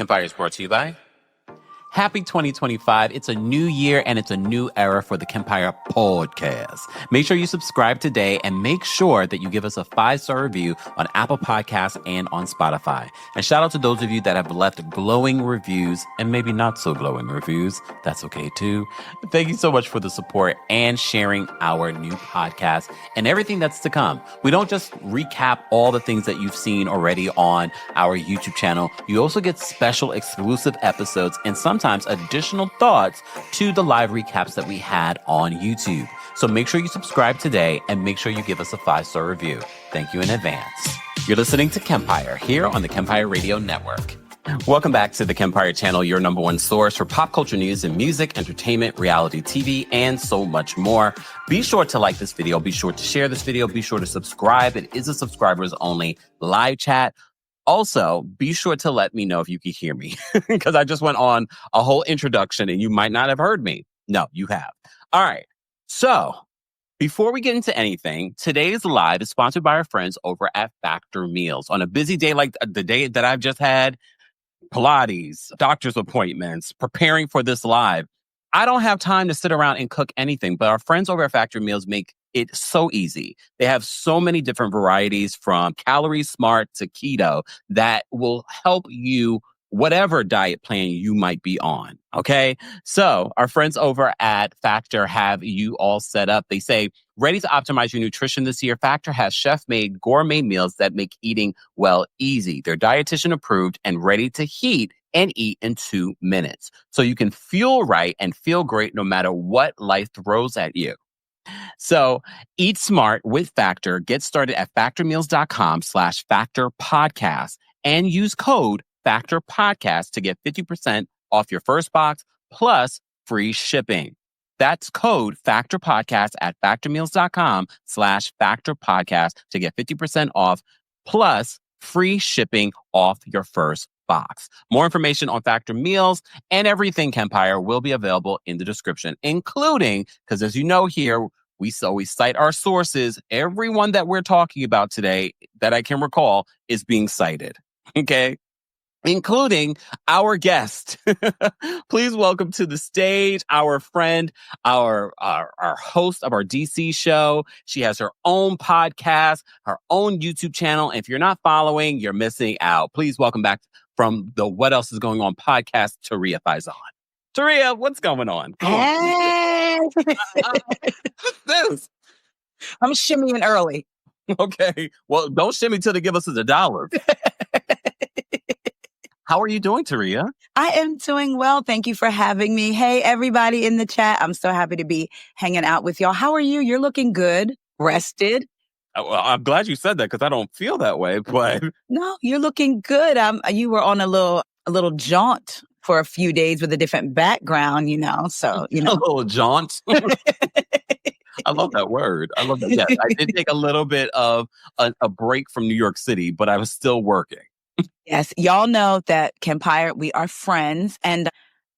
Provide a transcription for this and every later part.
Kempire is brought to you by Happy 2025. It's a new year and it's a new era for the Kempire Podcast. Make sure you subscribe today and make sure that you give us a 5-star review on Apple Podcasts and on Spotify. And shout out to those of you that have left glowing reviews and maybe not so glowing reviews. That's okay too. Thank you so much for the support and sharing our new podcast and everything that's to come. We don't just recap all the things that you've seen already on our YouTube channel. You also get special exclusive episodes and sometimes additional thoughts to the live recaps that we had on YouTube. So make sure you subscribe today and make sure you give us a 5-star review. Thank you in advance. You're listening to Kempire here on the Kempire Radio Network. Welcome back to the Kempire channel, your number one source for pop culture news and music, entertainment, reality TV, and so much more. Be sure to like this video. Be sure to share this video. Be sure to subscribe. It is a subscribers only live chat. Also, be sure to let me know if you can hear me because I just went on a whole introduction and you might not have heard me. No, you have. All right. So before we get into anything, today's live is sponsored by our friends over at Factor Meals. On a busy day like the day that I've just had, Pilates, doctor's appointments, preparing for this live, I don't have time to sit around and cook anything, but our friends over at Factor Meals make it so easy. They have so many different varieties from calorie smart to keto that will help you whatever diet plan you might be on. Okay. So our friends over at Factor have you all set up. They say, ready to optimize your nutrition this year. Factor has chef-made gourmet meals that make eating well easy. They're dietitian approved and ready to heat and eat in 2 minutes. So you can feel right and feel great no matter what life throws at you. So eat smart with Factor. Get started at factormeals.com/factorpodcast and use code factorpodcast to get 50% off your first box plus free shipping. That's code factorpodcast at factormeals.com/factorpodcast to get 50% off plus free shipping off your first box. More information on Factor Meals and everything Kempire will be available in the description, including, because as you know here, we always cite our sources. Everyone that we're talking about today that I can recall is being cited, okay? Including our guest. Please welcome to the stage our friend, our host of our DC show. She has her own podcast, her own YouTube channel. And if you're not following, you're missing out. Please welcome back from the What Else Is Going On podcast, Taria Faison. Taria, what's going on? Hey. What's this? I'm shimmying early. Okay. Well, don't shimmy till they give us $1. How are you doing, Taria? I am doing well. Thank you for having me. Hey, everybody in the chat. I'm so happy to be hanging out with y'all. How are you? You're looking good, rested. Well, I'm glad you said that because I don't feel that way, but No, you're looking good. You were on a little jaunt for a few days with a different background, so, a little jaunt. I love that word. I love that. Yes, I did take a little bit of a break from New York City, but I was still working. Yes, y'all know that Kempire, we are friends, and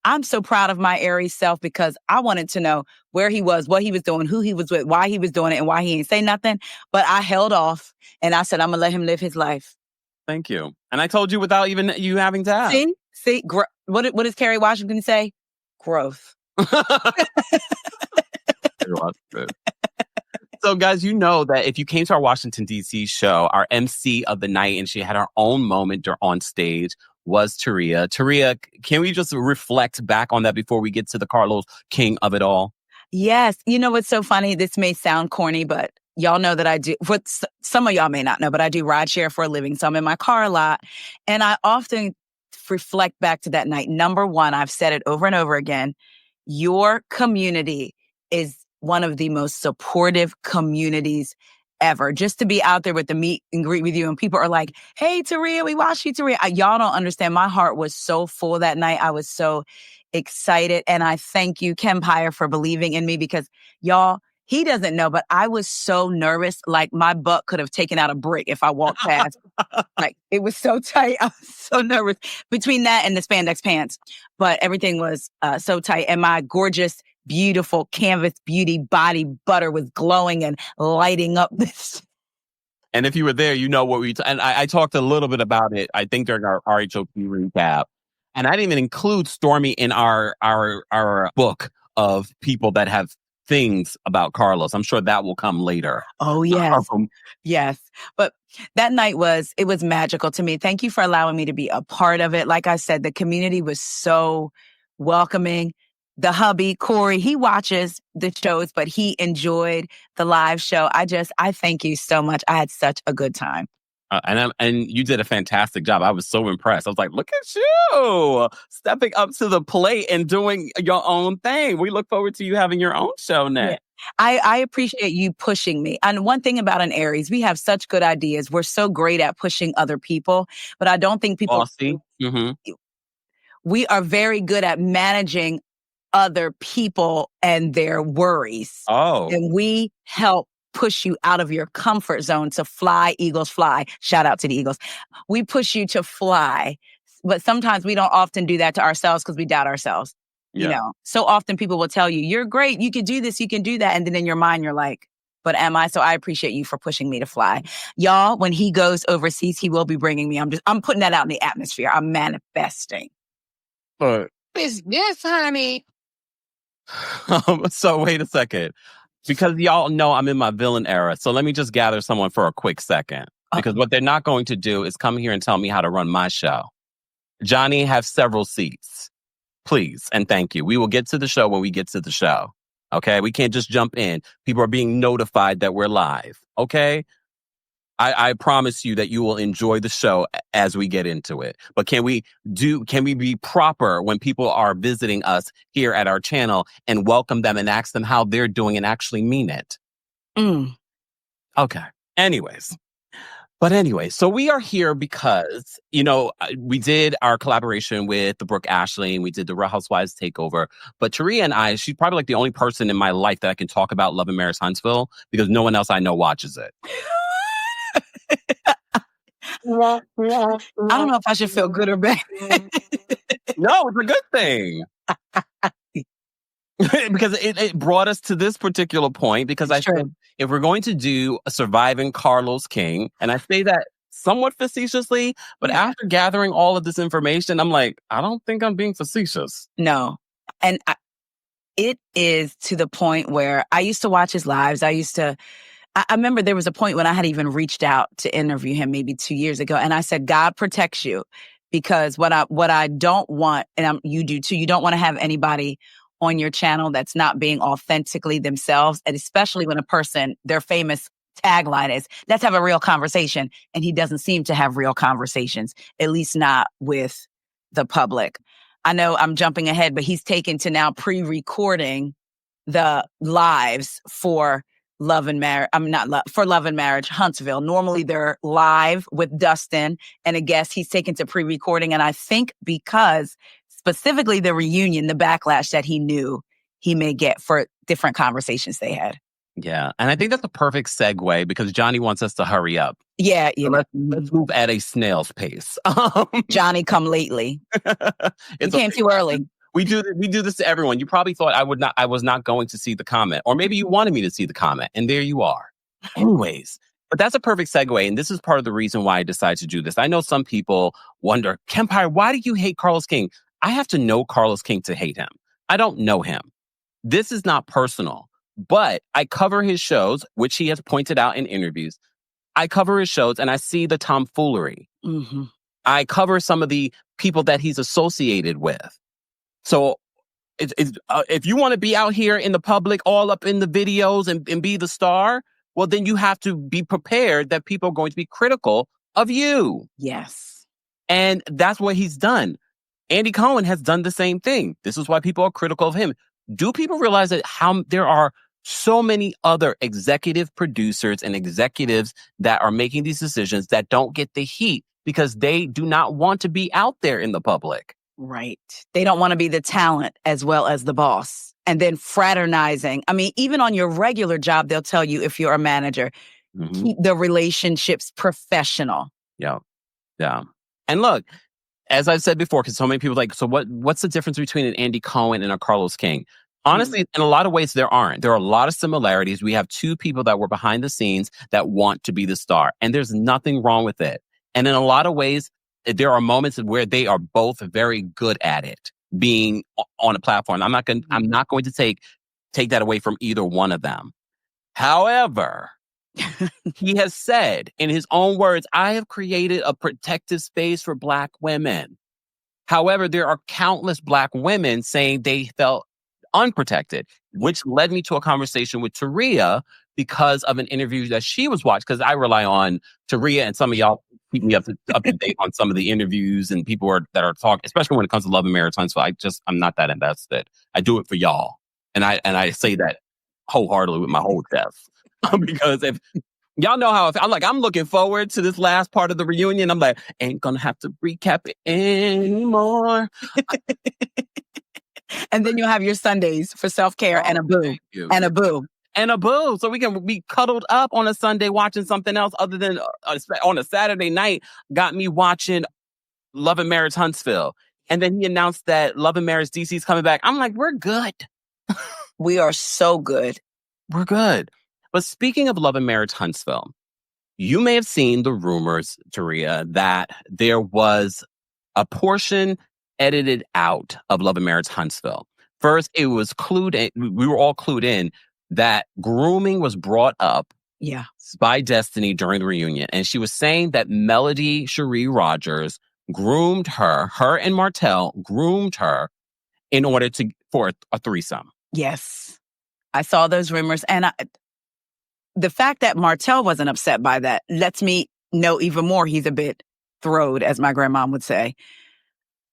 I'm so proud of my Aries self because I wanted to know where he was, what he was doing, who he was with, why he was doing it, and why he ain't say nothing. But I held off, and I said, I'm going to let him live his life. Thank you. And I told you without even you having to ask. See, what does Kerry Washington say? Growth. So, guys, you know that if you came to our Washington, D.C. show, our MC of the night, and she had her own moment on stage, was Taria. Taria, can we just reflect back on that before we get to the Carlos King of it all? Yes. You know what's so funny? This may sound corny, but y'all know that I do. What some of y'all may not know, but I do rideshare for a living. So I'm in my car a lot. And I often reflect back to that night. Number one, I've said it over and over again. Your community is one of the most supportive communities ever. Just to be out there with the meet and greet with you and people are like, hey, Taria, we watched you, Taria. Y'all don't understand. My heart was so full that night. I was so excited. And I thank you, Kempire, for believing in me because y'all, he doesn't know, but I was so nervous. Like my butt could have taken out a brick if I walked past. Like it was so tight. I was so nervous between that and the spandex pants, but everything was so tight. And my gorgeous, beautiful canvas beauty body butter was glowing and lighting up this. And if you were there, you know what and I talked a little bit about it, I think during our RHOP recap. And I didn't even include Stormy in our book of people that have things about Carlos. I'm sure that will come later. Oh, yes. Yes. But that night was magical to me. Thank you for allowing me to be a part of it. Like I said, the community was so welcoming. The hubby, Corey, he watches the shows, but he enjoyed the live show. I thank you so much. I had such a good time. And you did a fantastic job. I was so impressed. I was like, look at you stepping up to the plate and doing your own thing. We look forward to you having your own show next. Yeah. I appreciate you pushing me. And one thing about an Aries, we have such good ideas. We're so great at pushing other people, but I don't think people... We are very good at managing other people and their worries. Oh. And we help push you out of your comfort zone to fly. Eagles fly. Shout out to the Eagles. We push you to fly. But sometimes we don't often do that to ourselves because we doubt ourselves. Yeah. You know, so often people will tell you, you're great, you can do this, you can do that. And then in your mind, you're like, but am I? So I appreciate you for pushing me to fly. Y'all, when he goes overseas, he will be bringing me. I'm putting that out in the atmosphere. I'm manifesting. It's this, honey. So wait a second. Because y'all know I'm in my villain era. So let me just gather someone for a quick second. Because what they're not going to do is come here and tell me how to run my show. Johnny, have several seats. Please and thank you. We will get to the show when we get to the show. Okay? We can't just jump in. People are being notified that we're live. Okay? I promise you that you will enjoy the show as we get into it. But can we be proper when people are visiting us here at our channel and welcome them and ask them how they're doing and actually mean it? Okay. Anyway, so we are here because, we did our collaboration with the Brooke Ashley and we did the Real Housewives takeover. But Taria and I, she's probably like the only person in my life that I can talk about Love and Marriage Huntsville because no one else I know watches it. I don't know if I should feel good or bad. No, it's a good thing. Because it brought us to this particular point because I think if we're going to do a Surviving Carlos King, and I say that somewhat facetiously, but after gathering all of this information, I'm like, I don't think I'm being facetious. No. And it is to the point where I used to watch his lives. I remember there was a point when I had even reached out to interview him maybe 2 years ago. And I said, God protects you because what I don't want, and you do too, you don't want to have anybody on your channel that's not being authentically themselves. And especially when a person, their famous tagline is, let's have a real conversation. And he doesn't seem to have real conversations, at least not with the public. I know I'm jumping ahead, but he's taken to now pre-recording the lives for Love and Marriage. For Love and Marriage Huntsville. Normally they're live with Dustin and a guest. He's taken to pre-recording. And I think because specifically the reunion, the backlash that he knew he may get for different conversations they had. Yeah. And I think that's a perfect segue because Johnny wants us to hurry up. Yeah. So let's move at a snail's pace. Johnny come lately. You came too early. We do this to everyone. You probably thought I was not going to see the comment, or maybe you wanted me to see the comment, and there you are. Anyways, but that's a perfect segue, and this is part of the reason why I decided to do this. I know some people wonder, Kempire, why do you hate Carlos King? I have to know Carlos King to hate him. I don't know him. This is not personal, but I cover his shows, which he has pointed out in interviews. I cover his shows, and I see the tomfoolery. Mm-hmm. I cover some of the people that he's associated with. So if you want to be out here in the public, all up in the videos and be the star, well, then you have to be prepared that people are going to be critical of you. Yes. And that's what he's done. Andy Cohen has done the same thing. This is why people are critical of him. Do people realize that there are so many other executive producers and executives that are making these decisions that don't get the heat because they do not want to be out there in the public? Right. They don't want to be the talent as well as the boss. And then fraternizing. I mean, even on your regular job, they'll tell you if you're a manager, keep the relationships professional. Yeah. Yeah. And look, as I've said before, because so many people are like, so what's the difference between an Andy Cohen and a Carlos King? Honestly, in a lot of ways, there aren't. There are a lot of similarities. We have two people that were behind the scenes that want to be the star. And there's nothing wrong with it. And in a lot of ways, there are moments where they are both very good at it, being on a platform. I'm not going to take that away from either one of them. However, he has said in his own words, I have created a protective space for Black women. However, there are countless Black women saying they felt unprotected, which led me to a conversation with Taria because of an interview that she was watching. Because I rely on Taria, and some of y'all keep me up to date on some of the interviews and people that are talking, especially when it comes to Love and Marriage Huntsville. I'm not that invested. I do it for y'all, and I say that wholeheartedly with my whole chest. Because if y'all know how I'm looking forward to this last part of the reunion. I'm like, ain't gonna have to recap it anymore. And then you'll have your Sundays for self-care and a boo. And a boo. And a boo. So we can be cuddled up on a Sunday watching something else other than on a Saturday night. Got me watching Love and Marriage Huntsville. And then he announced that Love and Marriage DC is coming back. I'm like, we're good. We are so good. We're good. But speaking of Love and Marriage Huntsville, you may have seen the rumors, Taria, that there was a portion edited out of Love and Marriage Huntsville. First, it was we were all clued in that grooming was brought up by Destiny during the reunion. And she was saying that Melody Sheree Rodgers groomed her and Martell groomed her in order for a threesome. Yes. I saw those rumors. And the fact that Martell wasn't upset by that lets me know even more he's a bit throwed, as my grandma would say.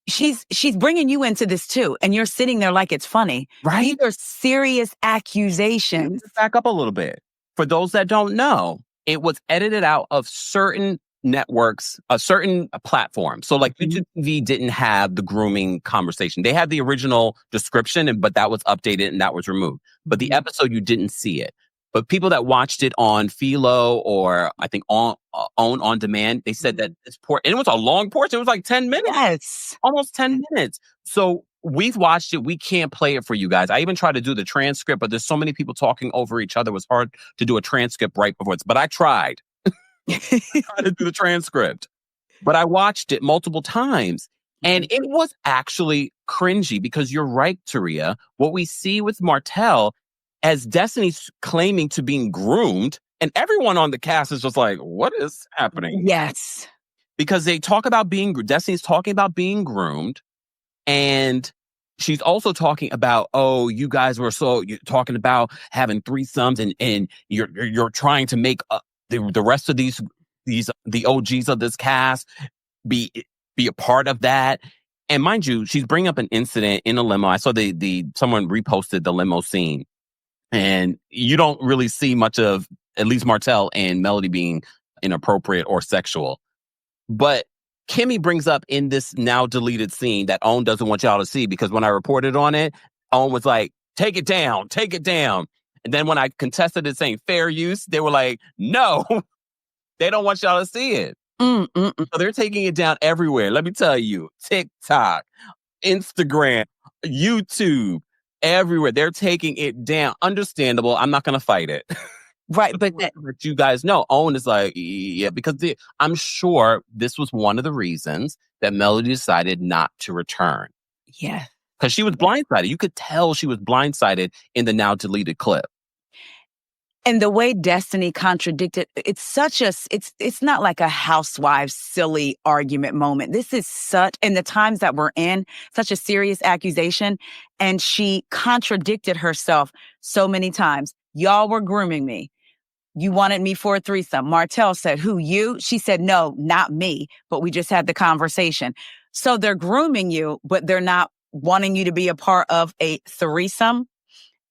She's bringing you into this too, and you're sitting there like it's funny. Right? These are serious accusations. Back up a little bit. For those that don't know, it was edited out of certain networks, certain platforms. So like YouTube TV didn't have the grooming conversation. They had the original description, but that was updated and that was removed. But the episode, you didn't see it. But people that watched it on Philo or I think on demand, they said that this and it was a long portion. It was like 10 minutes. Yes. Almost 10 minutes. So we've watched it. We can't play it for you guys. I even tried to do the transcript, but there's so many people talking over each other. It was hard to do a transcript right before it. But I tried. I tried to do the transcript. But I watched it multiple times. And it was actually cringy because you're right, Taria. What we see with Martell, as Destiny's claiming to being groomed, and everyone on the cast is just like, what is happening? Yes. Because they talk about Destiny's talking about being groomed, and she's also talking about, oh, you guys were you're talking about having threesomes, and you're trying to make the rest of the OGs of this cast be a part of that. And mind you, she's bringing up an incident in a limo. I saw someone reposted the limo scene. And you don't really see much of at least Martell and Melody being inappropriate or sexual. But Kimmy brings up in this now deleted scene that Owen doesn't want y'all to see, because when I reported on it, Owen was like, take it down, take it down. And then when I contested it saying fair use, they were like, no, they don't want y'all to see it. So they're taking it down everywhere. Let me tell you, TikTok, Instagram, YouTube, everywhere. They're taking it down. Understandable. I'm not going to fight it. Right. But you guys know, Owen is like, yeah, because I'm sure this was one of the reasons that Melody decided not to return. Yeah. Because she was blindsided. You could tell she was blindsided in the now deleted clip. And the way Destiny contradicted, it's not like a housewives silly argument moment. This is in the times that we're in, such a serious accusation. And she contradicted herself so many times. Y'all were grooming me. You wanted me for a threesome. Martell said, who, you? She said, no, not me, but we just had the conversation. So they're grooming you, but they're not wanting you to be a part of a threesome.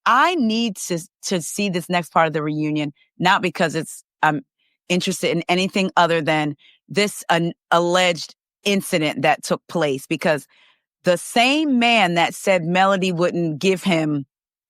I need to see this next part of the reunion, not because I'm interested in anything other than this alleged incident that took place, because the same man that said Melody wouldn't give him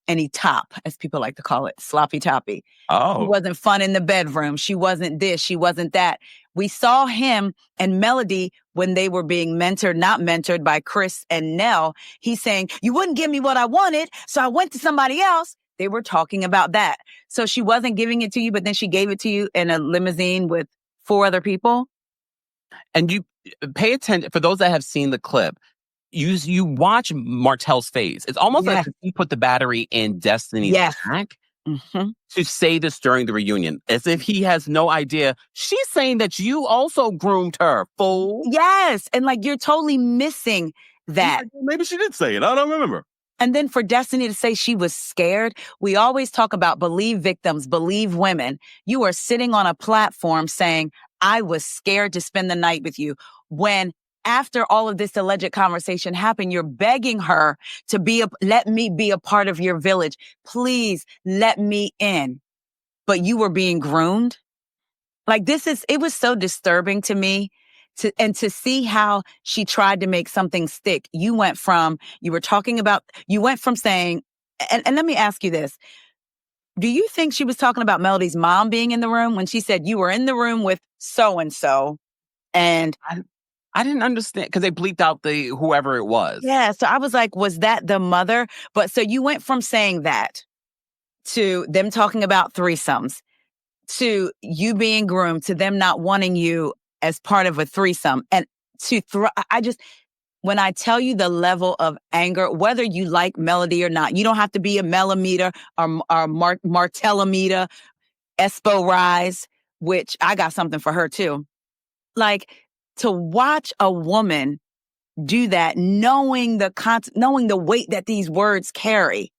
any top, as people like to call it, sloppy toppy. Oh. He wasn't fun in the bedroom. She wasn't this. She wasn't that. We saw him and Melody when they were being not mentored by Chris and Nell. He's saying, you wouldn't give me what I wanted, so I went to somebody else. They were talking about that. So she wasn't giving it to you, but then she gave it to you in a limousine with 4 other people. And pay attention. For those that have seen the clip, you watch Martell's face. It's almost like he put the battery in Destiny's back to say this during the reunion, as if he has no idea. She's saying that you also groomed her, fool. Yes. And like, you're totally missing that. Maybe she did say it. I don't remember. And then for Destiny to say she was scared, we always talk about believe victims, believe women. You are sitting on a platform saying, I was scared to spend the night with you. When after all of this alleged conversation happened, you're begging her to let me be a part of your village. Please let me in. But you were being groomed. Like it was so disturbing to me. To see how she tried to make something stick. You went from saying, and let me ask you this. Do you think she was talking about Melody's mom being in the room when she said you were in the room with so-and-so? And I didn't understand because they bleeped out whoever it was. Yeah. So I was like, was that the mother? But so you went from saying that to them talking about threesomes, to you being groomed, to them not wanting you as part of a threesome. And when I tell you the level of anger, whether you like Melody or not, you don't have to be a Melometer or Martellometer, Espo Rise, which I got something for her too. Like, to watch a woman do that, knowing the weight that these words carry,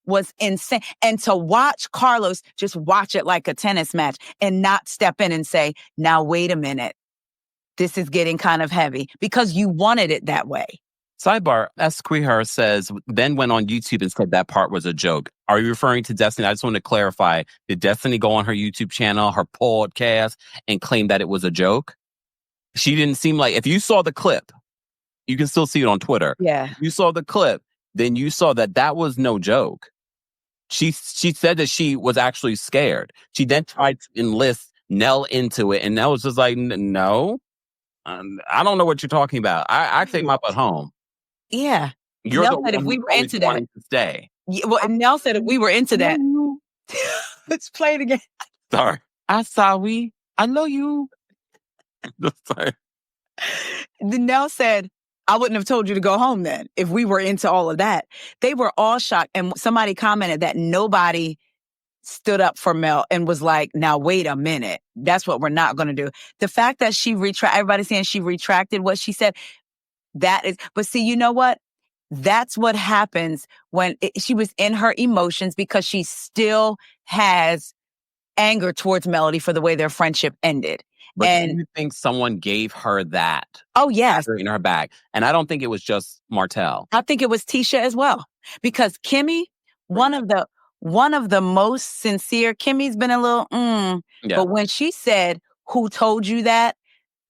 was insane. And to watch Carlos just watch it like a tennis match and not step in and say, now wait a minute, this is getting kind of heavy, because you wanted it that way. Sidebar, Esquihar says, then went on YouTube and said that part was a joke. Are you referring to Destiny? I just want to clarify. Did Destiny go on her YouTube channel, her podcast, and claim that it was a joke? She didn't seem like, if you saw the clip, you can still see it on Twitter. Yeah. You saw the clip, then you saw that was no joke. She said that she was actually scared. She then tried to enlist Nell into it, and Nell was just like, no. I don't know what you're talking about. I take my butt home. Yeah. You're Nell said if we were into that. To stay. Yeah, well, and Nell said if we were into that. Let's play it again. Sorry. I know you. Sorry. Nell said, I wouldn't have told you to go home then if we were into all of that. They were all shocked. And somebody commented that nobody stood up for Mel and was like, now wait a minute. That's what we're not going to do. The fact that everybody's saying she retracted what she said, but see, you know what? That's what happens when she was in her emotions, because she still has anger towards Melody for the way their friendship ended. But do you think someone gave her that? Oh, yes. In her bag. And I don't think it was just Martell. I think it was Tisha as well. Because Kimmy, one of the most sincere, Kimmy's been a little, yeah. But when she said, who told you that?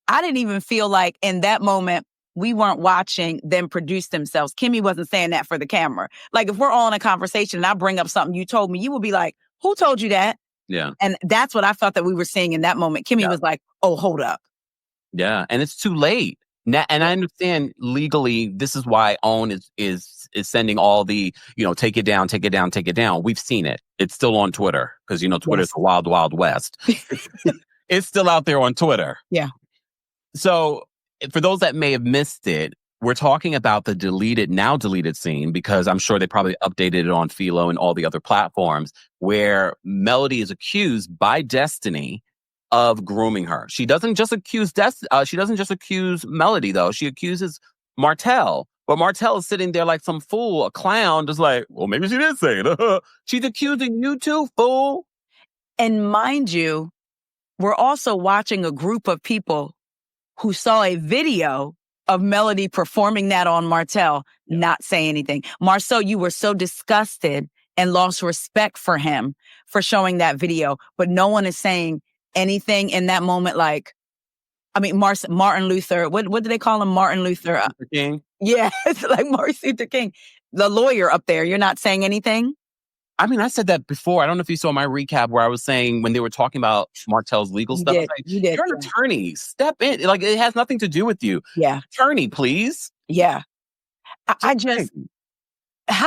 I didn't even feel like in that moment, we weren't watching them produce themselves. Kimmy wasn't saying that for the camera. Like, if we're all in a conversation and I bring up something you told me, you will be like, who told you that? Yeah. And that's what I felt that we were seeing in that moment. Kimmy was like, oh, hold up. Yeah. And it's too late. Now, and I understand legally, this is why OWN is sending all the, take it down, take it down, take it down. We've seen it. It's still on Twitter because, Twitter's the wild, wild west. It's still out there on Twitter. Yeah. So for those that may have missed it, we're talking about the now deleted scene, because I'm sure they probably updated it on Philo and all the other platforms, where Melody is accused by Destiny of grooming her. She doesn't just accuse Melody, though. She accuses Martell. But Martell is sitting there like some fool, a clown, just like, well, maybe she did say it. She's accusing you too, fool. And mind you, we're also watching a group of people who saw a video of Melody performing that on Martell, not say anything. Marceau, you were so disgusted and lost respect for him for showing that video, but no one is saying anything in that moment. Like, I mean, Martin Luther, what do they call him? Martin Luther King. Yeah, it's like Martin Luther King, the lawyer up there. You're not saying anything? I mean, I said that before. I don't know if you saw my recap where I was saying when they were talking about Martell's legal stuff. You did. You're an attorney. Step in. Like, it has nothing to do with you. Yeah. Attorney, please. Yeah. How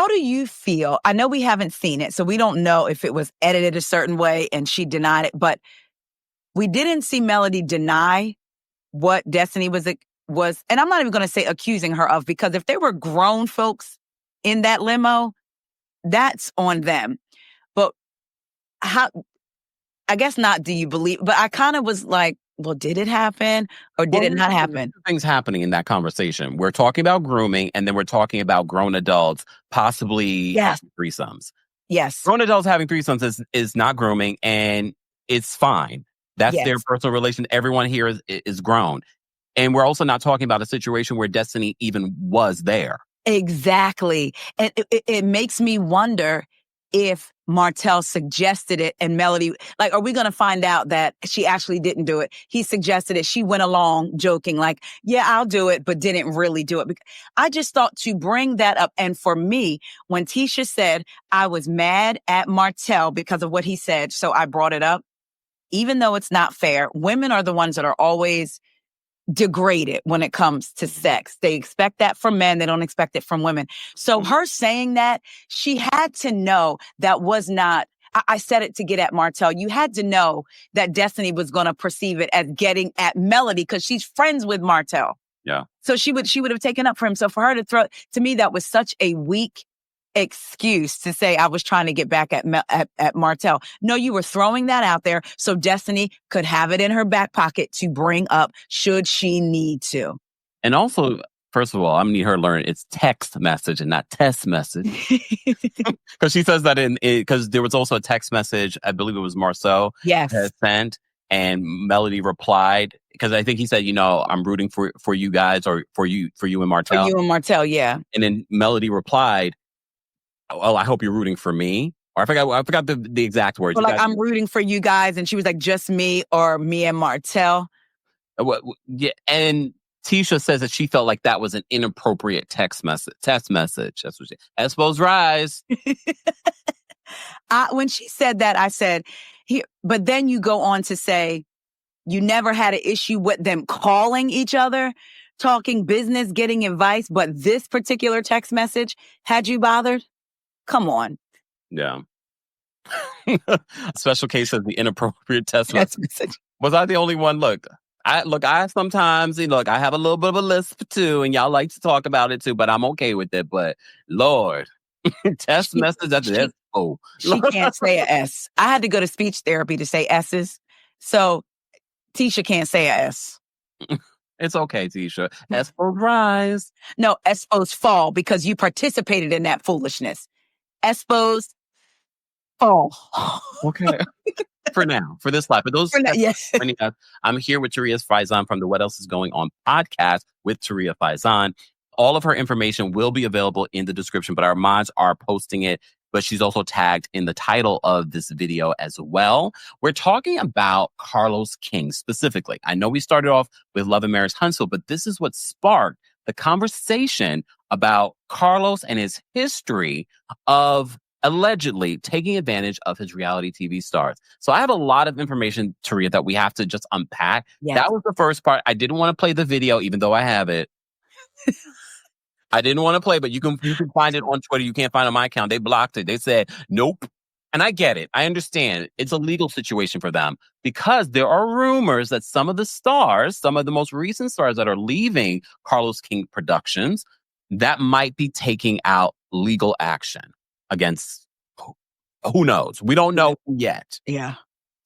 do you feel? I know we haven't seen it, so we don't know if it was edited a certain way and she denied it, but we didn't see Melody deny what Destiny was, and I'm not even going to say accusing her of, because if there were grown folks in that limo, that's on them. But how, I guess not, do you believe, but I kind of was like, well, did it happen or did it not happen? Two things happening in that conversation. We're talking about grooming, and then we're talking about grown adults possibly having threesomes. Yes. Grown adults having threesomes is not grooming, and it's fine. That's their personal relation. Everyone here is grown. And we're also not talking about a situation where Destiny even was there. Exactly. And it makes me wonder if Martell suggested it and Melody, like, are we going to find out that she actually didn't do it? He suggested it. She went along joking like, yeah, I'll do it, but didn't really do it. I just thought to bring that up. And for me, when Tisha said, I was mad at Martell because of what he said, so I brought it up. Even though it's not fair, women are the ones that are always degraded when it comes to sex. They expect that from men. They don't expect it from women. So her saying that, she had to know that was not, I said it to get at Martell. You had to know that Destiny was going to perceive it as getting at Melody because she's friends with Martell. Yeah. So she would have taken up for him. So for her to throw, to me, that was such a weak excuse to say I was trying to get back at Martell. No, you were throwing that out there so Destiny could have it in her back pocket to bring up should she need to. And also, first of all, I'm going to need her to learn it's text message and not test message. Because she says that because there was also a text message, I believe it was Marceau had sent, and Melody replied, because I think he said, I'm rooting for you guys, or for you and Martell. For you and Martell, yeah. And then Melody replied, oh, I hope you're rooting for me. Or I forgot the exact words. Like, I'm rooting for you guys. And she was like, just me or me and Martell. Yeah. And Tisha says that she felt like that was an inappropriate text message. That's what she, Espos rise. When she said that, I said, here, but then you go on to say, you never had an issue with them calling each other, talking business, getting advice. But this particular text message had you bothered? Come on. Yeah. Special case of the inappropriate text message. Was I the only one? Look, I sometimes, I have a little bit of a lisp too, and y'all like to talk about it too, but I'm okay with it. But Lord, text message, that's an S-O. She can't say an S. I had to go to speech therapy to say S's. So Tisha can't say an S. It's okay, Tisha. Espos rise. No, Espos fall because you participated in that foolishness. Espos fall. Okay. For now, for this life. For those, yes. I'm here with Taria Faison from the What Else Is Going On podcast with Taria Faison. All of her information will be available in the description, but our mods are posting it. But she's also tagged in the title of this video as well. We're talking about Carlos King specifically. I know we started off with Love and Marriage Huntsville, but this is what sparked the conversation about Carlos and his history of allegedly taking advantage of his reality TV stars. So I have a lot of information, Taria, that we have to just unpack. Yes. That was the first part. I didn't want to play the video, even though I have it. I didn't want to play, but you can find it on Twitter. You can't find it on my account. They blocked it. They said, nope. And I get it. I understand. It's a legal situation for them because there are rumors that some of the stars, some of the most recent stars that are leaving Carlos King Productions, that might be taking out legal action against who knows. We don't know yet. Yeah.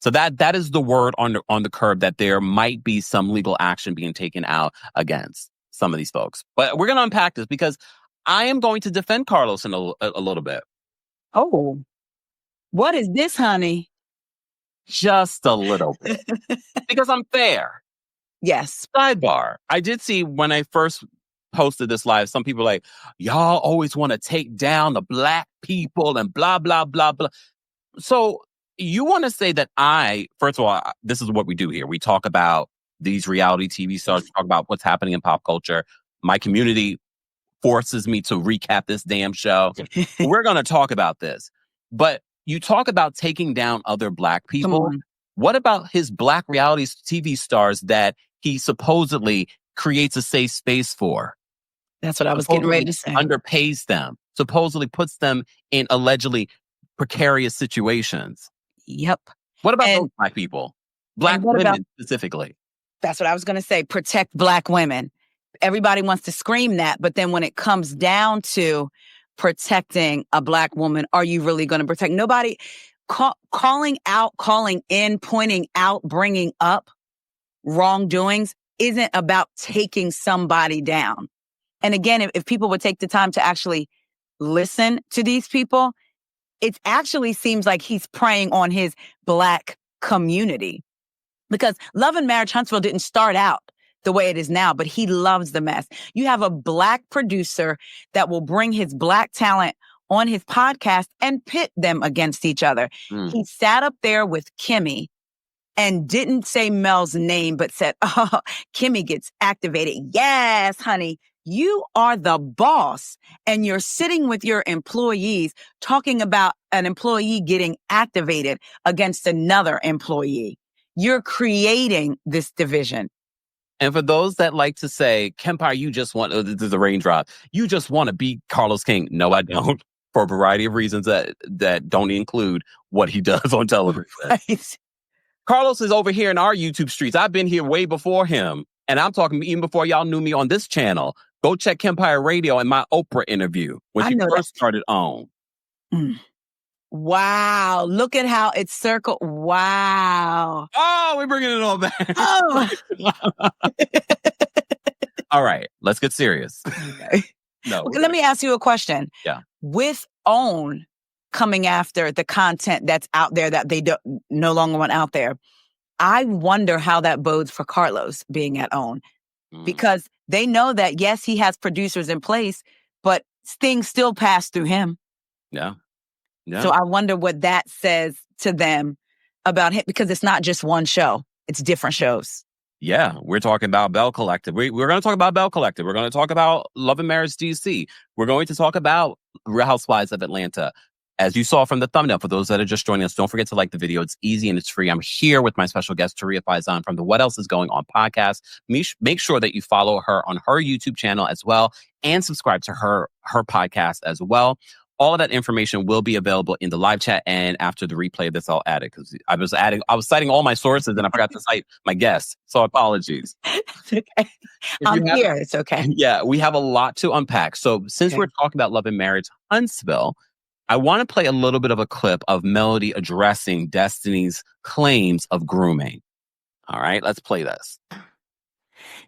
So that is the word on the curb, that there might be some legal action being taken out against some of these folks. But we're going to unpack this because I am going to defend Carlos in a little bit. Oh, what is this, honey? Just a little bit. Because I'm fair. Yes. Sidebar. I did see when I first posted this live, some people were like, y'all always want to take down the black people and blah, blah, blah, blah. So you want to say that first of all, this is what we do here. We talk about these reality TV stars, talk about what's happening in pop culture. My community forces me to recap this damn show. We're going to talk about this. But you talk about taking down other black people. What about his black reality TV stars that he supposedly creates a safe space for? That's what I was getting ready to say. Underpays them, supposedly puts them in allegedly precarious situations. Yep. What about those black people? Black women specifically? That's what I was going to say. Protect Black women. Everybody wants to scream that. But then when it comes down to protecting a Black woman, are you really going to protect? Nobody calling out, calling in, pointing out, bringing up wrongdoings isn't about taking somebody down. And again, if people would take the time to actually listen to these people, it actually seems like he's preying on his Black community. Because Love and Marriage Huntsville didn't start out the way it is now, but he loves the mess. You have a Black producer that will bring his Black talent on his podcast and pit them against each other. He sat up there with Kimmy and didn't say Mel's name, but said, oh, Kimmy gets activated. Yes, honey, you are the boss. And you're sitting with your employees talking about an employee getting activated against another employee. You're creating this division. And for those that like to say, Kempire, you just want, this is a raindrop, you just want to be Carlos King. No, I don't. For a variety of reasons that don't include what he does on television. Right. Carlos is over here in our YouTube streets. I've been here way before him. And I'm talking even before y'all knew me on this channel. Go check Kempire Radio and my Oprah interview when she first started on. Wow. Look at how it's circled. Wow. Oh, we're bringing it all back. Oh. All right. Let's get serious. Okay. No. Okay, let me ask you a question. Yeah. With OWN coming after the content that's out there that they don't no longer want out there, I wonder how that bodes for Carlos being at OWN. Because they know that, yes, he has producers in place, but things still pass through him. Yeah. Yeah. So I wonder what that says to them about him, because it's not just one show. It's different shows. Yeah, we're talking about Bell Collective. We're going to talk about Bell Collective. We're going to talk about Love and Marriage DC. We're going to talk about Real Housewives of Atlanta. As you saw from the thumbnail, for those that are just joining us, don't forget to like the video. It's easy and it's free. I'm here with my special guest, Taria Faison from the What Else Is Going On podcast. Make sure that you follow her on her YouTube channel as well and subscribe to her podcast as well. All of that information will be available in the live chat, and after the replay of this, I'll add it because I was citing all my sources and I forgot to cite my guests. So apologies. It's okay. I'm here. It's okay. Yeah, we have a lot to unpack. So since we're talking about Love and Marriage Huntsville, I want to play a little bit of a clip of Melody addressing Destiny's claims of grooming. All right, let's play this.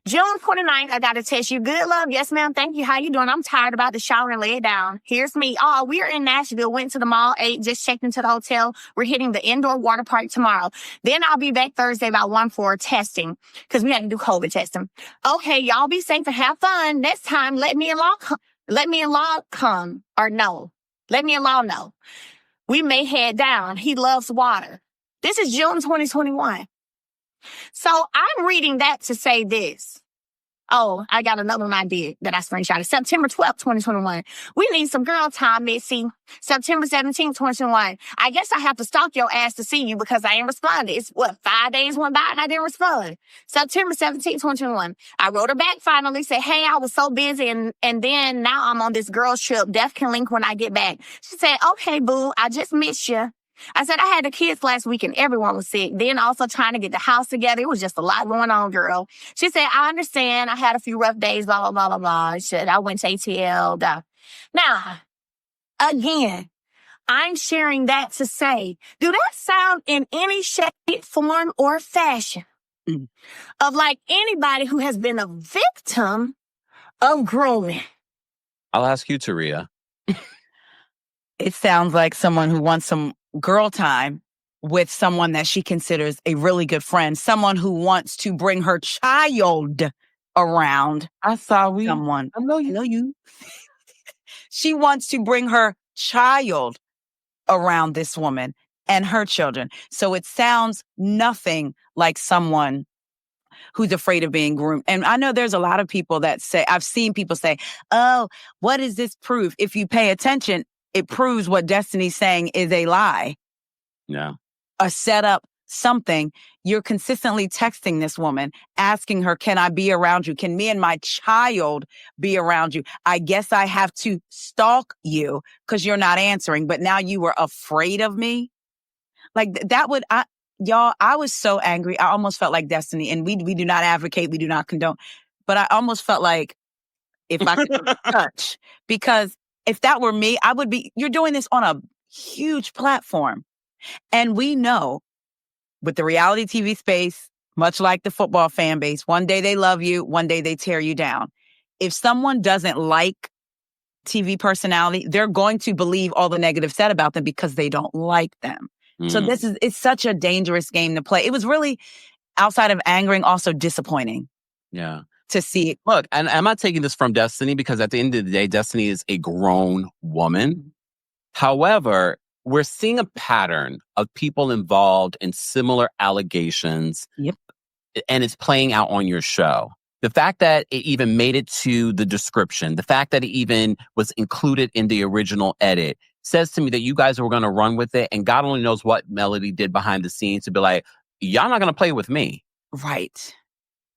June 29th, I got to text you. Good love. Yes, ma'am. Thank you. How you doing? I'm tired about the shower and lay it down. Here's me. Oh, we're in Nashville. Went to the mall, ate, just checked into the hotel. We're hitting the indoor water park tomorrow. Then I'll be back Thursday about 1 for testing because we had to do COVID testing. Okay, y'all be safe and have fun. Next time, let me in law come. Or no. Let me in law know. We may head down. He loves water. This is June 2021. So I'm reading that to say this. Oh, I got another one I did that I screenshotted. September 12th, 2021. We need some girl time, Missy. September 17th, 2021. I guess I have to stalk your ass to see you because I ain't responded. It's 5 days went by and I didn't respond. September 17th, 2021. I wrote her back finally, said, hey, I was so busy and then now I'm on this girl's trip. Def can link when I get back. She said, okay, boo, I just miss you. I said, I had the kids last week and everyone was sick. Then also trying to get the house together. It was just a lot going on, girl. She said, I understand. I had a few rough days, blah, blah, blah, blah, blah. She said, I went to ATL. Blah. Now, again, I'm sharing that to say, do that sound in any shape, form, or fashion of like anybody who has been a victim of grooming? I'll ask you, Taria. It sounds like someone who wants some girl time with someone that she considers a really good friend, someone who wants to bring her child around. Someone. I know you. She wants to bring her child around this woman and her children. So it sounds nothing like someone who's afraid of being groomed. And I know there's a lot of people that say, I've seen people say, oh, what does this prove? If you pay attention, it proves what Destiny's saying is a lie. Yeah. A setup, something. You're consistently texting this woman, asking her, can I be around you? Can me and my child be around you? I guess I have to stalk you because you're not answering, but now you were afraid of me. Like that would, y'all, I was so angry. I almost felt like Destiny, and we do not advocate, we do not condone, but I almost felt like if I could touch, because if that were me, I would be, you're doing this on a huge platform. And we know with the reality TV space, much like the football fan base, one day they love you, one day they tear you down. If someone doesn't like TV personality, they're going to believe all the negative said about them because they don't like them. So it's such a dangerous game to play. It was really, outside of angering, also disappointing. Yeah. To see it. Look, and I'm not taking this from Destiny because at the end of the day, Destiny is a grown woman. However, we're seeing a pattern of people involved in similar allegations. Yep. And it's playing out on your show. The fact that it even made it to the description, the fact that it even was included in the original edit says to me that you guys were going to run with it. And God only knows what Melody did behind the scenes to be like, y'all not going to play with me. Right.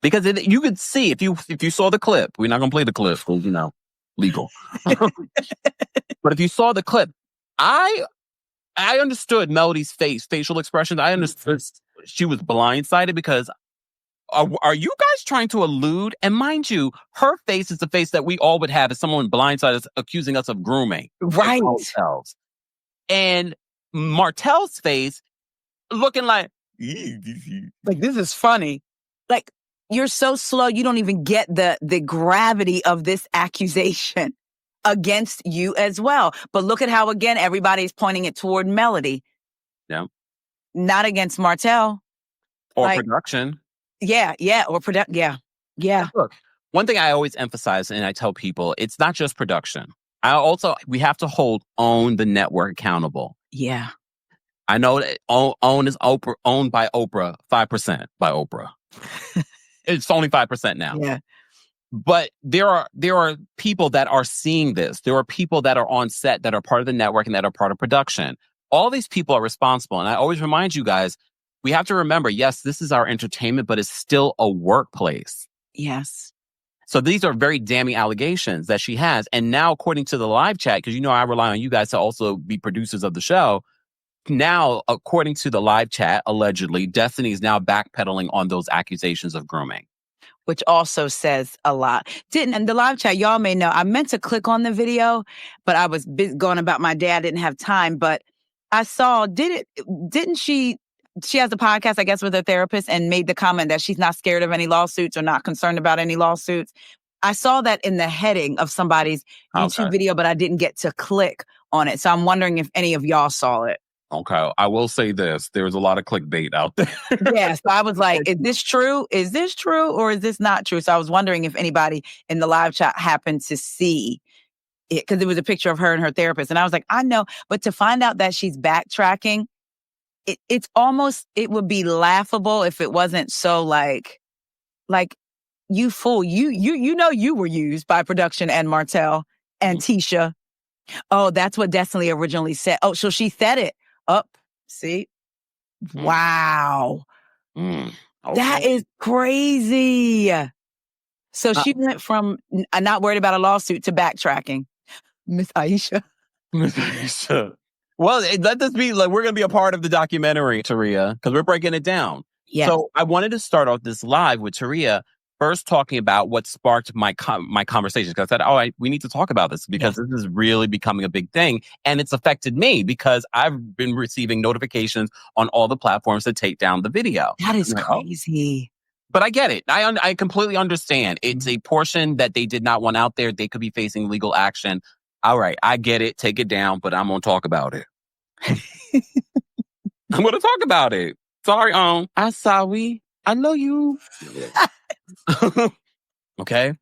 Because you could see, if you saw the clip, we're not going to play the clip because, legal. But if you saw the clip, I understood Melody's facial expressions. I understood she was blindsided because are you guys trying to allude? And mind you, her face is the face that we all would have if someone blindsided us accusing us of grooming. Right. And Martell's face looking like this is funny. Like, you're so slow, you don't even get the gravity of this accusation against you as well. But look at how, again, everybody's pointing it toward Melody. Yeah. Not against Martell. Or production. Yeah. Or production. Yeah. Look, one thing I always emphasize, and I tell people, it's not just production. We have to own the network accountable. Yeah. I know that OWN is owned by Oprah, 5% by Oprah. It's only 5% now. Yeah. But there are people that are seeing this. There are people that are on set that are part of the network and that are part of production. All these people are responsible. And I always remind you guys, we have to remember, yes, this is our entertainment, but it's still a workplace. Yes. So these are very damning allegations that she has. And now, according to the live chat, because I rely on you guys to also be producers of the show. Now, according to the live chat, allegedly, Destiny is now backpedaling on those accusations of grooming. Which also says a lot. And the live chat, y'all may know, I meant to click on the video, but I was going about my day. I didn't have time, but I saw, didn't she has a podcast, I guess, with her therapist and made the comment that she's not scared of any lawsuits or not concerned about any lawsuits. I saw that in the heading of somebody's YouTube video, but I didn't get to click on it. So I'm wondering if any of y'all saw it. Okay, I will say this. There's a lot of clickbait out there. Yeah, so I was like, is this true? Is this true or is this not true? So I was wondering if anybody in the live chat happened to see it, because it was a picture of her and her therapist. And I was like, I know. But to find out that she's backtracking, it's almost, it would be laughable if it wasn't so like you fool. You were used by production and Martell and Tisha. Oh, that's what Destiny originally said. Oh, so she said it. Up, see? Wow. Okay. That is crazy. So she went from not worried about a lawsuit to backtracking. Miss Aisha. Well, let this be, we're going to be a part of the documentary, Taria, because we're breaking it down. Yes. So I wanted to start off this live with Taria first talking about what sparked my conversation. Because I said, we need to talk about this because this is really becoming a big thing. And it's affected me because I've been receiving notifications on all the platforms to take down the video. That is crazy. But I get it. I completely understand. It's a portion that they did not want out there. They could be facing legal action. All right, I get it. Take it down, but I'm going to talk about it. I'm going to talk about it. Sorry, Asawi. I know you. Okay.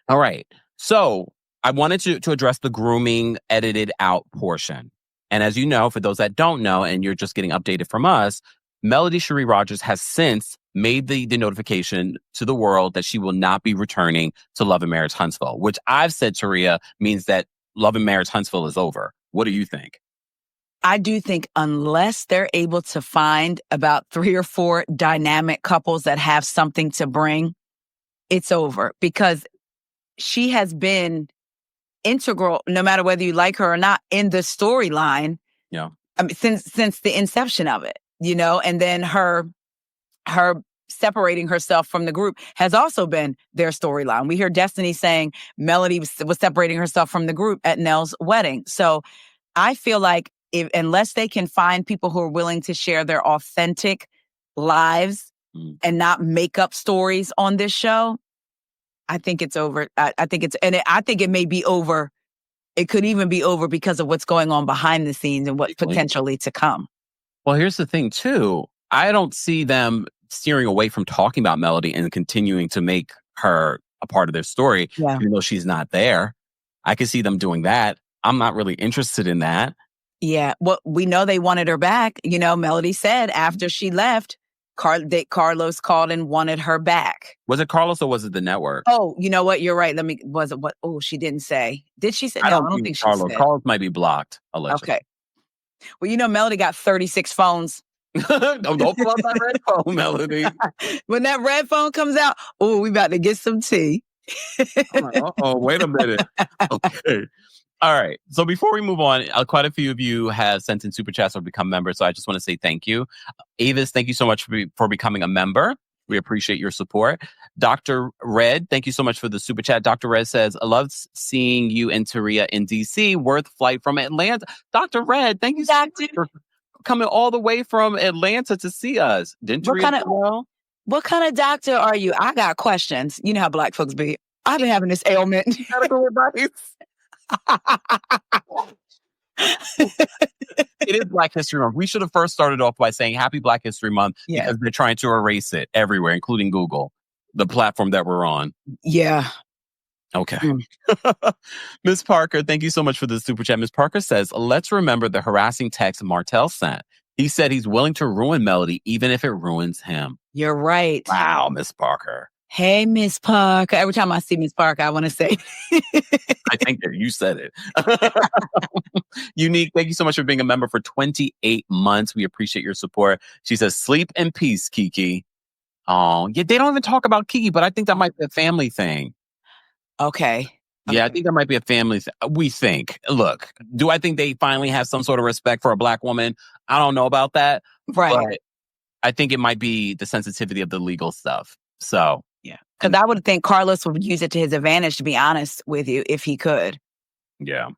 All right. So I wanted to address the grooming edited out portion. And as you know, for those that don't know, and you're just getting updated from us, Melody Sheree Rodgers has since made the notification to the world that she will not be returning to Love and Marriage Huntsville, which I've said, Taria, means that Love and Marriage Huntsville is over. What do you think? I do think unless they're able to find about 3 or 4 dynamic couples that have something to bring, it's over, because she has been integral, no matter whether you like her or not, in the storyline. Yeah. I mean, since the inception of it. and then her separating herself from the group has also been their storyline. We hear Destiny saying Melody was separating herself from the group at Nell's wedding. So I feel like unless they can find people who are willing to share their authentic lives and not make up stories on this show, I think it's over. I think it may be over. It could even be over because of what's going on behind the scenes and what's potentially to come. Well, here's the thing, too. I don't see them steering away from talking about Melody and continuing to make her a part of their story, even though she's not there. I could see them doing that. I'm not really interested in that. Yeah. Well, we know they wanted her back. Melody said after she left, Carlos called and wanted her back. Was it Carlos or was it the network? Oh, you know what? You're right. Was it what? Oh, she didn't say. Did she say? No, I don't think she Carlos. said. Carlos might be blocked, allegedly. Okay. Well, Melody got 36 phones. Don't pull out that red phone, Melody. When that red phone comes out, we about to get some tea. Wait a minute. Okay. All right. So before we move on, quite a few of you have sent in super chats or become members. So I just want to say thank you. Avis, thank you so much for becoming a member. We appreciate your support. Dr. Red, thank you so much for the super chat. Dr. Red says, I love seeing you and Taria in DC. Worth flight from Atlanta. Dr. Red, thank you so much for coming all the way from Atlanta to see us. Didn't Taria what kind of doctor are you? I got questions. You know how Black folks be. I've been having this ailment. Medical advice. It is Black History Month. We should have first started off by saying Happy Black History Month because they're trying to erase it everywhere, including Google, the platform that we're on. Yeah. Okay. Ms. Parker, thank you so much for the super chat. Ms. Parker says, let's remember the harassing text Martell sent. He said he's willing to ruin Melody even if it ruins him. You're right. Wow, Ms. Parker. Hey, Miss Parker. Every time I see Miss Parker, I want to say. I think you said it. Unique, thank you so much for being a member for 28 months. We appreciate your support. She says, sleep in peace, Kiki. Oh, yeah, they don't even talk about Kiki, but I think that might be a family thing. Okay. Yeah, I think that might be a family thing. We think. Look, do I think they finally have some sort of respect for a Black woman? I don't know about that. Right. But I think it might be the sensitivity of the legal stuff. So. Yeah. Because I would think Carlos would use it to his advantage, to be honest with you, if he could. Yeah.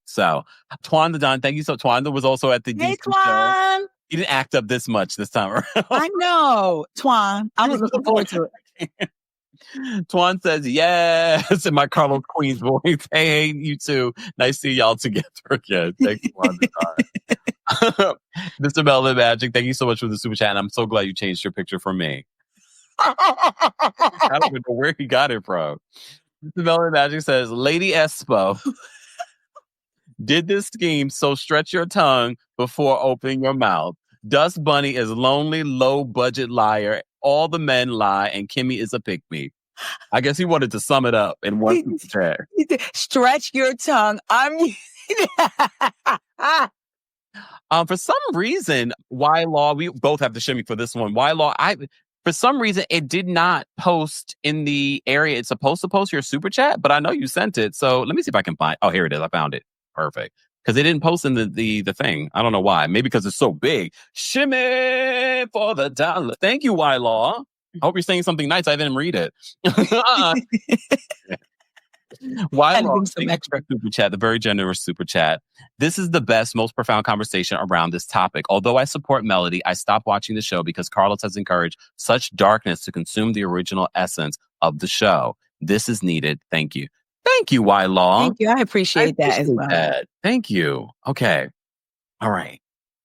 So Twan the Don, thank you. So Twan was also at the Hey, DC Twan. show. He didn't act up this much this time around. I know. Twan. I was looking forward to it. Twan says, yes, in my Carlos Queens voice. Hey, you too. Nice seeing y'all together again. Thank you, Twan the Don. Mr. Melvin Magic, thank you so much for the super chat. And I'm so glad you changed your picture for me. I don't even know where he got it from. Mr. Melvin Magic says, Lady Espo did this scheme, so stretch your tongue before opening your mouth. Dust Bunny is lonely, low-budget liar. All the men lie, and Kimmy is a pick-me. I guess he wanted to sum it up in one chat. Stretch your tongue. For some reason, Why Law, we both have the shimmy for this one. Why Law, for some reason, it did not post in the area it's supposed to post your super chat, but I know you sent it. So let me see if I can find. Oh, here it is. I found it. Perfect. Because it didn't post in the thing. I don't know why. Maybe because it's so big. Shimmy for the dollar. Thank you, Why Law. I hope you're saying something nice. I didn't read it. Why Law? Some extra super chat, the very generous super chat. This is the best, most profound conversation around this topic. Although I support Melody, I stopped watching the show because Carlos has encouraged such darkness to consume the original essence of the show. This is needed. Thank you. Thank you, Why Law. Thank you. I appreciate that as well. Thank you. Okay. All right.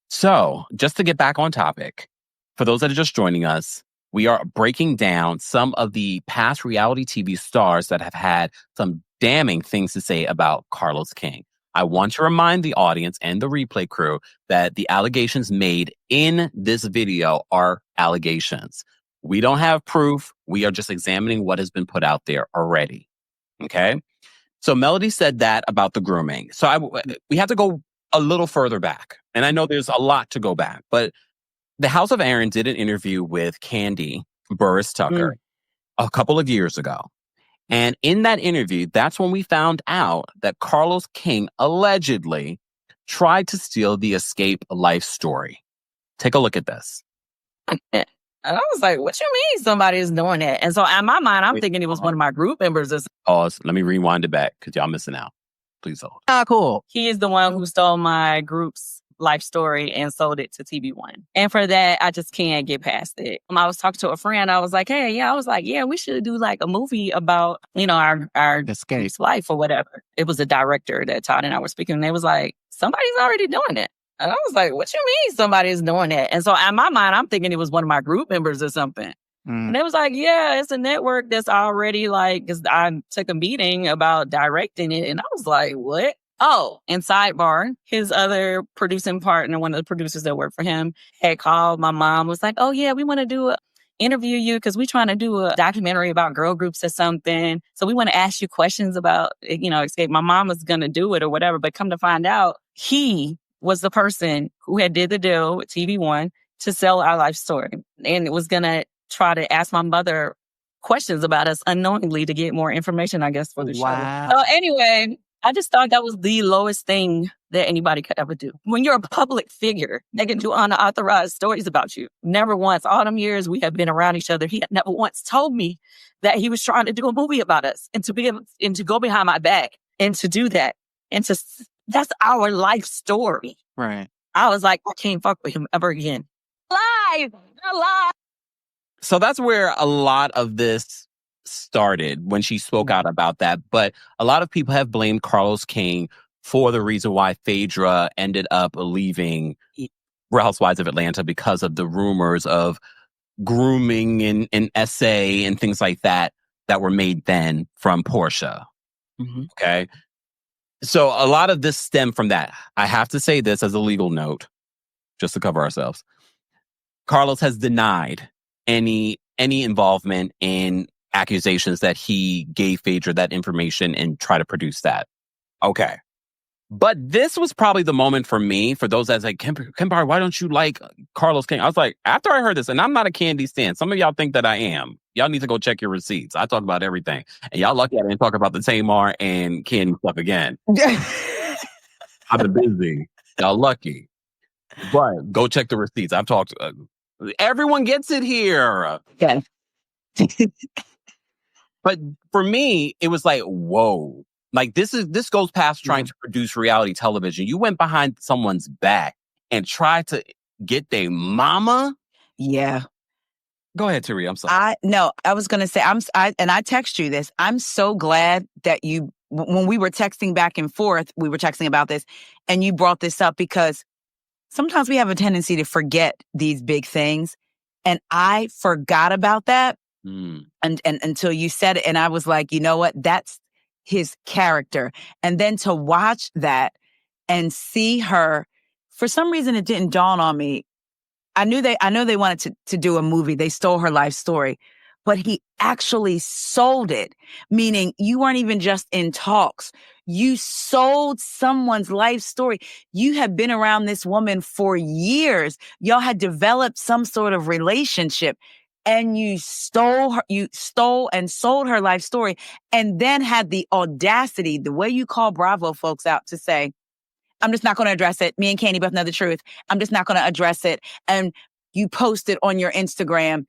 So just to get back on topic, for those that are just joining us, we are breaking down some of the past reality TV stars that have had some damning things to say about Carlos King. I want to remind the audience and the replay crew that the allegations made in this video are allegations. We don't have proof. We are just examining what has been put out there already. Okay? So Melody said that about the grooming. So we have to go a little further back. And I know there's a lot to go back, but the House of Aaron did an interview with Kandi Burruss Tucker a couple of years ago. And in that interview, that's when we found out that Carlos King allegedly tried to steal the Escape life story. Take a look at this. And I was like, what you mean somebody is doing that? And so in my mind, I'm thinking it was one of my group members. Pause. Let me rewind it back because y'all missing out. Please hold. Cool. He is the one who stole my group's life story and sold it to TV1. And for that, I just can't get past it. I was talking to a friend. I was like, hey, we should do like a movie about, our group's life or whatever. It was a director that Todd and I were speaking, and they was like, somebody's already doing it. And I was like, what you mean somebody's doing that? And so in my mind, I'm thinking it was one of my group members or something. And they was like, yeah, it's a network that's already because I took a meeting about directing it. And I was like, what? Oh, and sidebar, his other producing partner, one of the producers that worked for him, had called my mom, was like, oh yeah, we want to interview you because we're trying to do a documentary about girl groups or something. So we want to ask you questions about, Escape. My mom was going to do it or whatever, but come to find out, he was the person who had did the deal with TV1 to sell our life story. And it was going to try to ask my mother questions about us unknowingly to get more information, I guess, for the show. So anyway, I just thought that was the lowest thing that anybody could ever do. When you're a public figure, they can do unauthorized stories about you. Never once, all them years we have been around each other, he had never once told me that he was trying to do a movie about us and to go behind my back and to do that. And that's our life story. Right. I was like, I can't fuck with him ever again. Alive. So that's where a lot of this started when she spoke out about that. But a lot of people have blamed Carlos King for the reason why Phaedra ended up leaving Real Housewives of Atlanta because of the rumors of grooming and SA and things like that were made then from Portia. Mm-hmm. Okay. So a lot of this stemmed from that. I have to say this as a legal note, just to cover ourselves. Carlos has denied any involvement in accusations that he gave Phaedra that information and try to produce that. Okay. But this was probably the moment for me, for those that's like, Kempire, why don't you like Carlos King? I was like, after I heard this, and I'm not a Kandi stan. Some of y'all think that I am. Y'all need to go check your receipts. I talk about everything. And y'all lucky I didn't talk about the Tamar and Kandi stuff again. I've been busy. Y'all lucky. But go check the receipts. I've talked. Everyone gets it here. Yeah. But for me, it was like, whoa. Like this goes past trying to produce reality television. You went behind someone's back and tried to get their mama. Yeah. Go ahead, Taria. I'm sorry. I was going to say, I text you this. I'm so glad that when we were texting back and forth, we were texting about this and you brought this up because sometimes we have a tendency to forget these big things. And I forgot about that and until you said it. And I was like, you know what? That's his character. And then to watch that and see her, for some reason, it didn't dawn on me. I know they wanted to do a movie. They stole her life story, but he actually sold it, meaning you weren't even just in talks. You sold someone's life story. You had been around this woman for years. Y'all had developed some sort of relationship and you stole and sold her life story and then had the audacity, the way you call Bravo folks out to say, I'm just not going to address it. Me and Kandi both know the truth. I'm just not going to address it. And you posted on your Instagram,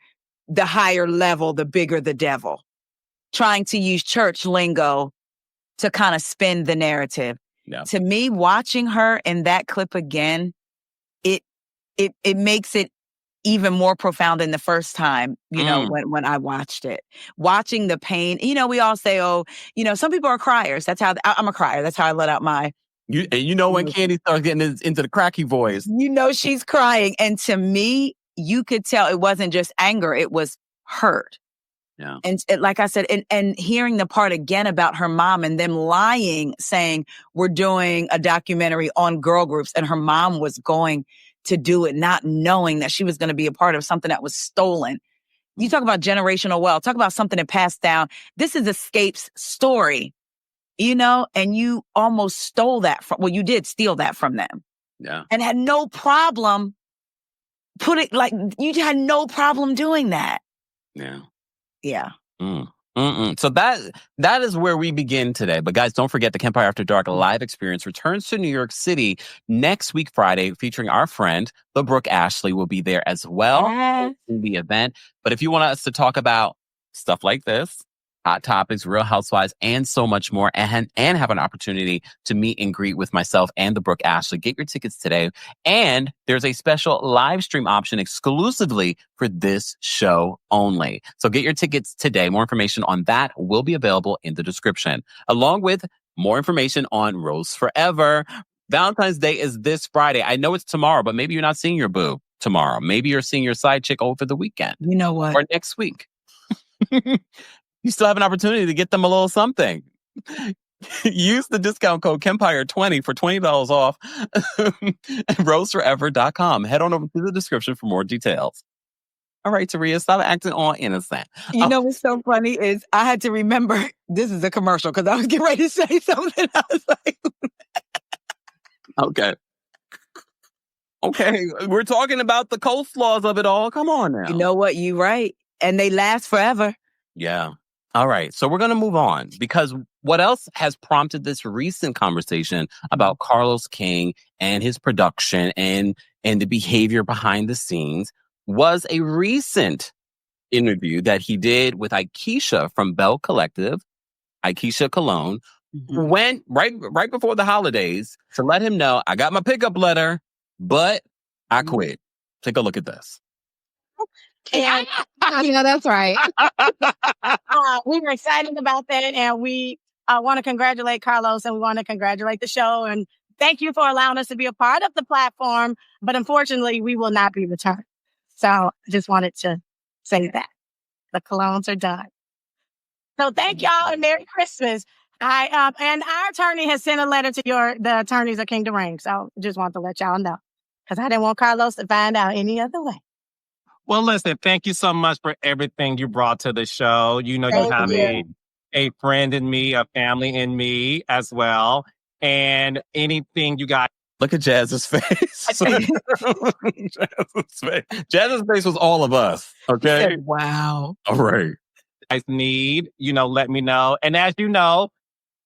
the higher level, the bigger the devil, trying to use church lingo to kind of spin the narrative. Yeah. To me, watching her in that clip again, it makes it even more profound than the first time, when I watched it. Watching the pain, we all say, some people are criers. That's how I'm a crier. That's how I let out my... when Kandi starts getting into the cracky voice. She's crying. And to me, you could tell it wasn't just anger. It was hurt. Yeah. And like I said, and hearing the part again about her mom and them lying, saying, we're doing a documentary on girl groups. And her mom was going to do it, not knowing that she was going to be a part of something that was stolen. You talk about generational wealth. Talk about something that passed down. This is Escape's story. And you almost stole that you did steal that from them. Yeah. And had no problem you had no problem doing that. Yeah. Yeah. So that is where we begin today. But guys, don't forget the Kempire After Dark live experience returns to New York City next week, Friday, featuring our friend, the Brooke Ashley, will be there as well in the event. But if you want us to talk about stuff like this, hot topics, Real Housewives, and so much more, and have an opportunity to meet and greet with myself and the Brooke Ashley, get your tickets today. And there's a special live stream option exclusively for this show only. So get your tickets today. More information on that will be available in the description, along with more information on Rose Forever. Valentine's Day is this Friday. I know it's tomorrow, but maybe you're not seeing your boo tomorrow. Maybe you're seeing your side chick over the weekend. You know what? Or next week. You still have an opportunity to get them a little something. Use the discount code Kempire20 for $20 off at roseforever.com. Head on over to the description for more details. All right, Taria, stop acting all innocent. You know what's so funny is I had to remember this is a commercial because I was getting ready to say something. I was like, Okay, we're talking about the coleslaws of it all. Come on now. you know what? You're right. And they last forever. Yeah. All right. So we're going to move on because what else has prompted this recent conversation about Carlos King and his production and the behavior behind the scenes was a recent interview that he did with Aisha from Bell Collective, Aisha Cologne, who went right before the holidays to let him know, I got my pickup letter, but I quit. Take a look at this. Yeah, that's right. We were excited about that, and we want to congratulate Carlos, and we want to congratulate the show, and thank you for allowing us to be a part of the platform. But unfortunately, we will not be returned. So I just wanted to say that. The colognes are done. So thank y'all, and Merry Christmas. And our attorney has sent a letter to the attorneys of Kingdom Reign. So just want to let y'all know, because I didn't want Carlos to find out any other way. Well, listen, thank you so much for everything you brought to the show. You know, you have a friend in me, a family in me as well. And anything you got. Look at Jazz's face. Jazz's face was all of us. Okay. Said, wow. All right. Guys need, let me know. And as you know,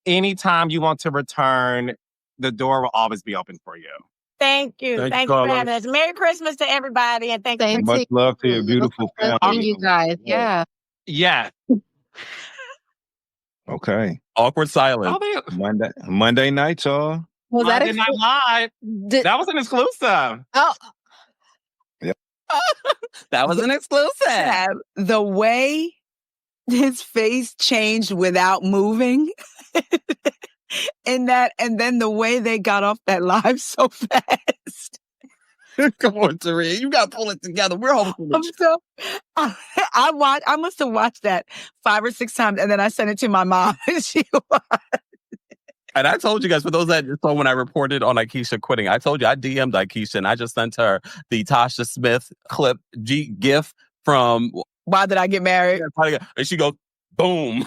anytime you want to return, the door will always be open for you. Thank you. Thank you for having us. Merry Christmas to everybody, and thank you. Much love to your beautiful family. Thank you guys. Yeah. Yeah. Okay. Awkward silence. Monday night, y'all. Was that Monday Night Live. That was an exclusive. Oh, That was an exclusive. The way his face changed without moving. And then the way they got off that live so fast. Come on, Taria. You got to pull it together. We're hoping. I must have watched that 5 or 6 times, and then I sent it to my mom, and she watched. And I told you guys, for those that saw when I reported on Aisha quitting, I told you I DM'd Aisha, and I just sent her the Tasha Smith clip GIF from Why Did I Get Married? And she goes, boom.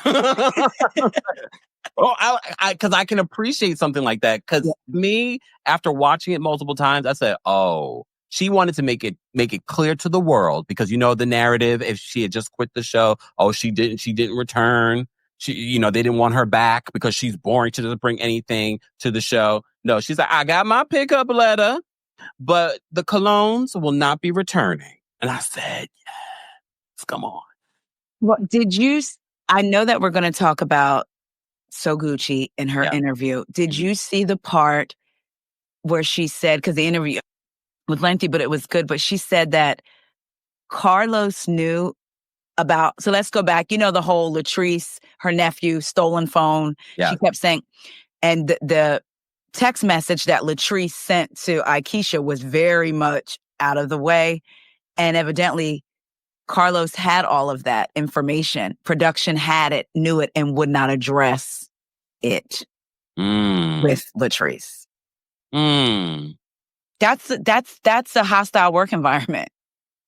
Well, because I can appreciate something like that. Because me, after watching it multiple times, I said, "Oh, she wanted to make it clear to the world." Because the narrative. If she had just quit the show, she didn't return. They didn't want her back because she's boring. She doesn't bring anything to the show. No, she's like, I got my pickup letter, but the colognes will not be returning. And I said, yes, come on. Well, I know that we're going to talk about So Gucci in her interview. Did you see the part where she said, because the interview was lengthy, but it was good, but she said that Carlos knew about, so let's go back, the whole Latrice, her nephew, stolen phone. Yeah. She kept saying, and the text message that Latrice sent to Aisha was very much out of the way. And evidently, Carlos had all of that information. Production had it, knew it, and would not address it with Latrice. That's a hostile work environment.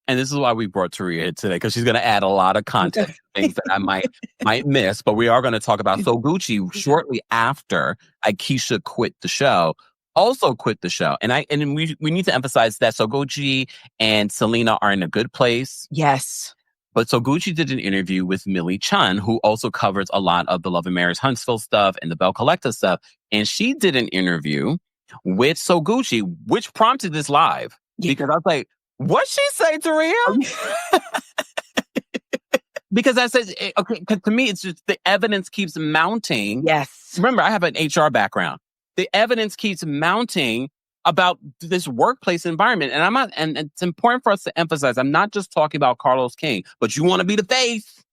And this is why we brought Taria here today, because she's going to add a lot of content, things that I might miss. But we are going to talk about So Gucci shortly after Aisha quit the show. Also quit the show. And we need to emphasize that So Gucci and Selena are in a good place. Yes. But so Gucci did an interview with Millie Chun, who also covers a lot of the Love and Marriage Huntsville stuff and the Bell Collective stuff. And she did an interview with So Gucci, which prompted this live. Yeah. Because I was like, what'd she say, Taria? Because I said, okay, to me, it's just the evidence keeps mounting. Yes. Remember, I have an HR background. The evidence keeps mounting about this workplace environment. And and it's important for us to emphasize, I'm not just talking about Carlos King, but you want to be the face.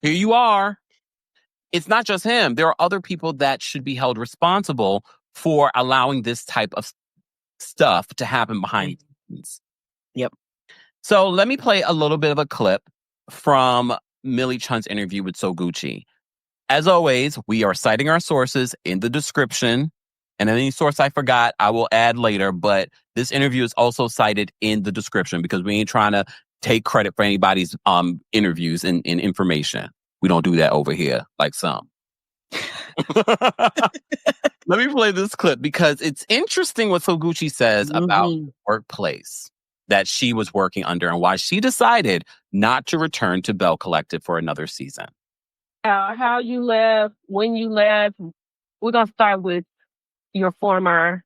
Here you are. It's not just him. There are other people that should be held responsible for allowing this type of stuff to happen behind the scenes. Yep. So let me play a little bit of a clip from Millie Chun's interview with So Gucci. As always, we are citing our sources in the description. And any source I forgot, I will add later. But this interview is also cited in the description because we ain't trying to take credit for anybody's interviews and information. We don't do that over here like some. Let me play this clip because it's interesting what So Gucci says about the workplace that she was working under and why she decided not to return to Bell Collective for another season. How you left, when you left. We're going to start with your former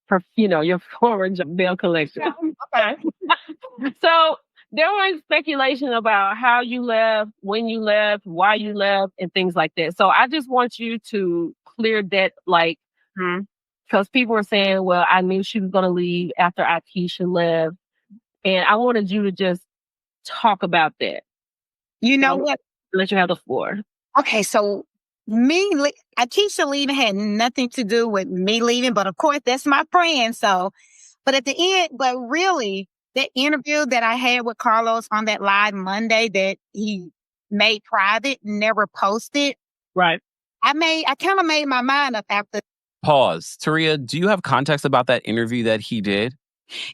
Bell Collective. Okay. So there was speculation about how you left, when you left, why you left, and things like that. So I just want you to clear that, because people were saying, well, I knew she was going to leave after Aisha left. And I wanted you to just talk about that. You know what? Let you have the floor. Okay, so Aisha leaving had nothing to do with me leaving, but of course that's my friend. So, but at the end, but really, that interview that I had with Carlos on that live Monday that he made private, never posted. Right. I kind of made my mind up after. Pause. Taria, do you have context about that interview that he did?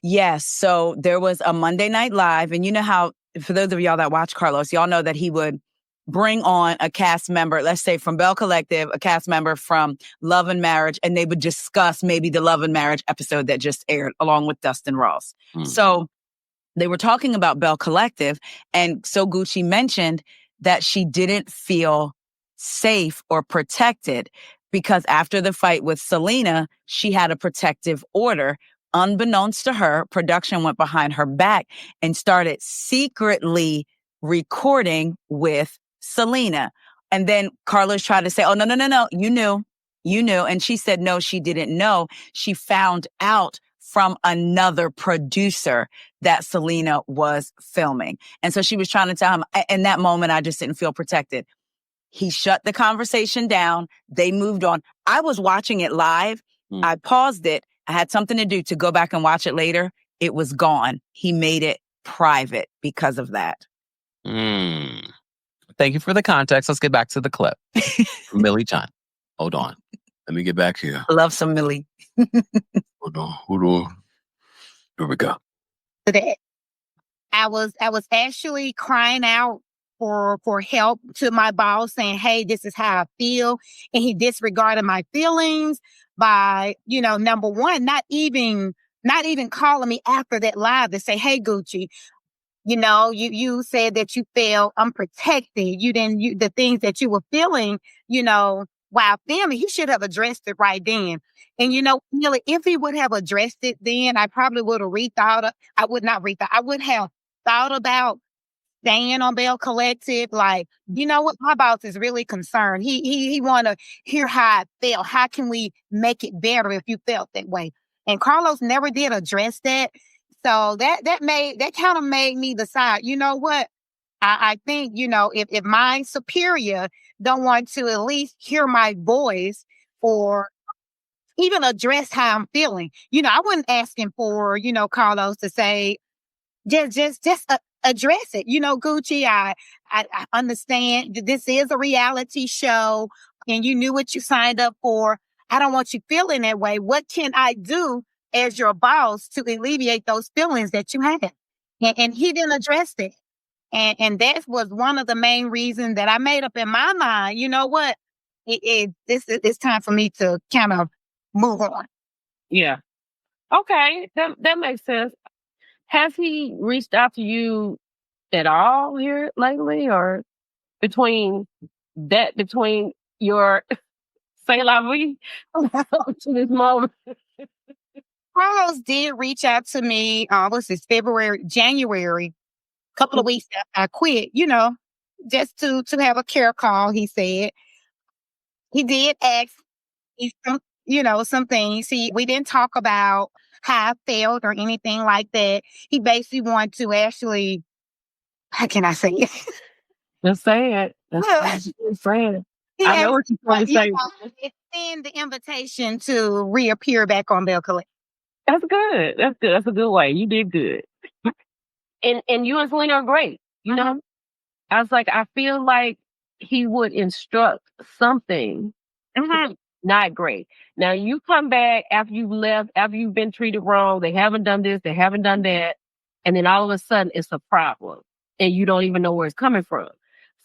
Yes. So there was a Monday Night Live, and you know how, for those of y'all that watch Carlos, y'all know that he would bring on a cast member, let's say from Bell Collective, a cast member from Love and Marriage, and they would discuss maybe the Love and Marriage episode that just aired along with Dustin Ross. So they were talking about Bell Collective, and So Gucci mentioned that she didn't feel safe or protected because after the fight with Selena, she had a protective order. Unbeknownst to her, production went behind her back and started secretly recording with Selena. And then Carlos tried to say, oh, no, you knew. And she said, no, she didn't know. She found out from another producer that Selena was filming. And so she was trying to tell him, in that moment, I just didn't feel protected. He shut the conversation down. They moved on. I was watching it live. I paused it. I had something to do to go back and watch it later. It was gone. He made it private because of that. Thank you for the context. Let's get back to the clip from Millie Chun. Hold on. Let me get back here. I love some Millie. Hold on. Here we go. I was actually crying out for help to my boss, saying, hey, this is how I feel. And he disregarded my feelings by, number one, not even calling me after that live to say, hey, Gucci, you said that you felt unprotected. The things that you were feeling, while filming, he should have addressed it right then. And, really, if he would have addressed it then, I probably would have I would have thought about staying on Bell Collective. Like, you know what? My boss is really concerned. He want to hear how I felt. How can we make it better if you felt that way? And Carlos never did address that. So that kind of made me decide, you know what? I think, if my superior don't want to at least hear my voice or even address how I'm feeling, I wasn't asking for, Carlos to say, just address it. Gucci, I understand that this is a reality show and you knew what you signed up for. I don't want you feeling that way. What can I do as your boss to alleviate those feelings that you had? And he didn't address it. And that was one of the main reasons that I made up in my mind, you know what? It's time for me to kind of move on. Yeah. Okay. That makes sense. Has he reached out to you at all here lately, or between your say la vie to this moment? Carlos did reach out to me, what's this, January, a couple of weeks after I quit, just to have a care call, he said. He did ask me some things. We didn't talk about how I felt or anything like that. He basically wanted to actually, how can I say it? Just say it. That's friend. I know what you're trying to say. Extend the invitation to reappear back on Bell Collect. That's good. That's good. That's a good way. You did good. And you and Selena are great. You know, I was like, I feel like he would instruct something not great. Now you come back after you've left, after you've been treated wrong. They haven't done this. They haven't done that. And then all of a sudden it's a problem and you don't even know where it's coming from.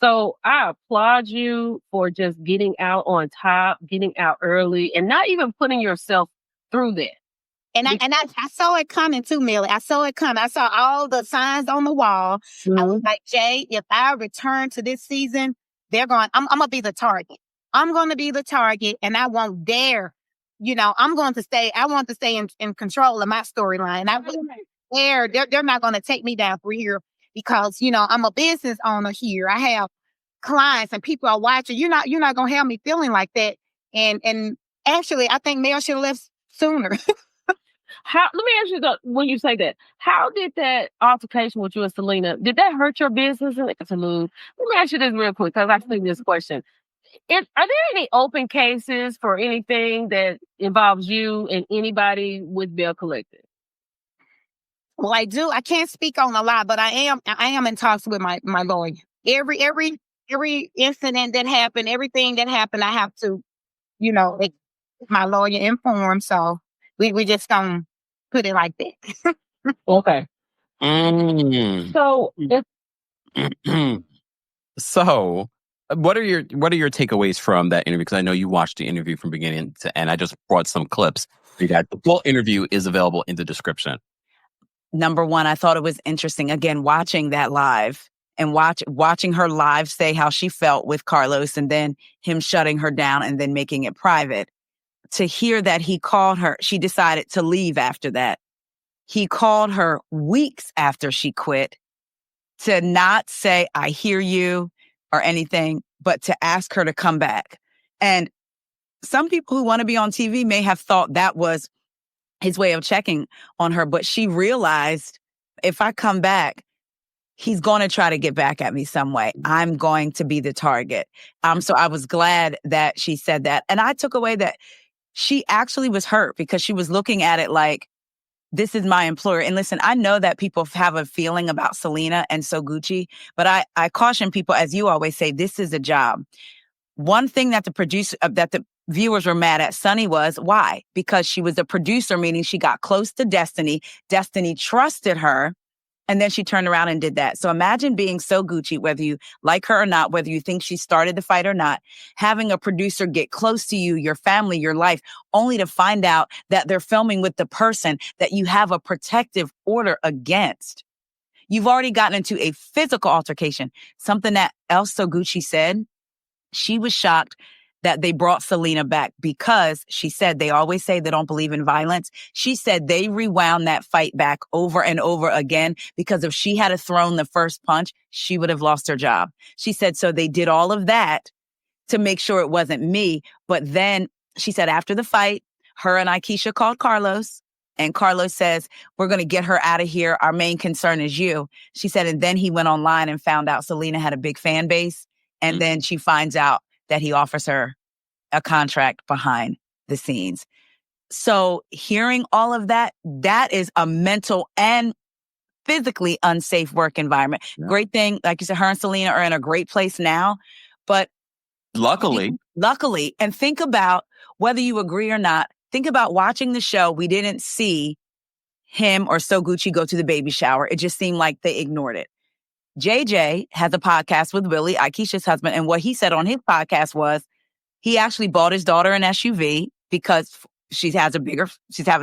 So I applaud you for just getting out on top, getting out early, and not even putting yourself through that. And I saw it coming too, Millie. I saw it coming. I saw all the signs on the wall. I was like, Jay, if I return to this season, I'm going to be the target. I'm going to be the target, and I won't dare. I want to stay in control of my storyline. I won't dare. They're not going to take me down for here because, I'm a business owner here. I have clients and people are watching. You're not going to have me feeling like that. And actually, I think Mel should have left sooner. Let me ask you when you say that, how did that altercation with you and Selena, did that hurt your business? Let me ask you this real quick because I've seen this question. Are there any open cases for anything that involves you and anybody with Bell Collective? Well, I do. I can't speak on a lot, but I am in talks with my lawyer. Every incident that happened, everything that happened, I have to, my lawyer informed. So we just don't put it like that. Okay. So So what are your takeaways from that interview? Because I know you watched the interview from beginning to end. I just brought some clips. The full interview is available in the description. Number one, I thought it was interesting, again, watching that live and watching her live say how she felt with Carlos and then him shutting her down and then making it private. To hear that he called her, she decided to leave after that. He called her weeks after she quit to not say, I hear you or anything, but to ask her to come back. And some people who want to be on TV may have thought that was his way of checking on her, but she realized if I come back, he's going to try to get back at me some way. I'm going to be the target. So I was glad that she said that. And I took away that she actually was hurt because she was looking at it like, this is my employer. And listen, I know that people have a feeling about Selena and So Gucci, but I caution people, as you always say, this is a job. One thing that the viewers were mad at Sunny was, why? Because she was a producer, meaning she got close to Destiny. Destiny trusted her. And then she turned around and did that. So imagine being So Gucci, whether you like her or not, whether you think she started the fight or not, having a producer get close to you, your family, your life, only to find out that they're filming with the person that you have a protective order against. You've already gotten into a physical altercation. Something that else So Gucci said, she was shocked that they brought Selena back because she said they always say they don't believe in violence. She said they rewound that fight back over and over again because if she had thrown the first punch, she would have lost her job. She said, so they did all of that to make sure it wasn't me. But then she said after the fight, her and Aisha called Carlos and Carlos says, we're going to get her out of here. Our main concern is you. She said, and then he went online and found out Selena had a big fan base. And then she finds out that he offers her a contract behind the scenes. So hearing all of that, that is a mental and physically unsafe work environment. Yeah. Great thing, like you said, her and Selena are in a great place now, but luckily, and think about whether you agree or not, think about watching the show. We didn't see him or So Gucci go to the baby shower. It just seemed like they ignored it. JJ has a podcast with Willie, Aisha's husband, and what he said on his podcast was he actually bought his daughter an SUV because she's having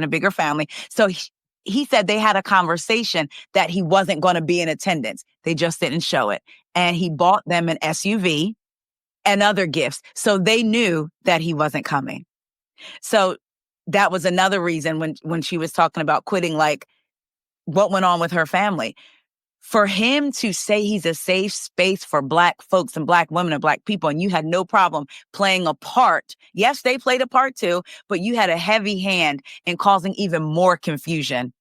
a bigger family. So he said they had a conversation that he wasn't going to be in attendance. They just didn't show it. And he bought them an SUV and other gifts. So they knew that he wasn't coming. So that was another reason when she was talking about quitting, like what went on with her family. For him to say he's a safe space for Black folks and Black women and Black people, and you had no problem playing a part. Yes, they played a part too, but you had a heavy hand in causing even more confusion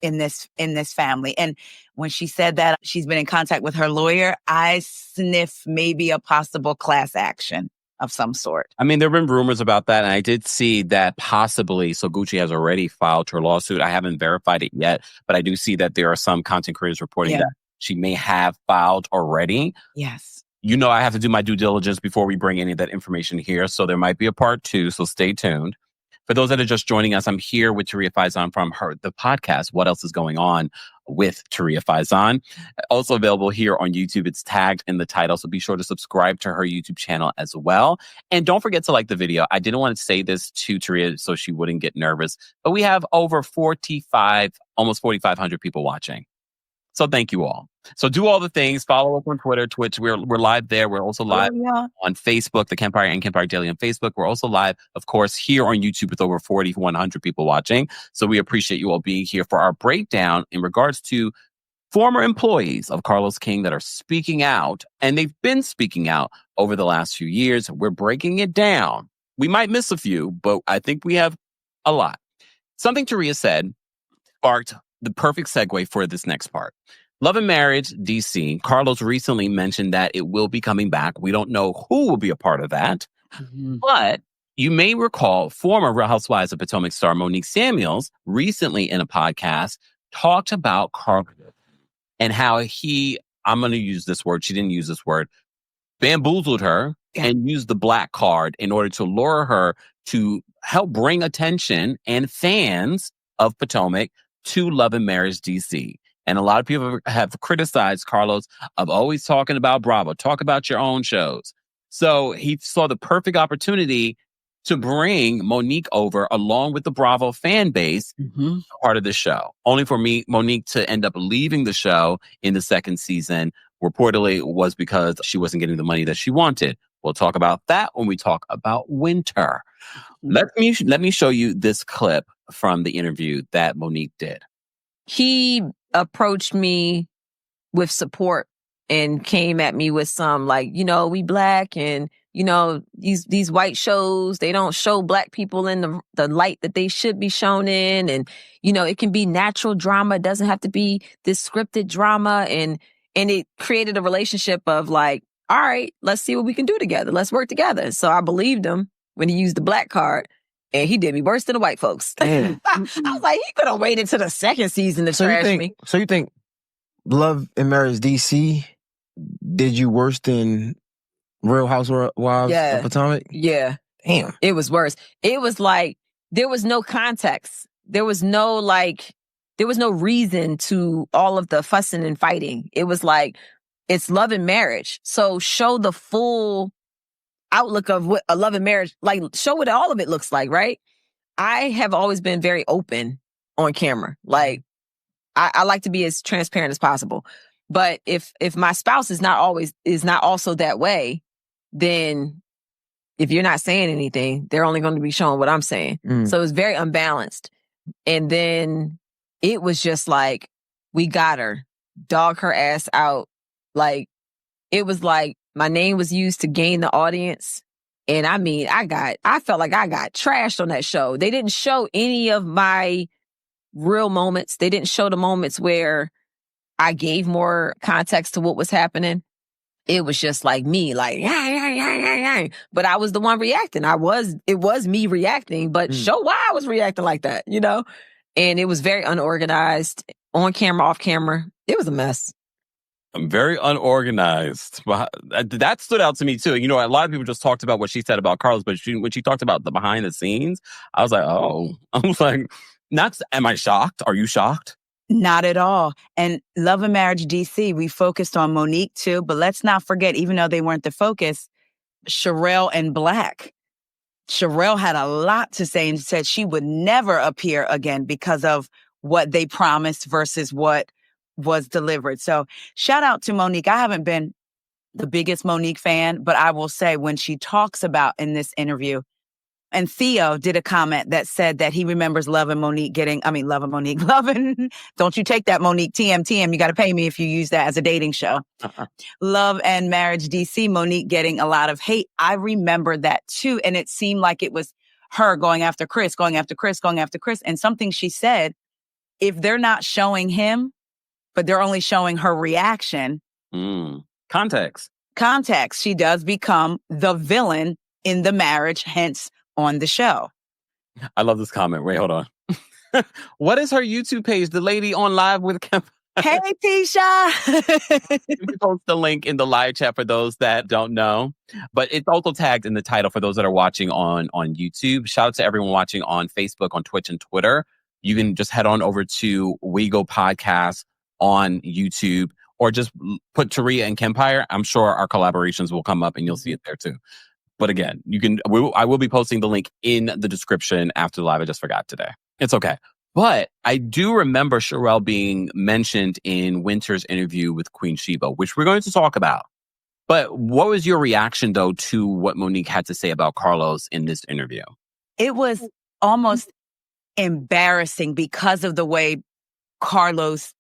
in this family. And when she said that she's been in contact with her lawyer, I sniff maybe a possible class action of some sort. I mean, there have been rumors about that, and I did see that possibly, so Gucci has already filed her lawsuit. I haven't verified it yet, but I do see that there are some content creators reporting that she may have filed already. Yes. You know, I have to do my due diligence before we bring any of that information here, so there might be a part 2, so stay tuned. For those that are just joining us, I'm here with Taria Faison from the podcast, What Else Is Going On with Taria Faison. Also available here on YouTube. It's tagged in the title, so be sure to subscribe to her YouTube channel as well. And don't forget to like the video. I didn't want to say this to Taria so she wouldn't get nervous, but we have over 45, almost 4,500 people watching. So thank you all. So do all the things. Follow us on Twitter, Twitch. We're live there. We're also live on Facebook, the Kempire and Kempire Daily on Facebook. We're also live, of course, here on YouTube with over 4,100 people watching. So we appreciate you all being here for our breakdown in regards to former employees of Carlos King that are speaking out. And they've been speaking out over the last few years. We're breaking it down. We might miss a few, but I think we have a lot. Something Taria said sparked the perfect segue for this next part. Love and Marriage, DC. Carlos recently mentioned that it will be coming back. We don't know who will be a part of that. Mm-hmm. But you may recall former Real Housewives of Potomac star Monique Samuels recently in a podcast talked about Carlos and how I'm going to use this word, she didn't use this word, bamboozled her and used the black card in order to lure her to help bring attention and fans of Potomac to Love and Marriage DC. And a lot of people have criticized Carlos of always talking about Bravo, talk about your own shows. So he saw the perfect opportunity to bring Monique over along with the Bravo fan base, part of the show. Only for Monique to end up leaving the show in the second season, reportedly was because she wasn't getting the money that she wanted. We'll talk about that when we talk about winter. Let me show you this clip from the interview that Monique did. He approached me with support and came at me with some like, you know, we Black and, you know, these white shows, they don't show Black people in the light that they should be shown in. And, you know, it can be natural drama. It doesn't have to be this scripted drama. And it created a relationship of like, all right, let's see what we can do together. Let's work together. So I believed him when he used the black card. And he did me worse than the white folks. I was like, he could have waited to the second season to trash me. So you think Love and Marriage DC did you worse than Real Housewives of Potomac? Yeah. Damn. It was worse. It was like, there was no context. There was no reason to all of the fussing and fighting. It was like, it's Love and Marriage. So show the full outlook of what a love and marriage, like show what all of it looks like, right? I have always been very open on camera. Like I like to be as transparent as possible. But if my spouse is not also that way, then if you're not saying anything, they're only going to be showing what I'm saying. So it was very unbalanced. And then it was just like, we got her, dog her ass out. Like it was like, my name was used to gain the audience. And I mean, I felt like I got trashed on that show. They didn't show any of my real moments. They didn't show the moments where I gave more context to what was happening. It was just like me, like, yeah. But I was the one reacting. It was me reacting, but show why I was reacting like that, you know? And it was very unorganized, on camera, off camera. It was a mess. I'm very unorganized. That stood out to me too. You know, a lot of people just talked about what she said about Carlos, but when she talked about the behind the scenes, I was like, oh. I was like, am I shocked? Are you shocked? Not at all. And Love and Marriage DC, we focused on Monique too, but let's not forget, even though they weren't the focus, Sherelle and Black. Sherelle had a lot to say and said she would never appear again because of what they promised versus what was delivered. So shout out to Monique. I haven't been the biggest Monique fan, but I will say when she talks about in this interview, and Theo did a comment that said that he remembers Love and Monique, don't you take that Monique, TM, you got to pay me if you use that as a dating show. Love and Marriage DC, Monique getting a lot of hate. I remember that too. And it seemed like it was her going after Chris. And something she said, if they're not showing him, but they're only showing her reaction. Context, she does become the villain in the marriage, hence on the show. I love this comment. Wait, hold on. What is her YouTube page? The lady on live with Kempire. Hey, Tisha. We post the link in the live chat for those that don't know. But it's also tagged in the title for those that are watching on YouTube. Shout out to everyone watching on Facebook, on Twitch, and Twitter. You can just head on over to WeGo Podcast on YouTube, or just put Taria and Kempire. I'm sure our collaborations will come up and you'll see it there too. But again, I will be posting the link in the description after the live. I just forgot today. It's okay. But I do remember Sherelle being mentioned in Winter's interview with Queen Sheba, which we're going to talk about. But what was your reaction, though, to what Monique had to say about Carlos in this interview? It was almost embarrassing because of the way Carlos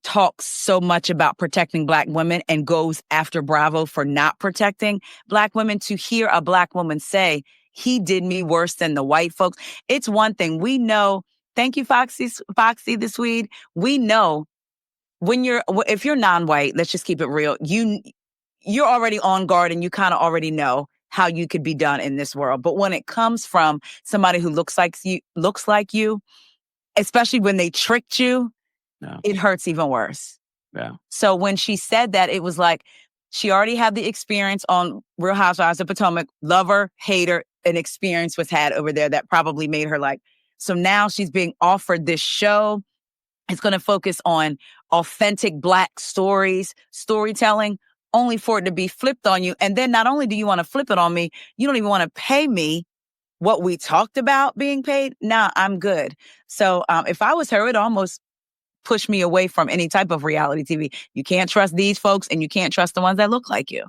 talks so much about protecting Black women and goes after Bravo for not protecting Black women. To hear a Black woman say, he did me worse than the white folks. It's one thing. We know, thank you, Foxy the Swede. We know if you're non-white, let's just keep it real. You're already on guard and you kind of already know how you could be done in this world. But when it comes from somebody who looks like you, especially when they tricked you, it hurts even worse. Yeah. So when she said that, it was like she already had the experience on Real Housewives of Potomac. Lover, hater, an experience was had over there that probably made her like. So now she's being offered this show. It's going to focus on authentic Black storytelling, only for it to be flipped on you. And then not only do you want to flip it on me, you don't even want to pay me what we talked about being paid. Nah, I'm good. So if I was her, it almost push me away from any type of reality TV. You can't trust these folks and you can't trust the ones that look like you.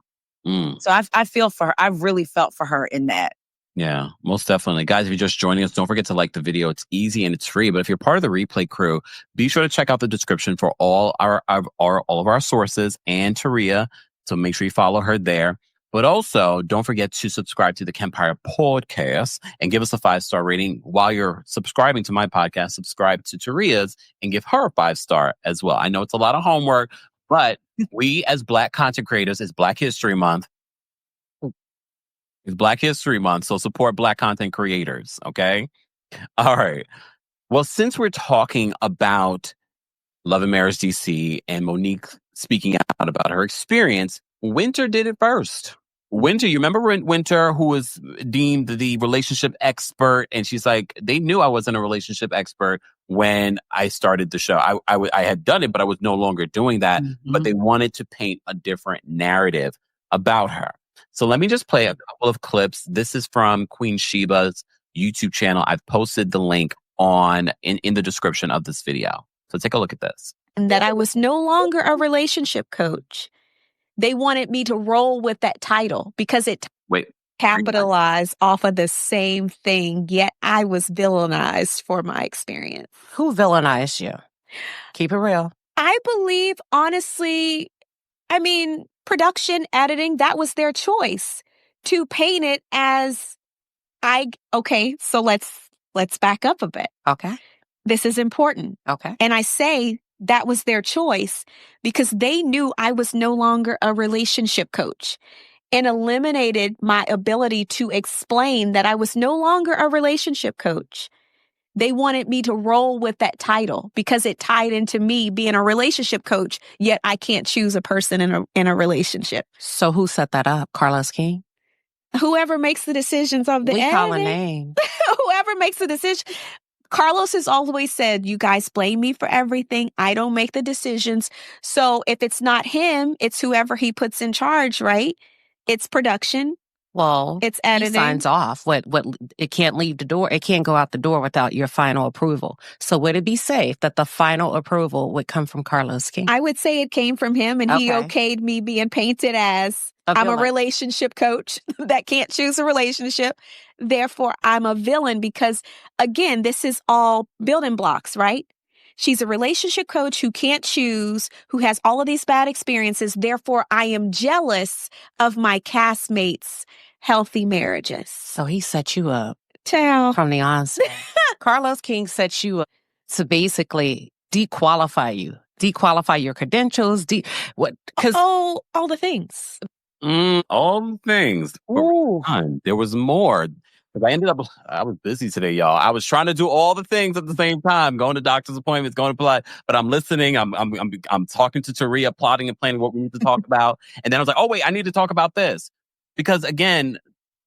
So I feel for her. I really felt for her in that. Yeah, most definitely. Guys, if you're just joining us, don't forget to like the video. It's easy and it's free. But if you're part of the replay crew, be sure to check out the description for all of our sources and Taria. So make sure you follow her there. But also, don't forget to subscribe to the Kempire Podcast and give us a 5-star rating. While you're subscribing to my podcast, subscribe to Taria's and give her a 5-star as well. I know it's a lot of homework, but we as Black content creators, it's Black History Month. It's Black History Month, so support Black content creators, okay? All right. Well, since we're talking about Love and Marriage DC and Monique speaking out about her experience, Winter did it first. Winter, you remember Winter, who was deemed the relationship expert, and she's like, they knew I wasn't a relationship expert when I started the show. I had done it, but I was no longer doing that. But they wanted to paint a different narrative about her. So let me just play a couple of clips. This is from Queen Sheba's YouTube channel. I've posted the link in the description of this video. So take a look at this. And that I was no longer a relationship coach. They wanted me to roll with that title because it capitalized off of the same thing, yet I was villainized for my experience. Who villainized you? Keep it real. I believe, honestly, production, editing, that was their choice to paint it as okay, so let's back up a bit. Okay. This is important. Okay. And I say that was their choice because they knew I was no longer a relationship coach and eliminated my ability to explain that I was no longer a relationship coach. They wanted me to roll with that title because it tied into me being a relationship coach, yet I can't choose a person in a relationship. So who set that up? Carlos King? Whoever makes the decisions of the We editing. call a name. Whoever makes the decision. Carlos has always said, you guys blame me for everything. I don't make the decisions. So if it's not him, it's whoever he puts in charge, right? It's production. Well, It's he editing. signs off. What it can't leave the door. It can't go out the door without your final approval. So would it be safe that the final approval would come from Carlos King? I would say it came from him, and he Okay. okayed me being painted as I'm a villain. relationship coach that can't choose a relationship. Therefore, I'm a villain because, again, this is all building blocks, right? She's a relationship coach who can't choose, who has all of these bad experiences. Therefore, I am jealous of my castmates' healthy marriages. So he set you up Ciao. from the onset. Carlos King set you up to basically dequalify you, dequalify your credentials. Because all the things. All the things. Ooh. There was more. I was busy today, y'all. I was trying to do all the things at the same time, going to doctor's appointments, going to play, but I'm listening. I'm talking to Taria, plotting and planning what we need to talk about. And then I was like, oh wait, I need to talk about this. Because again,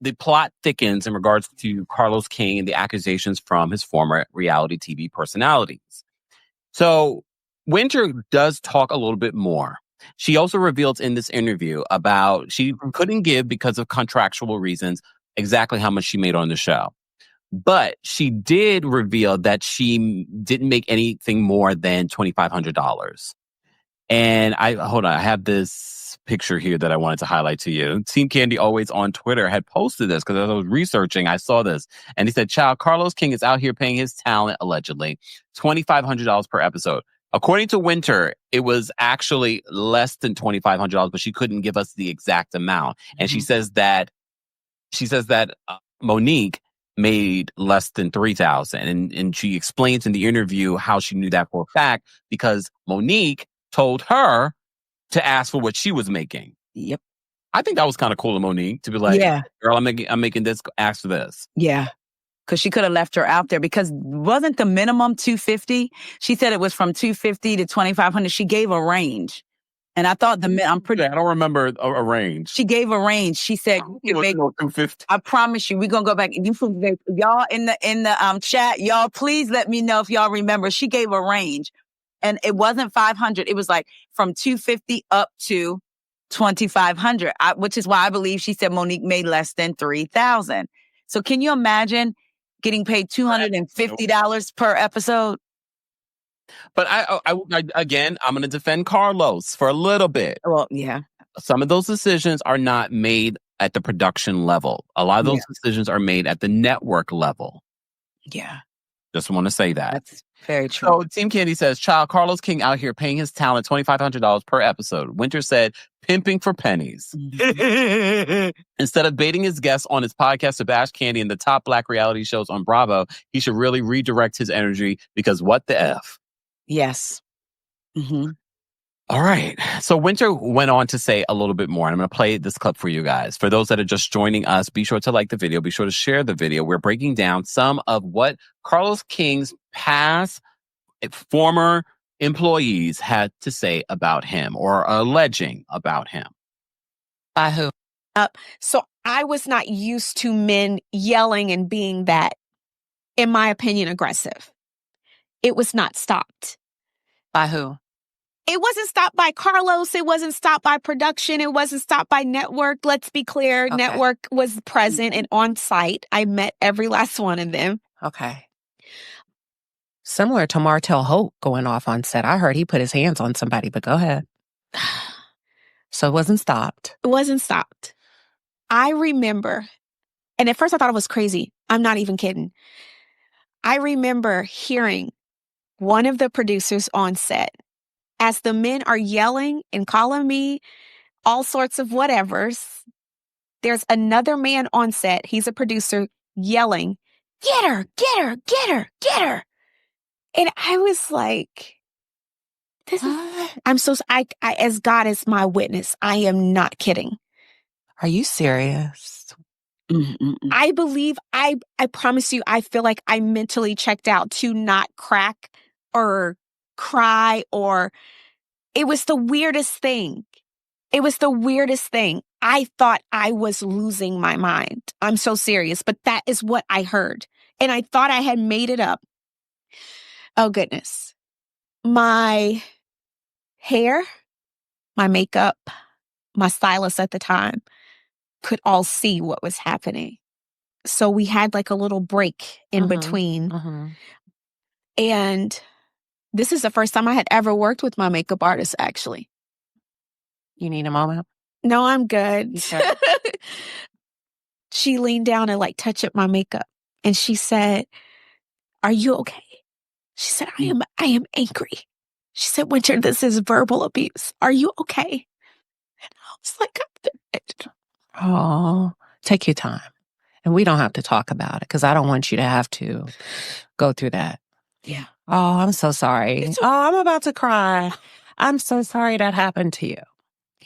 the plot thickens in regards to Carlos King and the accusations from his former reality TV personalities. So Winter does talk a little bit more. She also revealed in this interview about she couldn't give because of contractual reasons exactly how much she made on the show. But she did reveal that she didn't make anything more than $2,500. And I have this picture here that I wanted to highlight to you. Team Kandi Always on Twitter had posted this because as I was researching, I saw this. And he said, child, Carlos King is out here paying his talent, allegedly, $2,500 per episode. According to Winter, it was actually less than $2,500, but she couldn't give us the exact amount. And she says that Monique made less than $3,000. And she explains in the interview how she knew that for a fact because Monique told her to ask for what she was making. Yep. I think that was kind of cool of Monique to be like, yeah, girl, I'm making this, ask for this. Yeah. Because she could have left her out there because wasn't the minimum $250? She said it was from $250 to $2,500. She gave a range. And I thought I don't remember a range. She gave a range. She said, you can make $250. I promise you, we're going to go back. Y'all in the chat, y'all, please let me know if y'all remember. She gave a range. And it wasn't 500. It was like from 250 up to 2,500, which is why I believe she said Monique made less than 3,000. So can you imagine getting paid $250 per episode? But again, I'm going to defend Carlos for a little bit. Well, yeah. Some of those decisions are not made at the production level. A lot of those decisions are made at the network level. Yeah. Just want to say that. That's very true. So Team Kandi says, child, Carlos King out here paying his talent $2,500 per episode. Winter said, pimping for pennies. Instead of baiting his guests on his podcast to bash Kandi and the top Black reality shows on Bravo, he should really redirect his energy because what the F? Yes. Mm-hmm. All right. So Winter went on to say a little bit more, and I'm going to play this clip for you guys. For those that are just joining us, be sure to like the video. Be sure to share the video. We're breaking down some of what Carlos King's past former employees had to say about him or alleging about him. By who? So I was not used to men yelling and being that, in my opinion, aggressive. It was not stopped. By who? It wasn't stopped by Carlos. It wasn't stopped by production. It wasn't stopped by network. Let's be clear. Okay. Network was present and on site. I met every last one of them. Okay. Similar to Martell Holt going off on set. I heard he put his hands on somebody, but go ahead. So it wasn't stopped. It wasn't stopped. I remember, and at first I thought it was crazy. I'm not even kidding. I remember hearing one of the producers on set, as the men are yelling and calling me all sorts of whatevers, there's another man on set, he's a producer, yelling, get her, get her, get her, get her. And I was like, this is, I, as God is my witness, I am not kidding. Are you serious? I believe, I promise you, I feel like I mentally checked out to not crack or cry or it was the weirdest thing. It was the weirdest thing. I thought I was losing my mind. I'm so serious, but that is what I heard. And I thought I had made it up. Oh, goodness. My hair, my makeup, my stylist at the time could all see what was happening. So we had like a little break in between. And this is the first time I had ever worked with my makeup artist, actually. You need a moment? No, I'm good. Okay. She leaned down and like touched up my makeup. And she said, "Are you okay?" She said, I am angry. She said, "Winter, this is verbal abuse. Are you okay?" And I was like, oh, take your time. And we don't have to talk about it because I don't want you to have to go through that. Yeah. Oh, I'm so sorry. I'm about to cry. I'm so sorry that happened to you.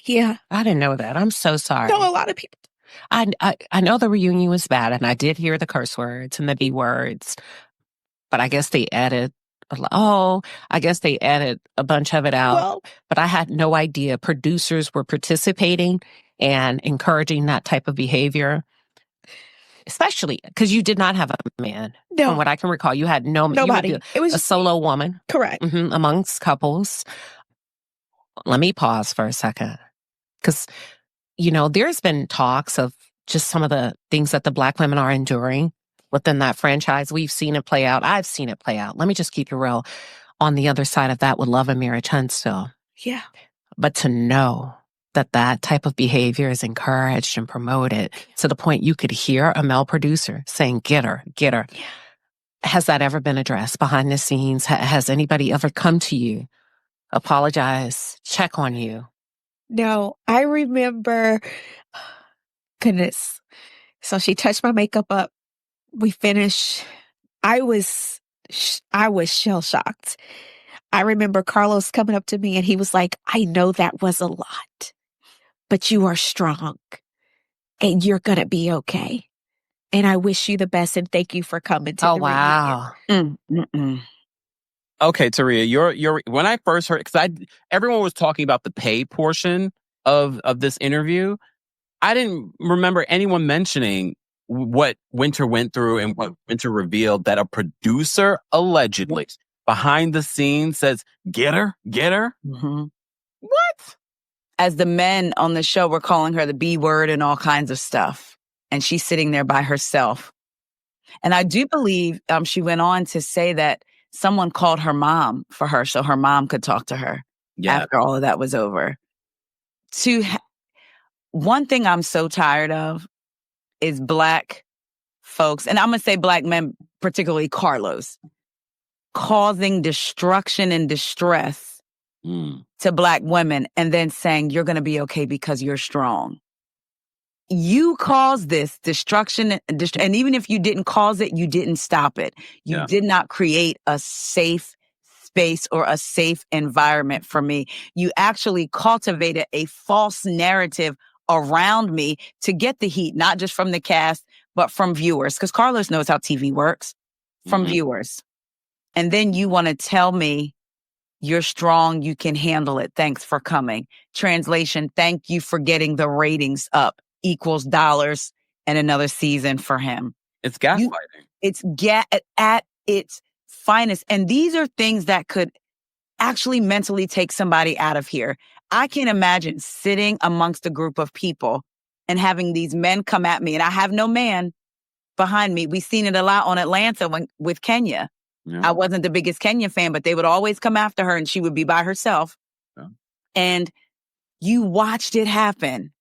Yeah. I didn't know that. I'm so sorry. No, a lot of people. I know the reunion was bad, and I did hear the curse words and the B words, but I guess they added a bunch of it out. Well, but I had no idea producers were participating and encouraging that type of behavior, especially because you did not have a man. No. From what I can recall, you had nobody. It was a solo woman. Correct. Amongst couples. Let me pause for a second. Because, there's been talks of just some of the things that the Black women are enduring within that franchise. We've seen it play out. I've seen it play out. Let me just keep it real. On the other side of that with Love and Marriage Huntsville. Yeah. But to know that type of behavior is encouraged and promoted to the point you could hear a male producer saying, get her. Yeah. Has that ever been addressed behind the scenes? Has anybody ever come to you, apologize, check on you? No, I remember, goodness. So she touched my makeup up. We finished. I was shell-shocked. I remember Carlos coming up to me and he was like, "I know that was a lot, but you are strong and you're going to be okay. And I wish you the best and thank you for coming to the wow. Okay, Taria, you're when I first heard, because everyone was talking about the pay portion of this interview, I didn't remember anyone mentioning what Winter went through and what Winter revealed, that a producer allegedly behind the scenes says, get her. What? As the men on the show were calling her the B word and all kinds of stuff. And she's sitting there by herself. And I do believe she went on to say that someone called her mom for her so her mom could talk to her after all of that was over. One thing I'm so tired of is Black folks, and I'm going to say Black men, particularly Carlos, causing destruction and distress to Black women and then saying, you're going to be okay because you're strong. You caused this destruction, and even if you didn't cause it, you didn't stop it. You did not create a safe space or a safe environment for me. You actually cultivated a false narrative around me to get the heat, not just from the cast, but from viewers. Because Carlos knows how TV works, from viewers. And then you want to tell me you're strong, you can handle it. Thanks for coming. Translation, thank you for getting the ratings up. Equals dollars and another season for him. It's gaslighting. It's at its finest. And these are things that could actually mentally take somebody out of here. I can imagine sitting amongst a group of people and having these men come at me, and I have no man behind me. We've seen it a lot on Atlanta with Kenya. Yeah. I wasn't the biggest Kenya fan, but they would always come after her and she would be by herself. Yeah. And you watched it happen.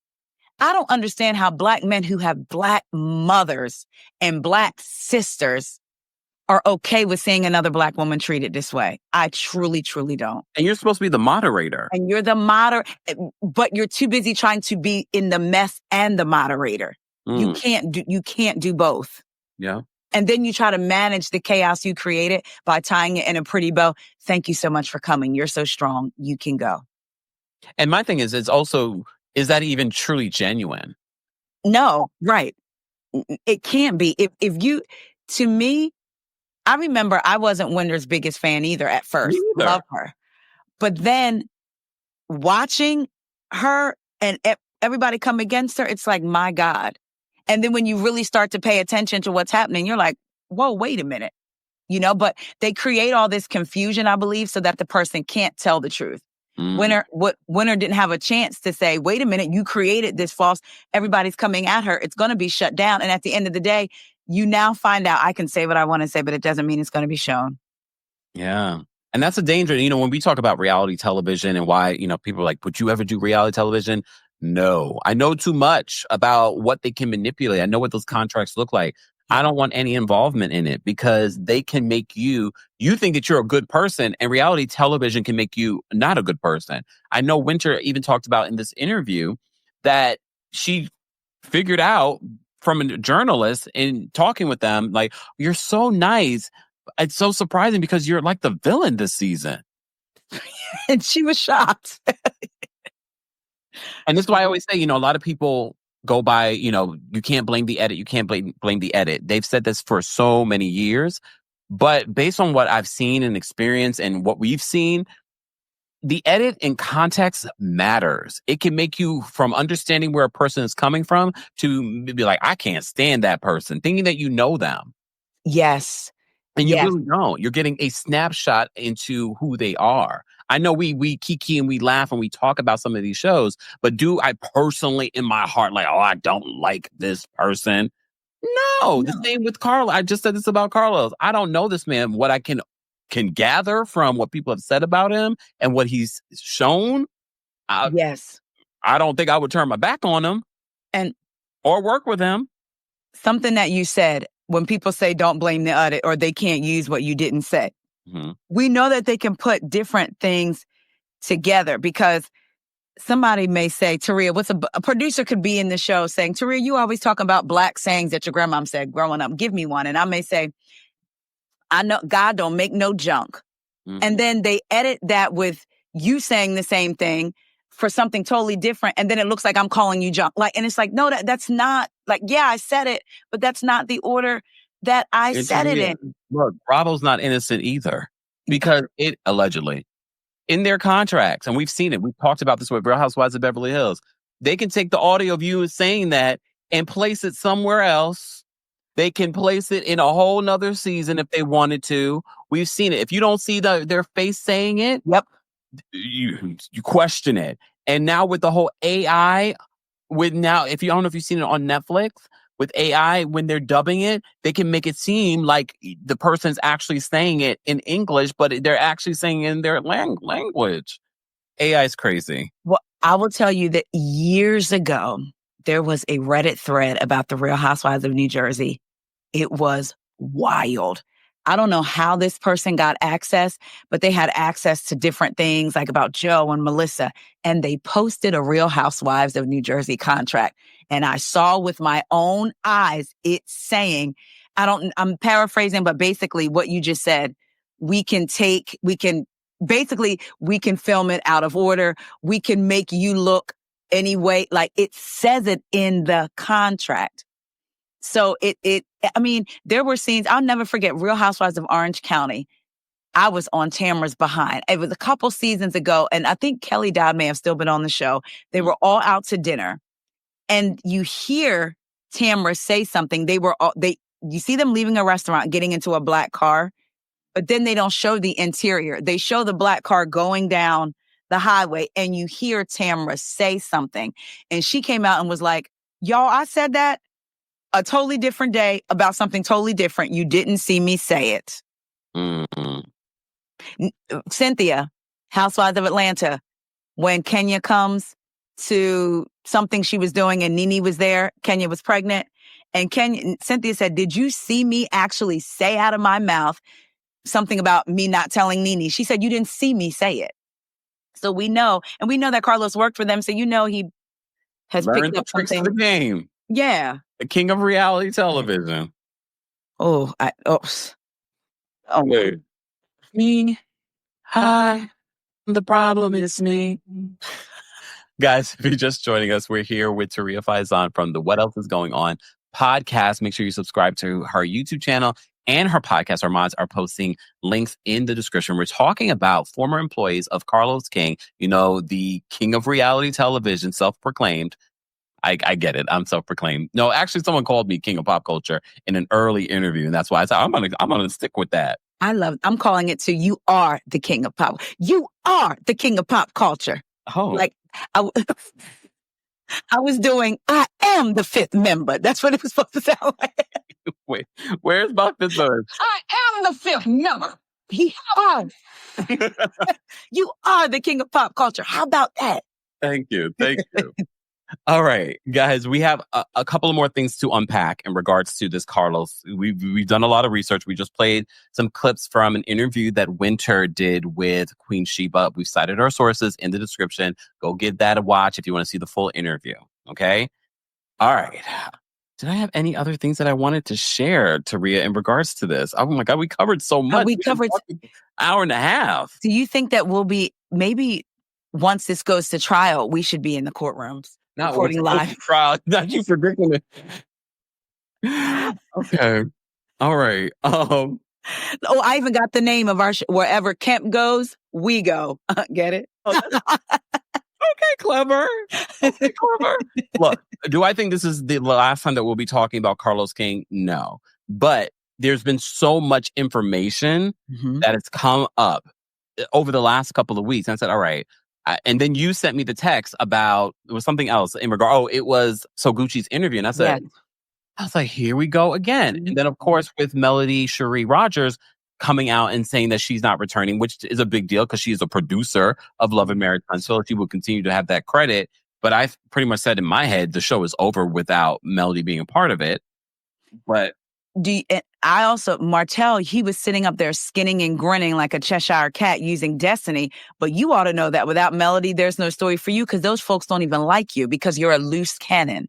I don't understand how Black men who have Black mothers and Black sisters are okay with seeing another Black woman treated this way. I truly, truly don't. And you're supposed to be the moderator. And you're the moderator, but you're too busy trying to be in the mess and the moderator. You can't do both. Yeah. And then you try to manage the chaos you created by tying it in a pretty bow. Thank you so much for coming. You're so strong. You can go. And my thing is is that even truly genuine? No, right. It can't be. To me, I remember I wasn't Winter's biggest fan either at first. Love her. But then watching her and everybody come against her, it's like, my God. And then when you really start to pay attention to what's happening, you're like, whoa, wait a minute. But they create all this confusion, I believe, so that the person can't tell the truth. Winner didn't have a chance to say, wait a minute, you created this false, everybody's coming at her. It's going to be shut down. And at the end of the day, you now find out I can say what I want to say, but it doesn't mean it's going to be shown. Yeah. And that's a danger. When we talk about reality television and why, people are like, would you ever do reality television? No. I know too much about what they can manipulate. I know what those contracts look like. I don't want any involvement in it because they can make you think that you're a good person, and reality television can make you not a good person. I know Winter even talked about in this interview that she figured out from a journalist in talking with them, like, you're so nice. It's so surprising because you're like the villain this season. And she was shocked. And this is why I always say, a lot of people go by, you can't blame the edit. You can't blame the edit. They've said this for so many years. But based on what I've seen and experienced and what we've seen, the edit in context matters. It can make you from understanding where a person is coming from to be like, I can't stand that person, thinking that you know them. Yes. And you really don't. You're getting a snapshot into who they are. I know we kiki and we laugh and we talk about some of these shows, but do I personally in my heart like, oh, I don't like this person? No. The same with Carlos. I just said this about Carlos. I don't know this man. What I can gather from what people have said about him and what he's shown. Yes. I don't think I would turn my back on him or work with him. Something that you said, when people say don't blame the edit or they can't use what you didn't say. Mm-hmm. We know that they can put different things together because somebody may say, Taria, a producer could be in the show saying, Taria, you always talk about black sayings that your grandmom said growing up. Give me one. And I may say, I know God don't make no junk. Mm-hmm. And then they edit that with you saying the same thing for something totally different. And then it looks like I'm calling you junk. And it's like, no, that's not I said it, but that's not the order that I said it in. Look, Bravo's not innocent either because it allegedly in their contracts, and we've seen it. We've talked about this with Real Housewives of Beverly Hills. They can take the audio of you saying that and place it somewhere else. They can place it in a whole nother season if they wanted to. We've seen it. If you don't see their face saying it, you question it. And now with the whole AI, if you don't know if you've seen it on Netflix, with AI, when they're dubbing it, they can make it seem like the person's actually saying it in English, but they're actually saying it in their language. AI is crazy. Well, I will tell you that years ago, there was a Reddit thread about the Real Housewives of New Jersey. It was wild. I don't know how this person got access, but they had access to different things like about Joe and Melissa. And they posted a Real Housewives of New Jersey contract. And I saw with my own eyes, it saying, I'm paraphrasing, but basically what you just said, we can film it out of order. We can make you look anyway. Like it says it in the contract. So there were scenes, I'll never forget Real Housewives of Orange County. I was on Tamara's behind. It was a couple seasons ago, and I think Kelly Dodd may have still been on the show. They were all out to dinner, and you hear Tamara say something. You see them leaving a restaurant, getting into a black car, but then they don't show the interior. They show the black car going down the highway, and you hear Tamara say something. And she came out and was like, y'all, I said that a totally different day about something totally different. You didn't see me say it. Mm-hmm. Cynthia, Housewives of Atlanta, when Kenya comes to something she was doing and Nene was there, Kenya was pregnant, and Cynthia said, did you see me actually say out of my mouth something about me not telling Nene? She said, you didn't see me say it. So we know that Carlos worked for them, so he has picked up something. Of the game. Yeah. The king of reality television. Wait. Me. Hi. The problem is me. Guys, if you're just joining us, we're here with Taria Faison from the What Else Is Going On podcast. Make sure you subscribe to her YouTube channel and her podcast. Our mods are posting links in the description. We're talking about former employees of Carlos King, the king of reality television, self-proclaimed. I get it. I'm self-proclaimed. No, actually, someone called me king of pop culture in an early interview, and that's why I said I'm gonna stick with that. I'm calling it to you are the king of pop. You are the king of pop culture. Oh. Like, I was doing, I am the fifth member. That's what it was supposed to sound like. Wait, where's my fifth member? I am the fifth member. He are. You are the king of pop culture. How about that? Thank you. All right, guys, we have a couple of more things to unpack in regards to this Carlos. We've done a lot of research. We just played some clips from an interview that Winter did with Queen Sheba. We've cited our sources in the description. Go give that a watch if you want to see the full interview. Okay? All right. Did I have any other things that I wanted to share, Taria, in regards to this? Oh my God, we covered so much. We covered an hour and a half. Do you think that we'll be, maybe once this goes to trial, we should be in the courtrooms? Not recording live. Trial. Not you predicting it. Okay. All right. Oh, I even got the name of our wherever Kemp goes, we go. Get it? Okay, clever. Look, do I think this is the last time that we'll be talking about Carlos King? No. But there's been so much information that has come up over the last couple of weeks. And I said, all right. And then you sent me the text about, it was something else in regard. It was So Gucci's interview. And I said, I was like, here we go again. And then, of course, with Melody Sheree Rodgers coming out and saying that she's not returning, which is a big deal because she is a producer of Love and Marriage Huntsville. She will continue to have that credit. But I pretty much said in my head, the show is over without Melody being a part of it. But Martell, he was sitting up there skinning and grinning like a Cheshire cat using Destiny. But you ought to know that without Melody, there's no story for you because those folks don't even like you because you're a loose cannon.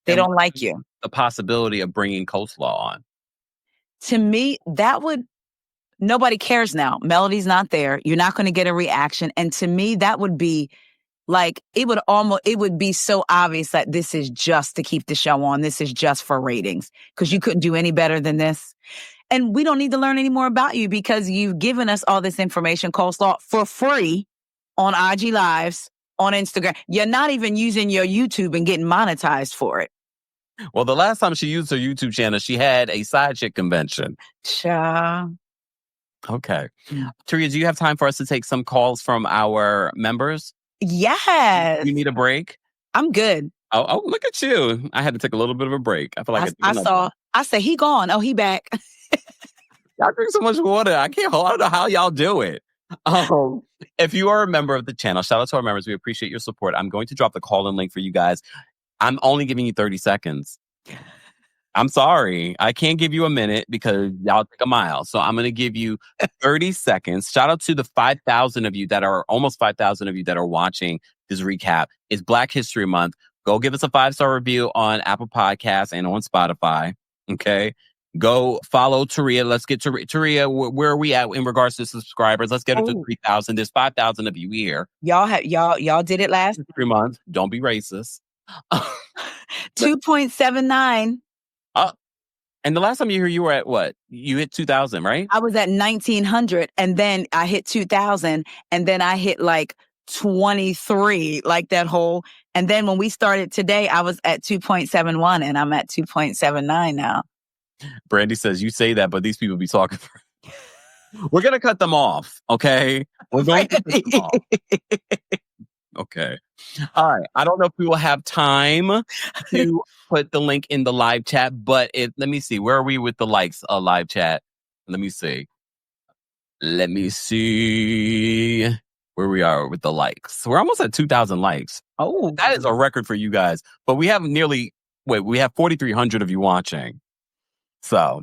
They don't like you. The possibility of bringing Coleslaw on. To me, nobody cares now. Melody's not there. You're not going to get a reaction. And to me, that would be like, it would be so obvious that this is just to keep the show on. This is just for ratings because you couldn't do any better than this. And we don't need to learn any more about you because you've given us all this information, Coleslaw, for free on IG Lives, on Instagram. You're not even using your YouTube and getting monetized for it. Well, the last time she used her YouTube channel, she had a side chick convention. Cha. Okay. Taria, do you have time for us to take some calls from our members? Yes. You need a break? I'm good. Oh, look at you. I had to take a little bit of a break. I feel like I said, he gone. Oh, he back. Y'all drink so much water. I don't know how y'all do it. If you are a member of the channel, shout out to our members. We appreciate your support. I'm going to drop the call-in link for you guys. I'm only giving you 30 seconds. I'm sorry. I can't give you a minute because y'all take a mile. So I'm going to give you 30 seconds. Shout out to the 5,000 of you almost 5,000 of you that are watching this recap. It's Black History Month. Go give us a 5-star review on Apple Podcasts and on Spotify. Okay. Go follow Taria. Let's get to Taria. Where are we at in regards to subscribers? Let's get it to 3,000. There's 5,000 of you here. Y'all did it last 3 months. Don't be racist. 2.79. And the last time you were at what? You hit 2,000, right? I was at 1,900 and then I hit 2,000 and then I hit like 23, like that whole. And then when we started today, I was at 2.71 and I'm at 2.79 now. Brandy says, you say that, but these people be talking. We're going to cut them off, okay? We're going to cut them off. Okay. All right. I don't know if we will have time to put the link in the live chat, but let me see. Where are we with the likes live chat? Let me see where we are with the likes. We're almost at 2,000 likes. Oh, that is a record for you guys. But we have we have 4,300 of you watching. So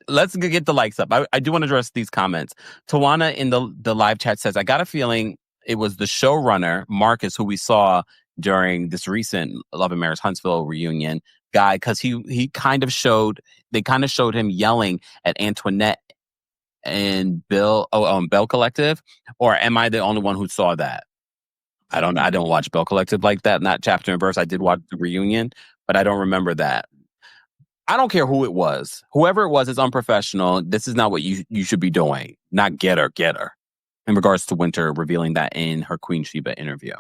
let's get the likes up. I do want to address these comments. Tawana in the live chat says, I got a feeling it was the showrunner, Marcus, who we saw during this recent Love and Marriage Huntsville reunion guy, because they kind of showed him yelling at Antoinette and Bell Collective. Or am I the only one who saw that? I don't know. I don't watch Bell Collective like that, not chapter and verse. I did watch the reunion, but I don't remember that. I don't care who it was. Whoever it was is unprofessional. This is not what you should be doing. Not get her. In regards to Winter revealing that in her Queen Sheba interview.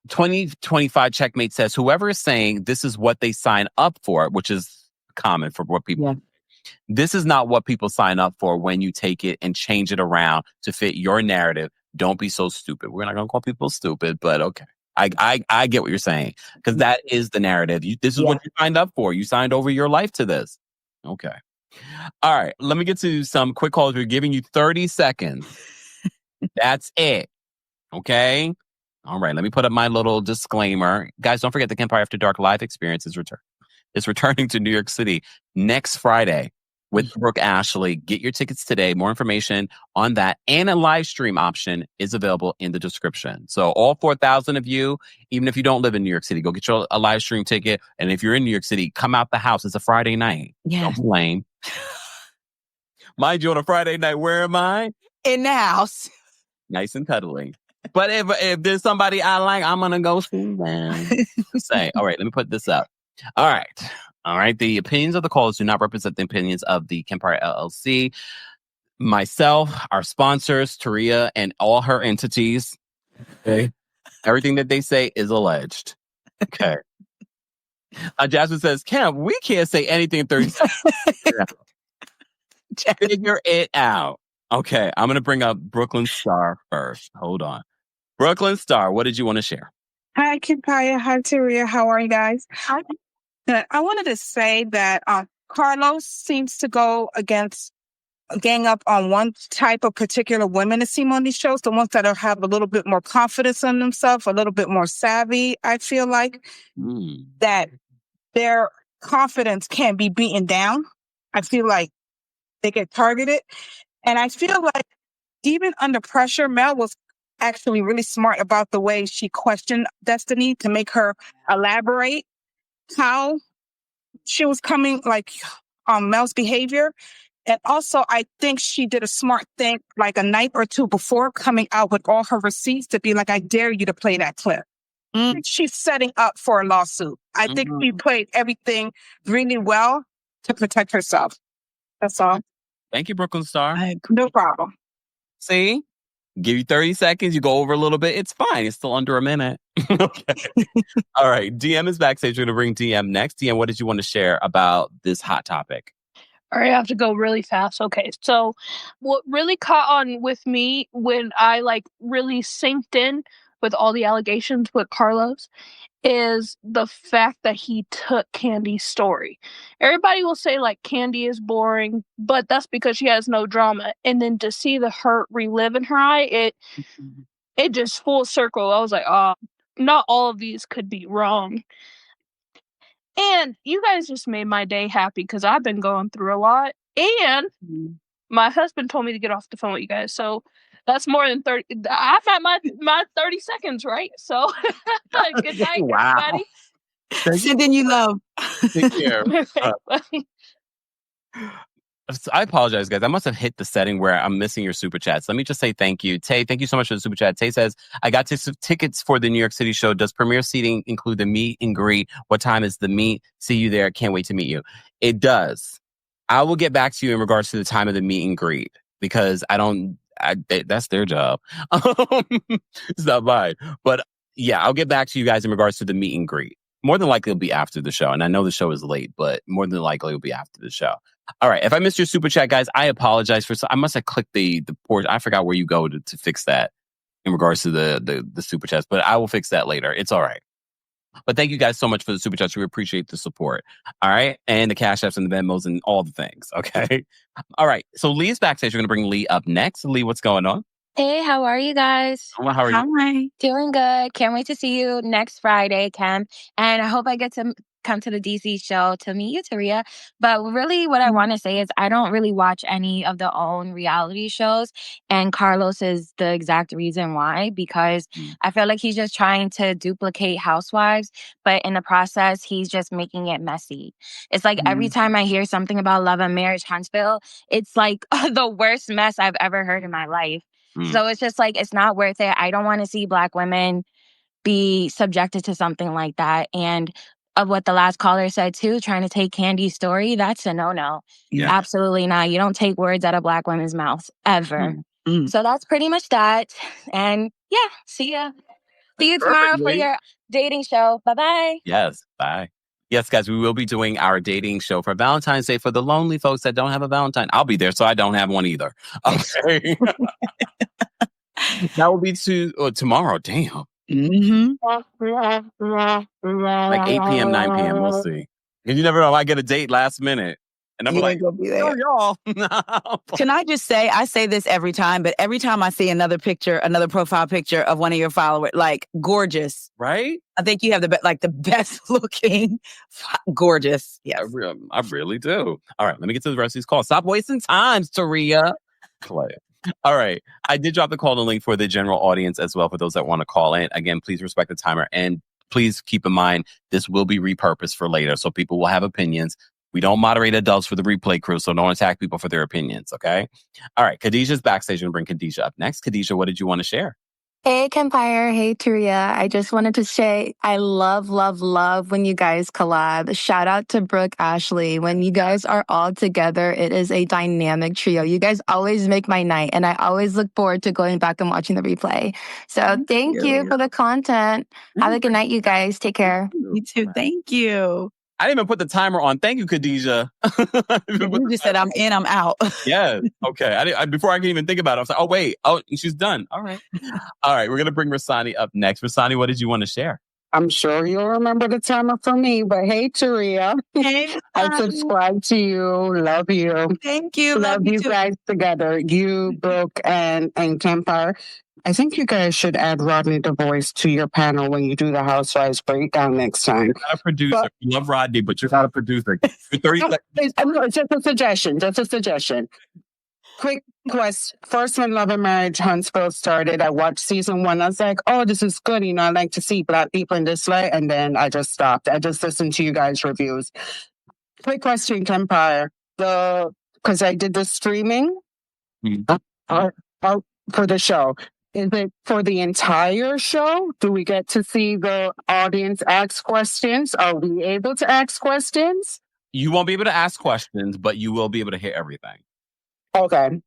2025 Checkmate says, whoever is saying this is what they sign up for, which is common for what people. Yeah. This is not what people sign up for when you take it and change it around to fit your narrative. Don't be so stupid. We're not going to call people stupid, but okay. I get what you're saying, because that is the narrative. This is what you signed up for. You signed over your life to this. Okay. All right. Let me get to some quick calls. We're giving you 30 seconds. That's it. Okay. All right. Let me put up my little disclaimer. Guys, don't forget the Kempire After Dark live experience is returning to New York City next Friday with Brooke Ashley. Get your tickets today. More information on that and a live stream option is available in the description. So all 4,000 of you, even if you don't live in New York City, go get a live stream ticket. And if you're in New York City, come out the house. It's a Friday night. Yeah. Don't blame. Mind you, on a Friday night, where am I? In the house. Nice and cuddly. But if there's somebody I like, I'm going to go see them. Say, all right, let me put this up. All right. The opinions of the callers do not represent the opinions of the Kempire LLC, myself, our sponsors, Taria, and all her entities. Okay. Everything that they say is alleged. Okay. Jasmine says, Kemp, we can't say anything in 30 seconds. Figure it out. Okay. I'm going to bring up Brooklyn Star first. Hold on. Brooklyn Star, what did you want to share? Hi, Kempire. Hi, Taria. How are you guys? Hi. I wanted to say that Carlos seems to gang up on one type of particular women to seem on these shows, the ones that have a little bit more confidence in themselves, a little bit more savvy. I feel like that their confidence can be beaten down. I feel like they get targeted. And I feel like even under pressure, Mel was actually really smart about the way she questioned Destiny to make her elaborate how she was coming, like, on Mel's behavior. And also, I think she did a smart thing, like a night or two before, coming out with all her receipts to be like, I dare you to play that clip. She's setting up for a lawsuit. I think she played everything really well to protect herself. That's all. Thank you, Brooklyn Star. No problem. See? Give you 30 seconds. You go over a little bit. It's fine. It's still under a minute. Okay. All right. DM is backstage. We're going to bring DM next. DM, what did you want to share about this hot topic? All right, I have to go really fast. Okay, so what really caught on with me when I really synced in with all the allegations with Carlos is the fact that he took Kandi's story. Everybody will say Kandi is boring, but that's because she has no drama. And then to see the hurt relive in her eye, it just full circle. I was like, not all of these could be wrong. And you guys just made my day happy because I've been going through a lot. And my husband told me to get off the phone with you guys. So that's more than 30. I've had my 30 seconds, right? So good night, everybody. Sending you love. Take care. I apologize, guys. I must have hit the setting where I'm missing your super chats. Let me just say thank you. Tay, thank you so much for the super chat. Tay says, I got tickets for the New York City show. Does premiere seating include the meet and greet? What time is the meet? See you there. Can't wait to meet you. It does. I will get back to you in regards to the time of the meet and greet because that's their job. It's not mine. But yeah, I'll get back to you guys in regards to the meet and greet. More than likely it'll be after the show. And I know the show is late, but more than likely it'll be after the show. All right. If I missed your super chat, guys, I apologize I must have clicked the port. I forgot where you go to fix that in regards to the super chats, but I will fix that later. It's all right. But thank you guys so much for the super chats. We appreciate the support. All right. And the Cash Apps and the Venmos and all the things. Okay. All right. So Lee's backstage. We're going to bring Lee up next. Lee, what's going on? Hey, how are you guys? Well, how are you? Hi. Doing good. Can't wait to see you next Friday, Kemp. And I hope I get to come to the DC show to meet you, Taria. But really what I want to say is I don't really watch any of the own reality shows. And Carlos is the exact reason why, because I feel like he's just trying to duplicate Housewives. But in the process, he's just making it messy. It's like every time I hear something about Love and Marriage Huntsville, it's like the worst mess I've ever heard in my life. So it's just like, it's not worth it. I don't want to see Black women be subjected to something like that. And of what the last caller said too, trying to take Kandi's story, that's a no-no. Yeah. Absolutely not. You don't take words out of Black women's mouths ever. So that's pretty much that. And yeah, see ya. See you tomorrow for your dating show. Bye-bye. Yes. Bye. Yes, guys, we will be doing our dating show for Valentine's Day for the lonely folks that don't have a Valentine. I'll be there, so I don't have one either. Okay. That will be tomorrow. Damn. Mm-hmm. Like 8 p.m., 9 p.m. We'll see. And you never know. I get a date last minute. And I'm You like, ain't gonna be there. oh, y'all. Can I just say, I say this every time, but every time I see another picture, another profile picture of one of your followers, like gorgeous. Right? I think you have the best looking, gorgeous. Yes. I really do. All right, let me get to the rest of these calls. Stop wasting time, Taria. Play it. All right. I did drop the call and link for the general audience as well for those that want to call in. Again, please respect the timer. And please keep in mind, this will be repurposed for later. So people will have opinions. We don't moderate adults for the replay crew, so don't attack people for their opinions, okay? All right, Khadijah's backstage. I'm going to bring Khadijah up next. Khadijah, what did you want to share? Hey, Kempire. Hey, Taria. I just wanted to say I love when you guys collab. Shout out to Brooke Ashley. When you guys are all together, it is a dynamic trio. You guys always make my night, and I always look forward to going back and watching the replay. So thank you for the content. Have a good night, you guys. Take care. You too. Thank you. I didn't even put the timer on. Thank you, Khadijah. You just said I'm in, I'm out. Yeah. Okay. Before I can even think about it, I was like, oh, wait. Oh, she's done. All right. All right. We're going to bring Rasani up next. Rasani, what did you want to share? I'm sure you'll remember the timer from me, but hey, Taria. Hey, I subscribe to you. Love you. Thank you. Love you guys together. You, Brooke, and Kempire. I think you guys should add Rodney the Voice to your panel when you do the Housewives breakdown next time. You're not a producer. You love Rodney, but you're not a producer. You're 30 seconds. Just a suggestion. Quick quest. First, when Love and Marriage Huntsville started, I watched season 1. I was like, oh, this is good. You know, I like to see Black people in this light. And then I just stopped. I just listened to you guys' reviews. Quick question, Kempire. Because I did the streaming for the show. Is it for the entire show? Do we get to see the audience ask questions? Are we able to ask questions? You won't be able to ask questions, but you will be able to hear everything. Okay.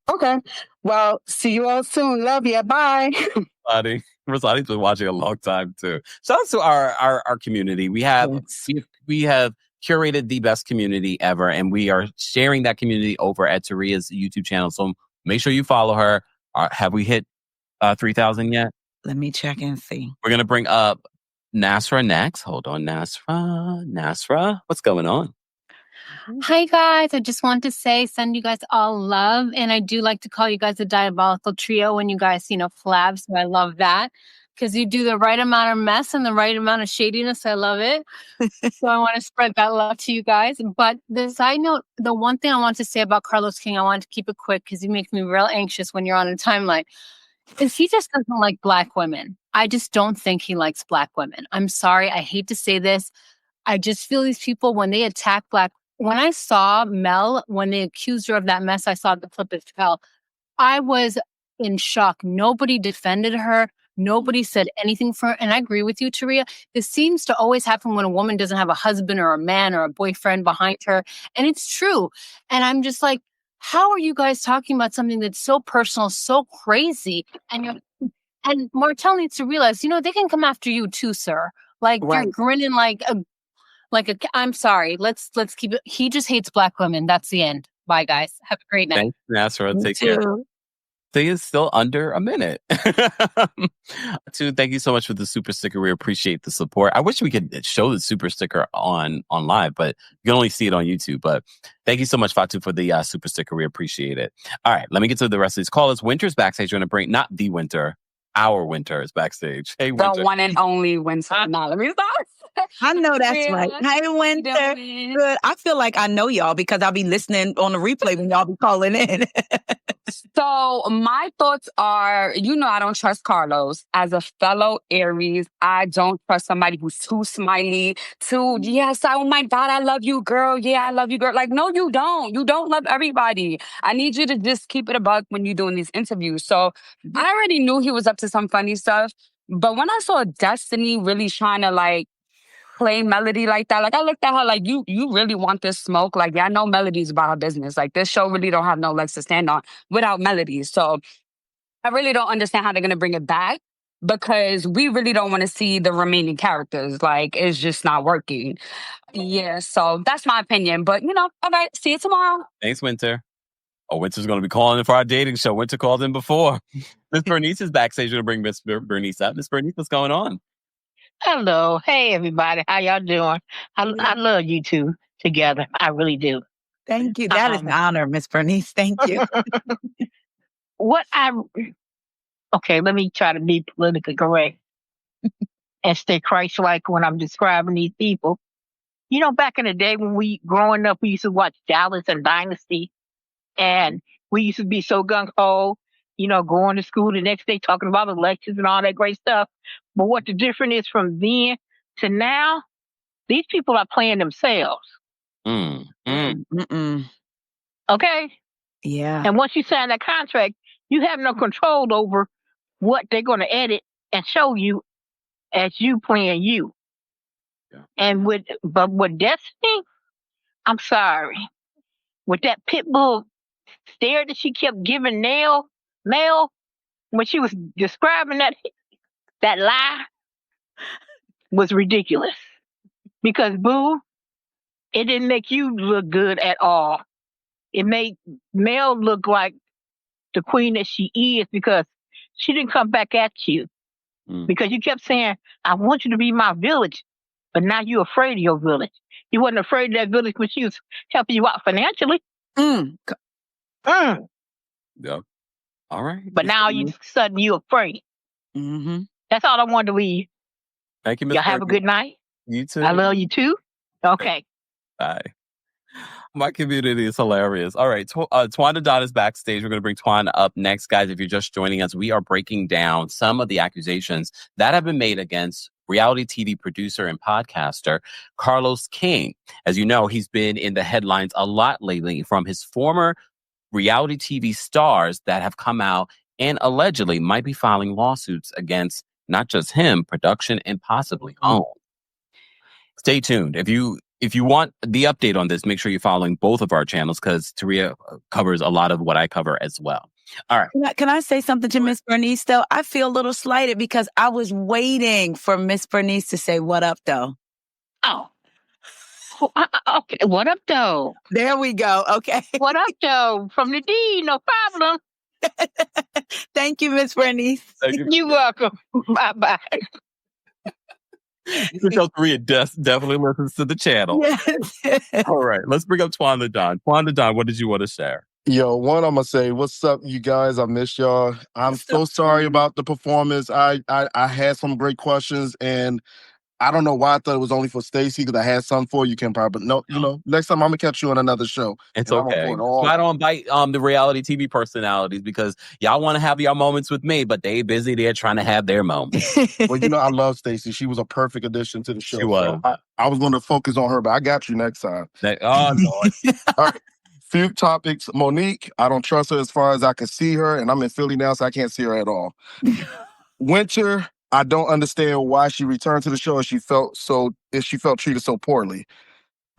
Well, see you all soon. Love you. Bye. Rosati's been watching a long time too. Shout out to our community. We have curated the best community ever, and we are sharing that community over at Taria's YouTube channel. So make sure you follow her. Have we hit 3,000 yet? Let me check and see. We're going to bring up Nasra next. Hold on, Nasra, what's going on? Hi, guys. I just want to send you guys all love. And I do like to call you guys a diabolical trio when you guys, flab. So I love that because you do the right amount of mess and the right amount of shadiness. I love it. So I want to spread that love to you guys. But the side note, the one thing I want to say about Carlos King, I want to keep it quick because he makes me real anxious when you're on a timeline. Is he just doesn't like Black women. I just don't think he likes Black women. I'm sorry. I hate to say this. I just feel these people, when they attack Black. When I saw Mel, when they accused her of that mess, I saw the clip it fell. I was in shock. Nobody defended her. Nobody said anything for her. And I agree with you, Taria. This seems to always happen when a woman doesn't have a husband or a man or a boyfriend behind her. And it's true. And I'm just like, how are you guys talking about something that's so personal, so crazy? And Martell needs to realize, they can come after you too, sir. Like You're grinning I'm sorry. Let's keep it. He just hates Black women. That's the end. Bye, guys. Have a great night. Thanks, Nasra. Take care. Thing is still under a minute. Thank you so much for the super sticker. We appreciate the support. I wish we could show the super sticker on live, but you can only see it on YouTube. But thank you so much, Fatu, for the super sticker. We appreciate it. All right, let me get to the rest of these callers. Winter's backstage. We're going to bring, not the Winter, our Winter is backstage. Hey, Winter. The one and only Winter. Nah, let me start. I know that's right. Hey, Winter. Good. I feel like I know y'all because I'll be listening on the replay when y'all be calling in. So my thoughts are, I don't trust Carlos. As a fellow Aries, I don't trust somebody who's too smiley, oh my God, I love you, girl. Yeah, I love you, girl. Like, no, you don't. You don't love everybody. I need you to just keep it a buck when you're doing these interviews. So I already knew he was up to some funny stuff. But when I saw Destiny really trying to play Melody like that, I looked at her like, you really want this smoke? Like, yeah, I know Melody's about her business. Like, this show really don't have no legs to stand on without Melody. So I really don't understand how they're going to bring it back. because we really don't want to see the remaining characters. Like, it's just not working. Yeah, so that's my opinion. But, all right, see you tomorrow. Thanks, Winter. Oh, Winter's going to be calling in for our dating show. Winter called in before. Miss Bernice is backstage. We're going to bring Miss Bernice up. Miss Bernice, what's going on? Hello. Hey, everybody. How y'all doing? I love you two together. I really do. Thank you. That is an honor, Miss Bernice. Thank you. Okay, let me try to be politically correct and stay Christ-like when I'm describing these people. Back in the day when we growing up, we used to watch Dallas and Dynasty, and we used to be so gung-ho, going to school the next day talking about elections and all that great stuff. But what the difference is from then to now, these people are playing themselves. Okay? Yeah. And once you sign that contract, you have no control over what they're going to edit and show you as you playing you. Yeah. And with Destiny, I'm sorry. With that pit bull stare that she kept giving Mel, when she was describing that lie, was ridiculous. Because, boo, it didn't make you look good at all. It made Mel look like the queen that she is because she didn't come back at you. Because you kept saying, I want you to be my village. But now you're afraid of your village. You wasn't afraid of that village when she was helping you out financially. Yeah. All right. But now suddenly you're afraid. Mm-hmm. That's all I wanted to leave. Thank you, Ms. Y'all have a good night. You too. I love you too. Okay. Bye. My community is hilarious. All right. Tawanda Don is backstage. We're going to bring Twan up next. Guys, if you're just joining us, we are breaking down some of the accusations that have been made against reality TV producer and podcaster Carlos King. As you know, he's been in the headlines a lot lately from his former reality TV stars that have come out and allegedly might be filing lawsuits against not just him, production, and possibly OWN. Stay tuned. If you want the update on this, make sure you're following both of our channels because Taria covers a lot of what I cover as well. All right. Can I say something to Miss Bernice, though? I feel a little slighted because I was waiting for Miss Bernice to say, what up, though? Oh. Okay. What up, though? There we go. Okay. What up, though? From the D, no problem. Thank you, Miss Bernice. You're welcome. Bye-bye. You can tell Taria definitely listens to the channel. Yes. All right. Let's bring up Tawanda Don. Tawanda Don, what did you want to share? Yo, I'm going to say, what's up, you guys? I miss y'all. I'm so sorry about the performance. I had some great questions, and I don't know why I thought it was only for Stacey because I had some for you, Kempire. But no, next time I'm going to catch you on another show. It's okay. I don't invite the reality TV personalities because y'all want to have your moments with me, but they busy there trying to have their moments. Well, I love Stacey. She was a perfect addition to the show. She was. So I was going to focus on her, but I got you next time. Oh, Lord. All right. Few topics. Monique, I don't trust her as far as I can see her, and I'm in Philly now, so I can't see her at all. Winter, I don't understand why she returned to the show if she felt treated so poorly.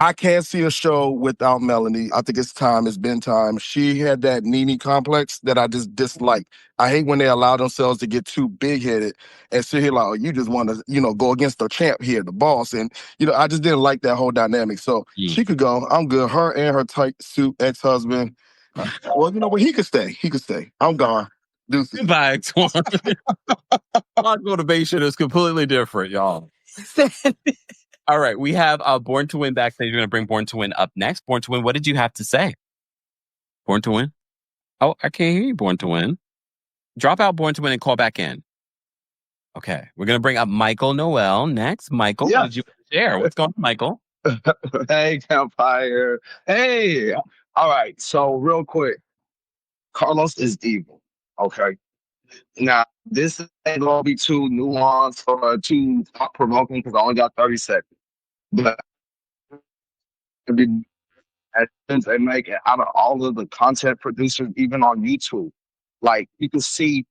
I can't see a show without Melanie. I think it's time. It's been time. She had that Nene complex that I just dislike. I hate when they allow themselves to get too big-headed and sit here like, oh, you just want to, go against the champ here, the boss. And, I just didn't like that whole dynamic. So she could go. I'm good. Her and her tight suit ex-husband. Well, but he could stay. He could stay. I'm gone. Goodbye, Twan. My motivation is completely different, y'all. All right, we have Born to Win backstage. We're going to bring Born to Win up next. Born to Win, what did you have to say? Born to Win? Oh, I can't hear you, Born to Win. Drop out Born to Win and call back in. Okay, we're going to bring up Michael Noel next. Michael, what did you share? What's going on, Michael? Hey, Kempire. Hey. All right, so real quick. Carlos is evil, okay? Now, this ain't going to be too nuanced or too thought-provoking because I only got 30 seconds. But they make it out of all of the content producers, even on YouTube, like you can see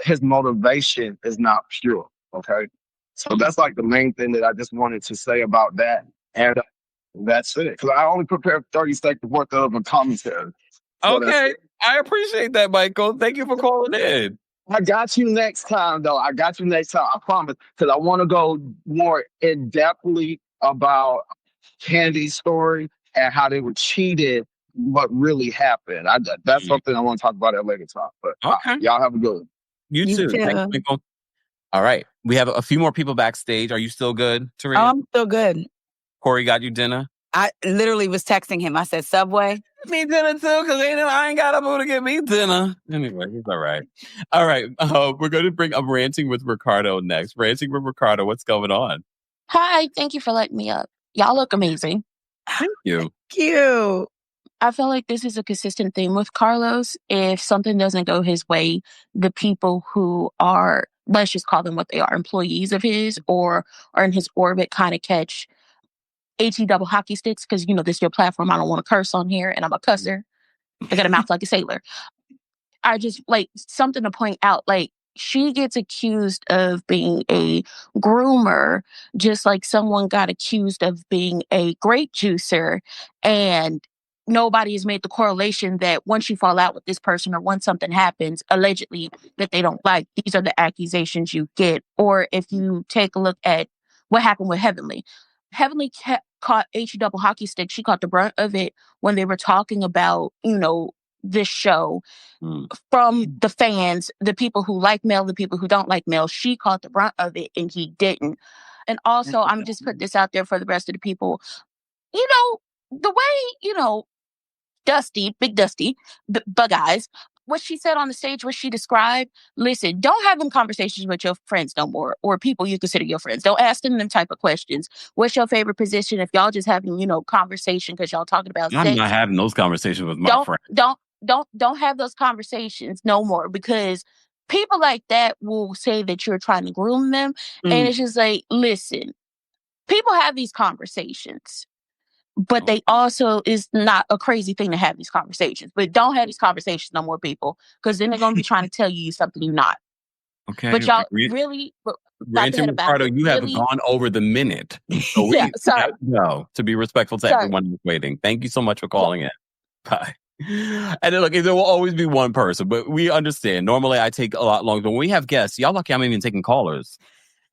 his motivation is not pure, okay? So that's like the main thing that I just wanted to say about that. And that's it. Because I only prepared 30 seconds worth of a commentary. So okay. I appreciate that, Michael. Thank you for calling in. I got you next time, though. I got you next time. I promise. Because I want to go more in depthly about Kandi's story and how they were cheated, what really happened. That's something I want to talk about at a later time. But Okay. y'all have a good one. You too. Thanks, Michael. All right. We have a few more people backstage. Are you still good, Taria? I'm still good. Corey got you dinner? I literally was texting him. I said, Subway. Me dinner too, because I ain't got a boo to get me dinner. Anyway, he's all right. All right. We're going to bring up Ranting with Ricardo next. Ranting with Ricardo, what's going on? Hi, thank you for letting me up. Y'all look amazing. Thank you. Cute. I feel like this is a consistent theme with Carlos. If something doesn't go his way, the people who are, let's just call them what they are, employees of his or are in his orbit kind of catch HE double hockey sticks because, this is your platform. I don't want to curse on here and I'm a cusser. I got a mouth like a sailor. I just something to point out. She gets accused of being a groomer, just like someone got accused of being a grape juicer. And nobody has made the correlation that once you fall out with this person or once something happens, allegedly, that they don't like, these are the accusations you get. Or if you take a look at what happened with Heavenly. Heavenly caught HE double hockey stick. She caught the brunt of it when they were talking about, this show from the fans, the people who like Mel, the people who don't like Mel. She caught the brunt of it and he didn't. And also, I'm just put this out there for the rest of the people. The way, Dusty, Big Dusty, Bug Eyes, what she said on the stage, what she described, listen, don't have them conversations with your friends no more or people you consider your friends. Don't ask them type of questions. What's your favorite position? If y'all just having, conversation because y'all talking about I'm sex. not having those conversations with my friends. Don't have those conversations no more because people like that will say that you're trying to groom them. And it's just listen, people have these conversations, but they also is not a crazy thing to have these conversations, but don't have these conversations no more, people, because then they're going to be trying to tell you something you're not. Okay. But y'all really, Ranting with Ricardo, you have gone over the minute. So we sorry. No, to be respectful to everyone who's waiting. Thank you so much for calling in. Bye. And then, look, there will always be one person, but we understand. Normally, I take a lot longer. When we have guests, y'all lucky I'm even taking callers.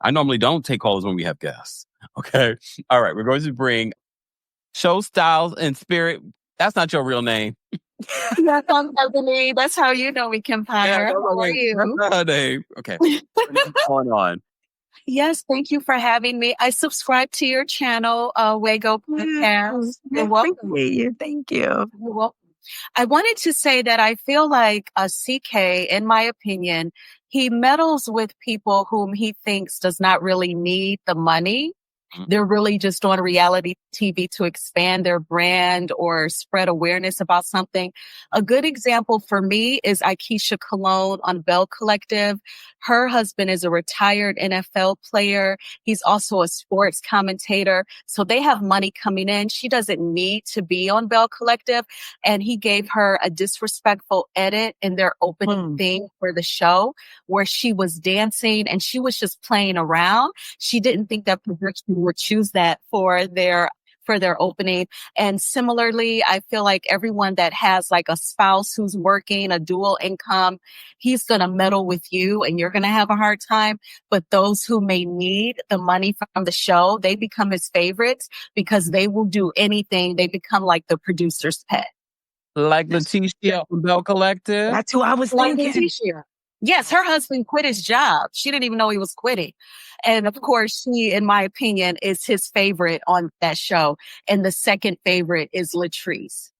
I normally don't take callers when we have guests. Okay? All right, we're going to bring Show Styles and Spirit. That's not your real name. That's on Ebony. That's how you know we Kempire. Yeah, How are you? That's not her name. Okay. What's going on? Yes, thank you for having me. I subscribe to your channel, Wago Podcast. Thank you. You're welcome. I wanted to say that I feel like CK, in my opinion, he meddles with people whom he thinks does not really need the money. They're really just on reality TV to expand their brand or spread awareness about something. A good example for me is Aisha Cologne on Bell Collective. Her husband is a retired NFL player. He's also a sports commentator. So they have money coming in. She doesn't need to be on Bell Collective. And he gave her a disrespectful edit in their opening thing for the show where she was dancing and she was just playing around. She didn't think that production would choose that for their opening. And similarly, I feel like everyone that has like a spouse who's working a dual income, he's going to meddle with you and you're going to have a hard time. But those who may need the money from the show, they become his favorites because they will do anything. They become like the producer's pet. Like Leticia from Bell Collective? That's who I was thinking. Like Leticia. Yes, her husband quit his job. She didn't even know he was quitting. And of course, she, in my opinion, is his favorite on that show. And the second favorite is Latrice.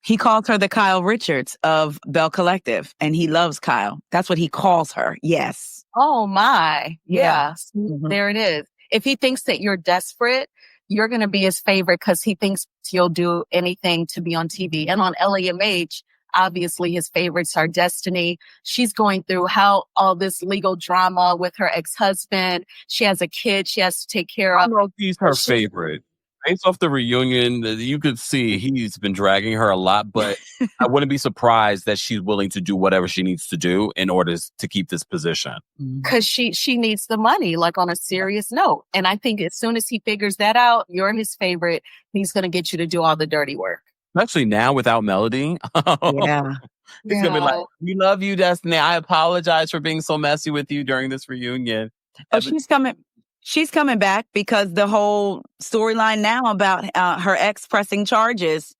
He calls her the Kyle Richards of Bell Collective, and he loves Kyle. That's what he calls her. Yes. Oh, my. Yeah. Mm-hmm. There it is. If he thinks that you're desperate, you're going to be his favorite because he thinks you'll do anything to be on TV. And on LAMH, obviously, his favorites are Destiny. She's going through all this legal drama with her ex-husband. She has a kid she has to take care of. I don't know if he's her favorite. Based off the reunion, you could see he's been dragging her a lot, but I wouldn't be surprised that she's willing to do whatever she needs to do in order to keep this position. Because she needs the money, like on a serious note. And I think as soon as he figures that out, you're his favorite. He's going to get you to do all the dirty work. Especially now without Melody. Yeah. He's gonna be like, "We love you, Destiny. I apologize for being so messy with you during this reunion." Oh, she's coming. She's coming back because the whole storyline now about her ex pressing charges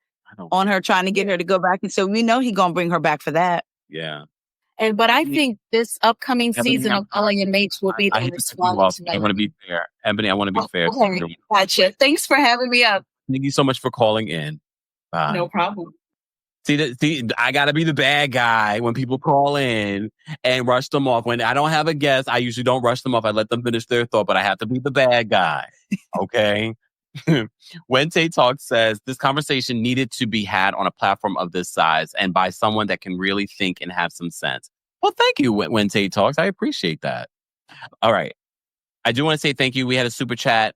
on her, trying to get her to go back, and so we know he's gonna bring her back for that. Yeah. But I think this upcoming Ebony, season of Calling Your Mates will be I the hate to cut you off. response. I want to be fair, Ebony. I want to be fair. Okay, gotcha. Thanks for having me up. Thank you so much for calling in. Bye. No problem. See, I gotta be the bad guy when people call in and rush them off. When I don't have a guest, I usually don't rush them off. I let them finish their thought, but I have to be the bad guy. Okay. When Tay Talk says this conversation needed to be had on a platform of this size and by someone that can really think and have some sense. Well, thank you, When Tay Talks. I appreciate that. All right. I do want to say thank you. We had a super chat.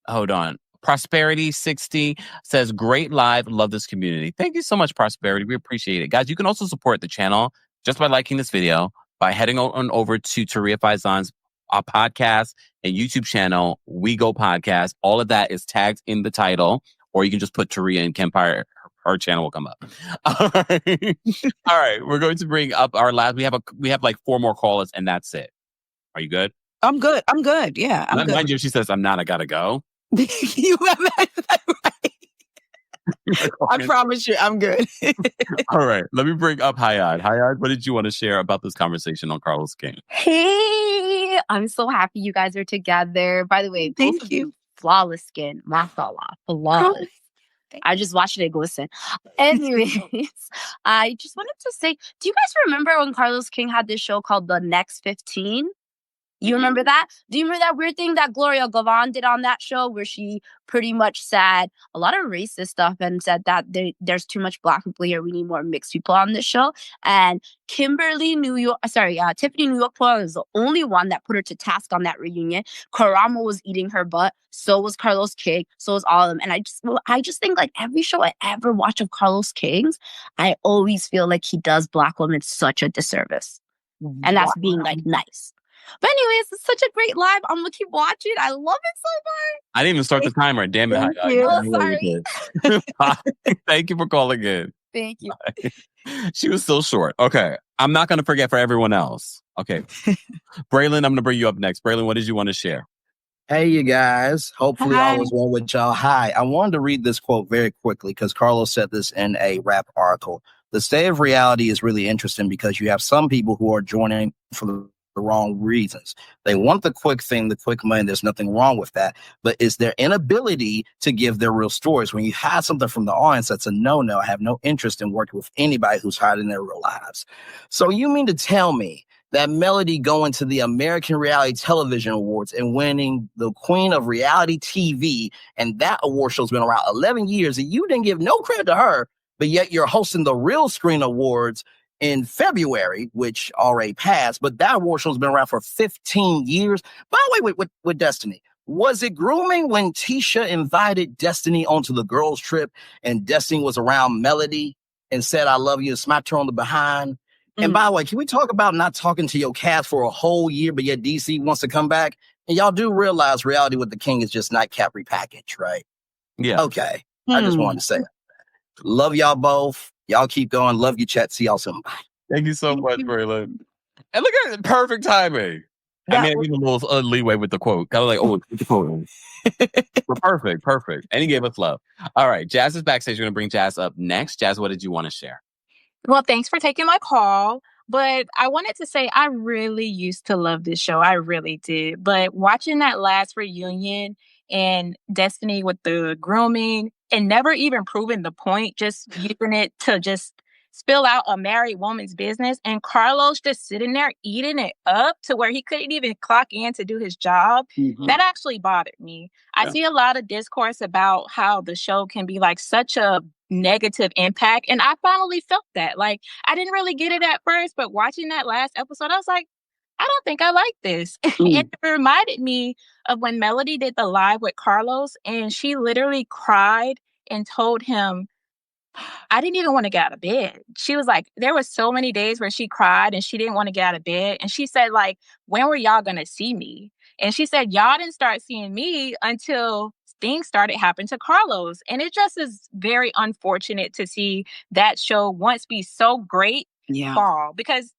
Hold on. Prosperity 60 says, great live. Love this community. Thank you so much, Prosperity. We appreciate it. Guys, you can also support the channel just by liking this video, by heading on over to Taria Faison's podcast and YouTube channel, We Go Podcast. All of that is tagged in the title, or you can just put Taria and Kempire. Her channel will come up. All right. All right. We're going to bring up our last. We have like 4 more callers, and that's it. Are you good? I'm good. I'm good. Yeah, I'm good. Mind you, if she says I'm not, I gotta go. You have that right. I promise you, I'm good. All right. Let me bring up Hayad. Hayad, what did you want to share about this conversation on Carlos King? Hey, I'm so happy you guys are together. By the way, thank you. Flawless skin. Mashallah. Flawless. I just watched it glisten. Anyways, I just wanted to say, do you guys remember when Carlos King had this show called The Next 15? You remember that? Do you remember that weird thing that Gloria Gavan did on that show where she pretty much said a lot of racist stuff and said that there's too much black people here. We need more mixed people on this show. And Tiffany New York was the only one that put her to task on that reunion. Karamo was eating her butt. So was Carlos King. So was all of them. And I just think like every show I ever watch of Carlos King's, I always feel like he does black women such a disservice. And that's being like nice. But anyways, it's such a great live. I'm gonna keep watching. I love it so much. I didn't even start the timer. Damn it. Thank you. Sorry. Thank you for calling in. Thank you. She was still short. Okay. I'm not going to forget for everyone else. Okay. Braylon, I'm going to bring you up next. Braylon, what did you want to share? Hey, you guys. Hopefully Hi. all is well with y'all. Hi. I wanted to read this quote very quickly because Carlos said this in a rap article. The state of reality is really interesting because you have some people who are joining for the wrong reasons. They want the quick thing, the quick money. There's nothing wrong with that. But it's their inability to give their real stories. When you have something from the audience that's a no-no, I have no interest in working with anybody who's hiding their real lives. So you mean to tell me that Melody going to the American Reality Television Awards and winning the Queen of Reality TV, and that award show's been around 11 years, and you didn't give no credit to her, but yet you're hosting the Real Screen Awards in February, which already passed, but that award show's been around for 15 years. By the way, with Destiny, was it grooming when Tisha invited Destiny onto the girls' trip and Destiny was around Melody and said, I love you, and smacked her on the behind? Mm-hmm. And by the way, can we talk about not talking to your cast for a whole year, but yet DC wants to come back? And y'all do realize Reality with the King is just nightcap repackaged, right? Yeah. Okay. I just wanted to say that. Love y'all both. Y'all keep going. Love you, chat. See y'all soon. Bye. Thank you so much, Braylon. And look at it. Perfect timing. I mean, I gave a little leeway with the quote. Kind of like, oh, it's the quote. But perfect. And he gave us love. All right. Jazz is backstage. We're going to bring Jazz up next. Jazz, what did you want to share? Well, thanks for taking my call. But I wanted to say I really used to love this show. I really did. But watching that last reunion and Destiny with the grooming and never even proving the point, just using it to just spill out a married woman's business, and Carlos just sitting there eating it up to where he couldn't even clock in to do his job. Mm-hmm. That actually bothered me. Yeah. I see a lot of discourse about how the show can be like such a negative impact, and I finally felt that. Like, I didn't really get it at first, but watching that last episode, I was like, I don't think I like this. It reminded me of when Melody did the live with Carlos, and she literally cried and told him, I didn't even want to get out of bed. She was like, there were so many days where she cried and she didn't want to get out of bed. And she said, like, when were y'all going to see me? And she said, y'all didn't start seeing me until things started happening to Carlos. And it just is very unfortunate to see that show once be so great fall, because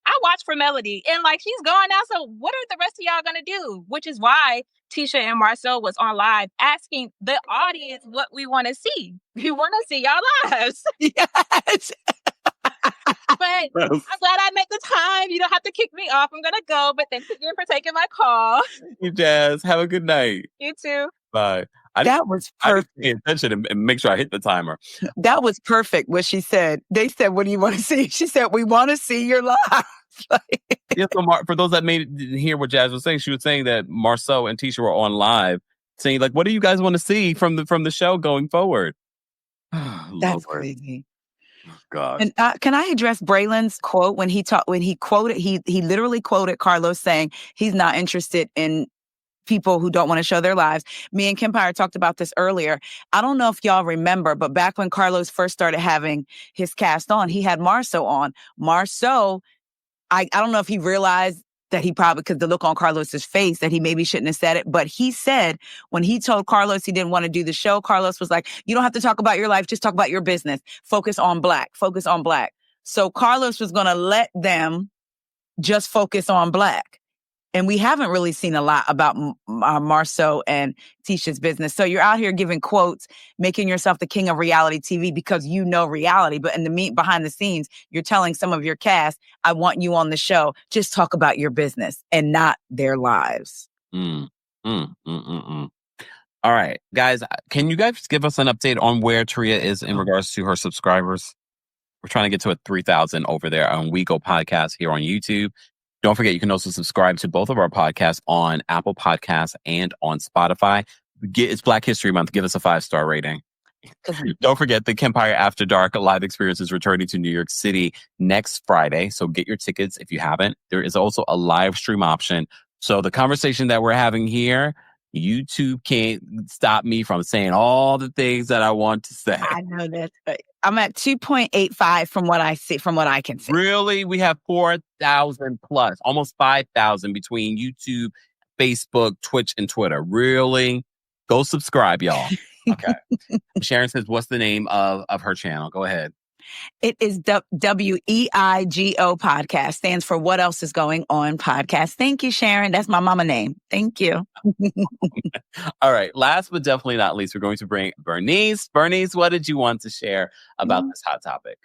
I watch for Melody and like she's gone now. So what are the rest of y'all gonna do? Which is why Tisha and Marcel was on live asking the audience what we want to see. We want to see y'all lives. Yes. But I'm glad I make the time. You don't have to kick me off. I'm gonna go. But thanks again for taking my call. You, Jazz. Have a good night. You too. Bye. That was perfect. I didn't pay attention and make sure I hit the timer. That was perfect what she said. They said, what do you want to see? She said, we want to see your live. Yeah, so for those that didn't hear what Jazz was saying, she was saying that Marceau and Tisha were on live saying, like, what do you guys want to see from the show going forward? That's crazy. Oh, God. And can I address Braylon's quote when he literally quoted Carlos saying he's not interested in people who don't want to show their lives. Me and Kempire talked about this earlier. I don't know if y'all remember, but back when Carlos first started having his cast on, he had Marceau on. Marceau, I don't know if he realized that he probably, because the look on Carlos's face, that he maybe shouldn't have said it. But he said when he told Carlos he didn't want to do the show, Carlos was like, you don't have to talk about your life. Just talk about your business. Focus on Black. Focus on Black. So Carlos was going to let them just focus on Black. And we haven't really seen a lot about Marceau and Tisha's business. So you're out here giving quotes, making yourself the king of reality TV because you know reality. But in the behind the scenes, you're telling some of your cast, I want you on the show. Just talk about your business and not their lives. All right, guys, can you guys give us an update on where Taria is in regards to her subscribers? We're trying to get to 3,000 over there on We Go Podcast here on YouTube. Don't forget, you can also subscribe to both of our podcasts on Apple Podcasts and on Spotify. It's Black History Month. Give us a 5-star rating. Don't forget, the Kempire After Dark live experience is returning to New York City next Friday. So get your tickets if you haven't. There is also a live stream option. So the conversation that we're having here, YouTube can't stop me from saying all the things that I want to say. I know that. I'm at 2.85 from what I see, from what I can see. Really? We have 4,000 plus, almost 5,000 between YouTube, Facebook, Twitch, and Twitter. Really? Go subscribe, y'all. Okay. Sharon says, what's the name of her channel? Go ahead. It is WEIGO Podcast. Stands for What Else Is Going On Podcast. Thank you, Sharon. That's my mama name. Thank you. All right. Last but definitely not least, we're going to bring Bernice. Bernice, what did you want to share about this hot topic?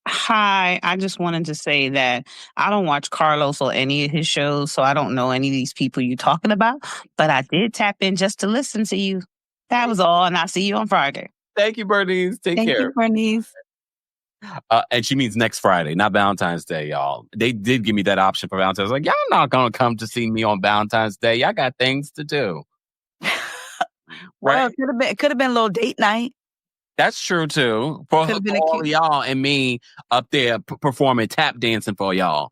Hi, I just wanted to say that I don't watch Carlos or any of his shows, so I don't know any of these people you're talking about, but I did tap in just to listen to you. That was all, and I'll see you on Friday. Thank you, Bernice. Take care. Thank you, Bernice. And she means next Friday, not Valentine's Day, y'all. They did give me that option for Valentine's. I was like, y'all not going to come to see me on Valentine's Day. Y'all got things to do. Well, it could have been a little date night. That's true, too. For all of y'all and me up there performing tap dancing for y'all.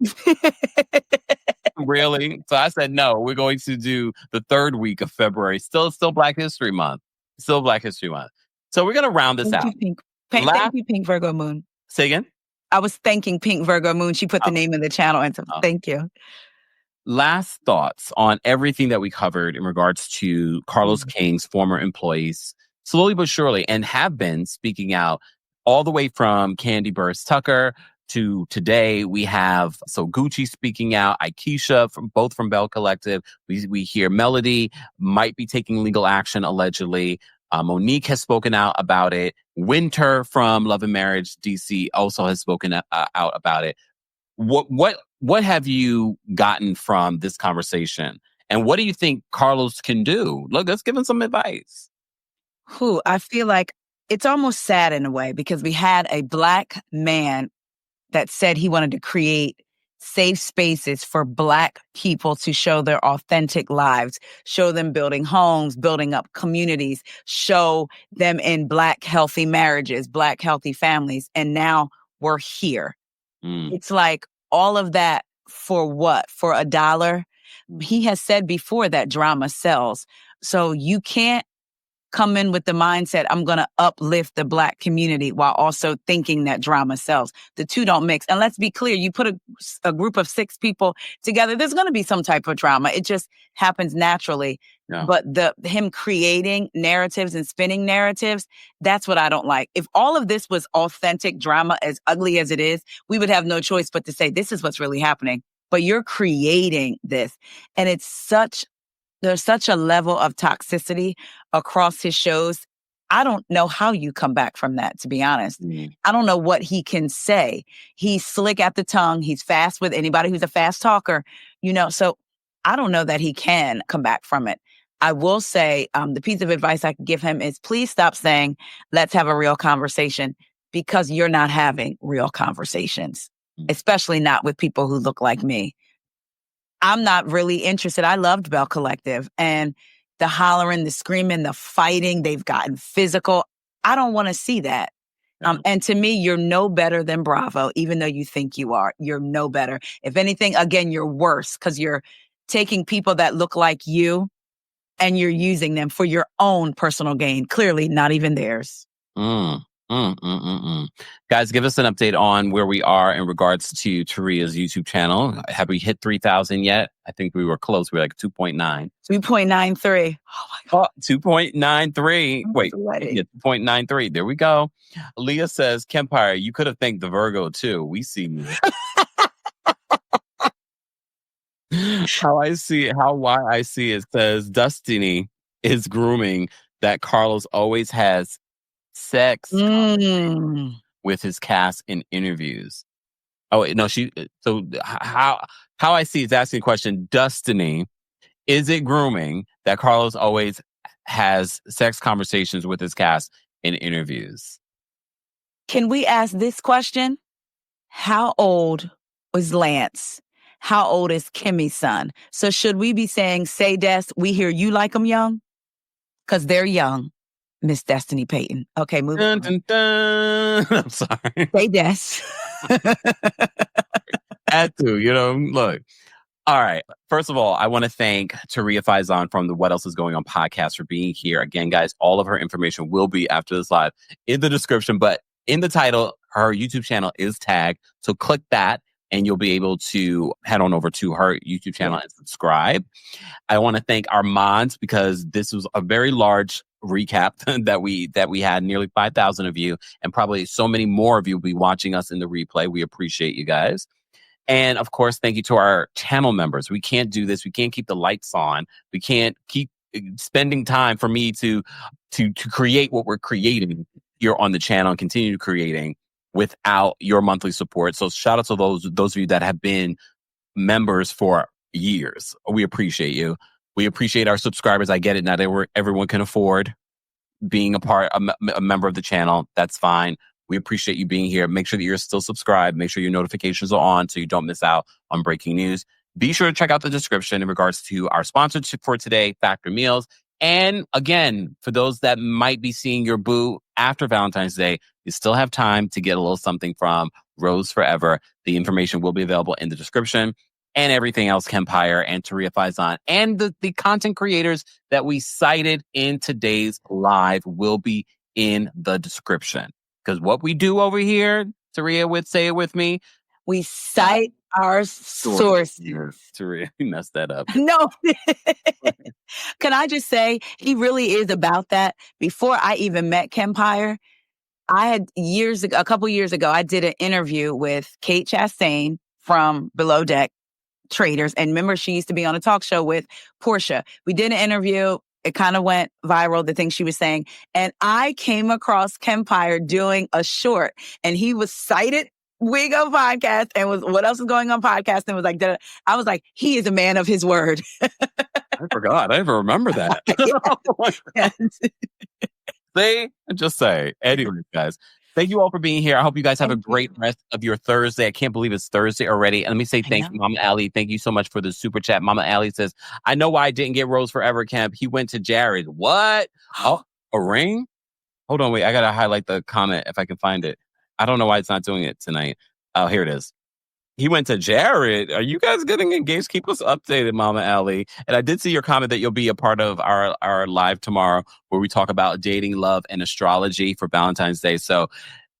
Really? So I said, no, we're going to do the third week of February. Still Black History Month. Still Black History Month. So we're going to round this out. Thank you, Pink Virgo Moon. Say again? I was thanking Pink Virgo Moon. She put the name of the channel into. Thank you. Last thoughts on everything that we covered in regards to Carlos King's former employees, slowly but surely, and have been speaking out all the way from Kandi Burruss Tucker to today. We have Gucci speaking out, Aisha both from Bell Collective. We hear Melody might be taking legal action allegedly. Monique has spoken out about it. Winter from Love and Marriage DC also has spoken out about it. What have you gotten from this conversation? And what do you think Carlos can do? Look, let's give him some advice. I feel like it's almost sad in a way because we had a Black man that said he wanted to create safe spaces for Black people to show their authentic lives, show them building homes, building up communities, show them in Black healthy marriages, Black healthy families. And now we're here. It's like all of that for what? For $1? He has said before that drama sells. So you can't come in with the mindset, I'm going to uplift the Black community while also thinking that drama sells. The two don't mix. And let's be clear, you put a group of 6 people together, there's going to be some type of drama. It just happens naturally. Yeah. But him creating narratives and spinning narratives, that's what I don't like. If all of this was authentic drama, as ugly as it is, we would have no choice but to say, this is what's really happening. But you're creating this. And there's such a level of toxicity across his shows. I don't know how you come back from that, to be honest. I don't know what he can say. He's slick at the tongue. He's fast with anybody who's a fast talker, so I don't know that he can come back from it. I will say the piece of advice I could give him is please stop saying, let's have a real conversation, because you're not having real conversations, especially not with people who look like me. I'm not really interested. I loved Bell Collective, and the hollering, the screaming, the fighting, they've gotten physical. I don't want to see that. And to me, you're no better than Bravo, even though you think you are. You're no better. If anything, again, you're worse, because you're taking people that look like you and you're using them for your own personal gain. Clearly, not even theirs. Guys, give us an update on where we are in regards to Taria's YouTube channel. Have we hit 3,000 yet? I think we were close. We were like 2.9. 2.93. Oh my God. 2.93. Wait, yeah, 2.93. There we go. Leah says, Kempire, you could have thanked the Virgo too. We see you. Why I see it says Destiny is grooming that Carlos always has sex with his cast in interviews. Oh wait, no, how I see it's asking a question. Destiny, is it grooming that Carlos always has sex conversations with his cast in interviews? Can we ask this question? How old was Lance? How old is Kimmy's son? So should we be saying, say Des, we hear you like them young? Because they're young. Miss Destiny Payton. Okay, moving on. Dun, dun. I'm sorry. Say Des. Had to, look. All right. First of all, I want to thank Taria Faison from the What Else Is Going On podcast for being here. Again, guys, all of her information will be after this live in the description, but in the title, her YouTube channel is tagged. So click that and you'll be able to head on over to her YouTube channel and subscribe. I want to thank our mods, because this was a very large recap that we had. Nearly 5,000 of you, and probably so many more of you will be watching us in the replay. We appreciate you guys. And of course, thank you to our channel members. We can't do this. We can't keep the lights on. We can't keep spending time for me to create what we're creating here on the channel and continue creating without your monthly support. So shout out to those of you that have been members for years. We appreciate you. We appreciate our subscribers. I get it. Not everyone can afford being a member of the channel. That's fine. We appreciate you being here. Make sure that you're still subscribed. Make sure your notifications are on so you don't miss out on breaking news. Be sure to check out the description in regards to our sponsorship for today, Factor Meals. And again, for those that might be seeing your boo after Valentine's Day, you still have time to get a little something from Rose Forever. The information will be available in the description, and everything else Kempire and Taria Faison and the content creators that we cited in today's live will be in the description. Because what we do over here, Taria would say it with me, we cite our sources. Taria, you messed that up. No. Can I just say, he really is about that. Before I even met Kempire, I had a couple years ago, I did an interview with Kate Chastain from Below Deck Traders. And remember, she used to be on a talk show with Portia. We did an interview. It kind of went viral, the things she was saying. And I came across Kempire doing a short, and he was cited We Go Podcast and was What Else Is Going On Podcast, and was like, I was like, he is a man of his word. I forgot. I even remember that. Yes. See? Just say. Anyway, guys, thank you all for being here. I hope you guys have a great rest of your Thursday. I can't believe it's Thursday already. And let me say thank you, Mama Allie. Thank you so much for the super chat. Mama Allie says, I know why I didn't get Rose Forever, Kemp. He went to Jared. What? Oh, a ring? Hold on, wait. I got to highlight the comment if I can find it. I don't know why it's not doing it tonight. Oh, here it is. He went to Jared. Are you guys getting engaged? Keep us updated, Mama Allie. And I did see your comment that you'll be a part of our live tomorrow where we talk about dating, love, and astrology for Valentine's Day. So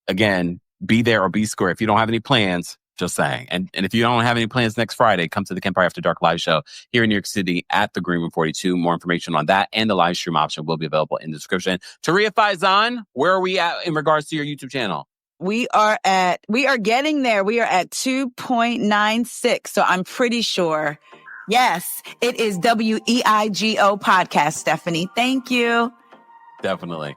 again, be there or be square. If you don't have any plans, just saying. And if you don't have any plans next Friday, come to the Kempire After Dark live show here in New York City at the Green Room 42. More information on that and the live stream option will be available in the description. Taria Faison, where are we at in regards to your YouTube channel? We are getting there. We are at 2.96. So I'm pretty sure. Yes, it is WEIGO podcast, Stephanie. Thank you. Definitely.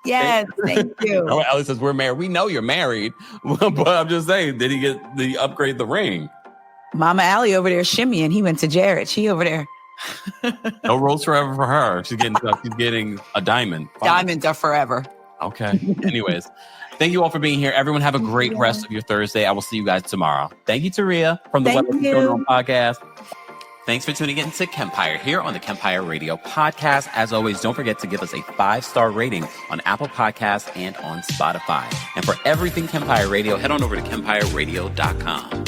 Yes, thank you. Oh, Ellie says we're married. We know you're married, but I'm just saying, did he upgrade the ring? Mama Allie over there shimmying. He went to Jared. She over there. No rules forever for her. She's getting a diamond. Fine. Diamonds are forever. Okay. Anyways, thank you all for being here. Everyone have a great rest of your Thursday. I will see you guys tomorrow. Thank you, Taria, from the Weapons Going On podcast. Thanks for tuning in to Kempire here on the Kempire Radio Podcast. As always, don't forget to give us a 5-star rating on Apple Podcasts and on Spotify. And for everything Kempire Radio, head on over to KempireRadio.com.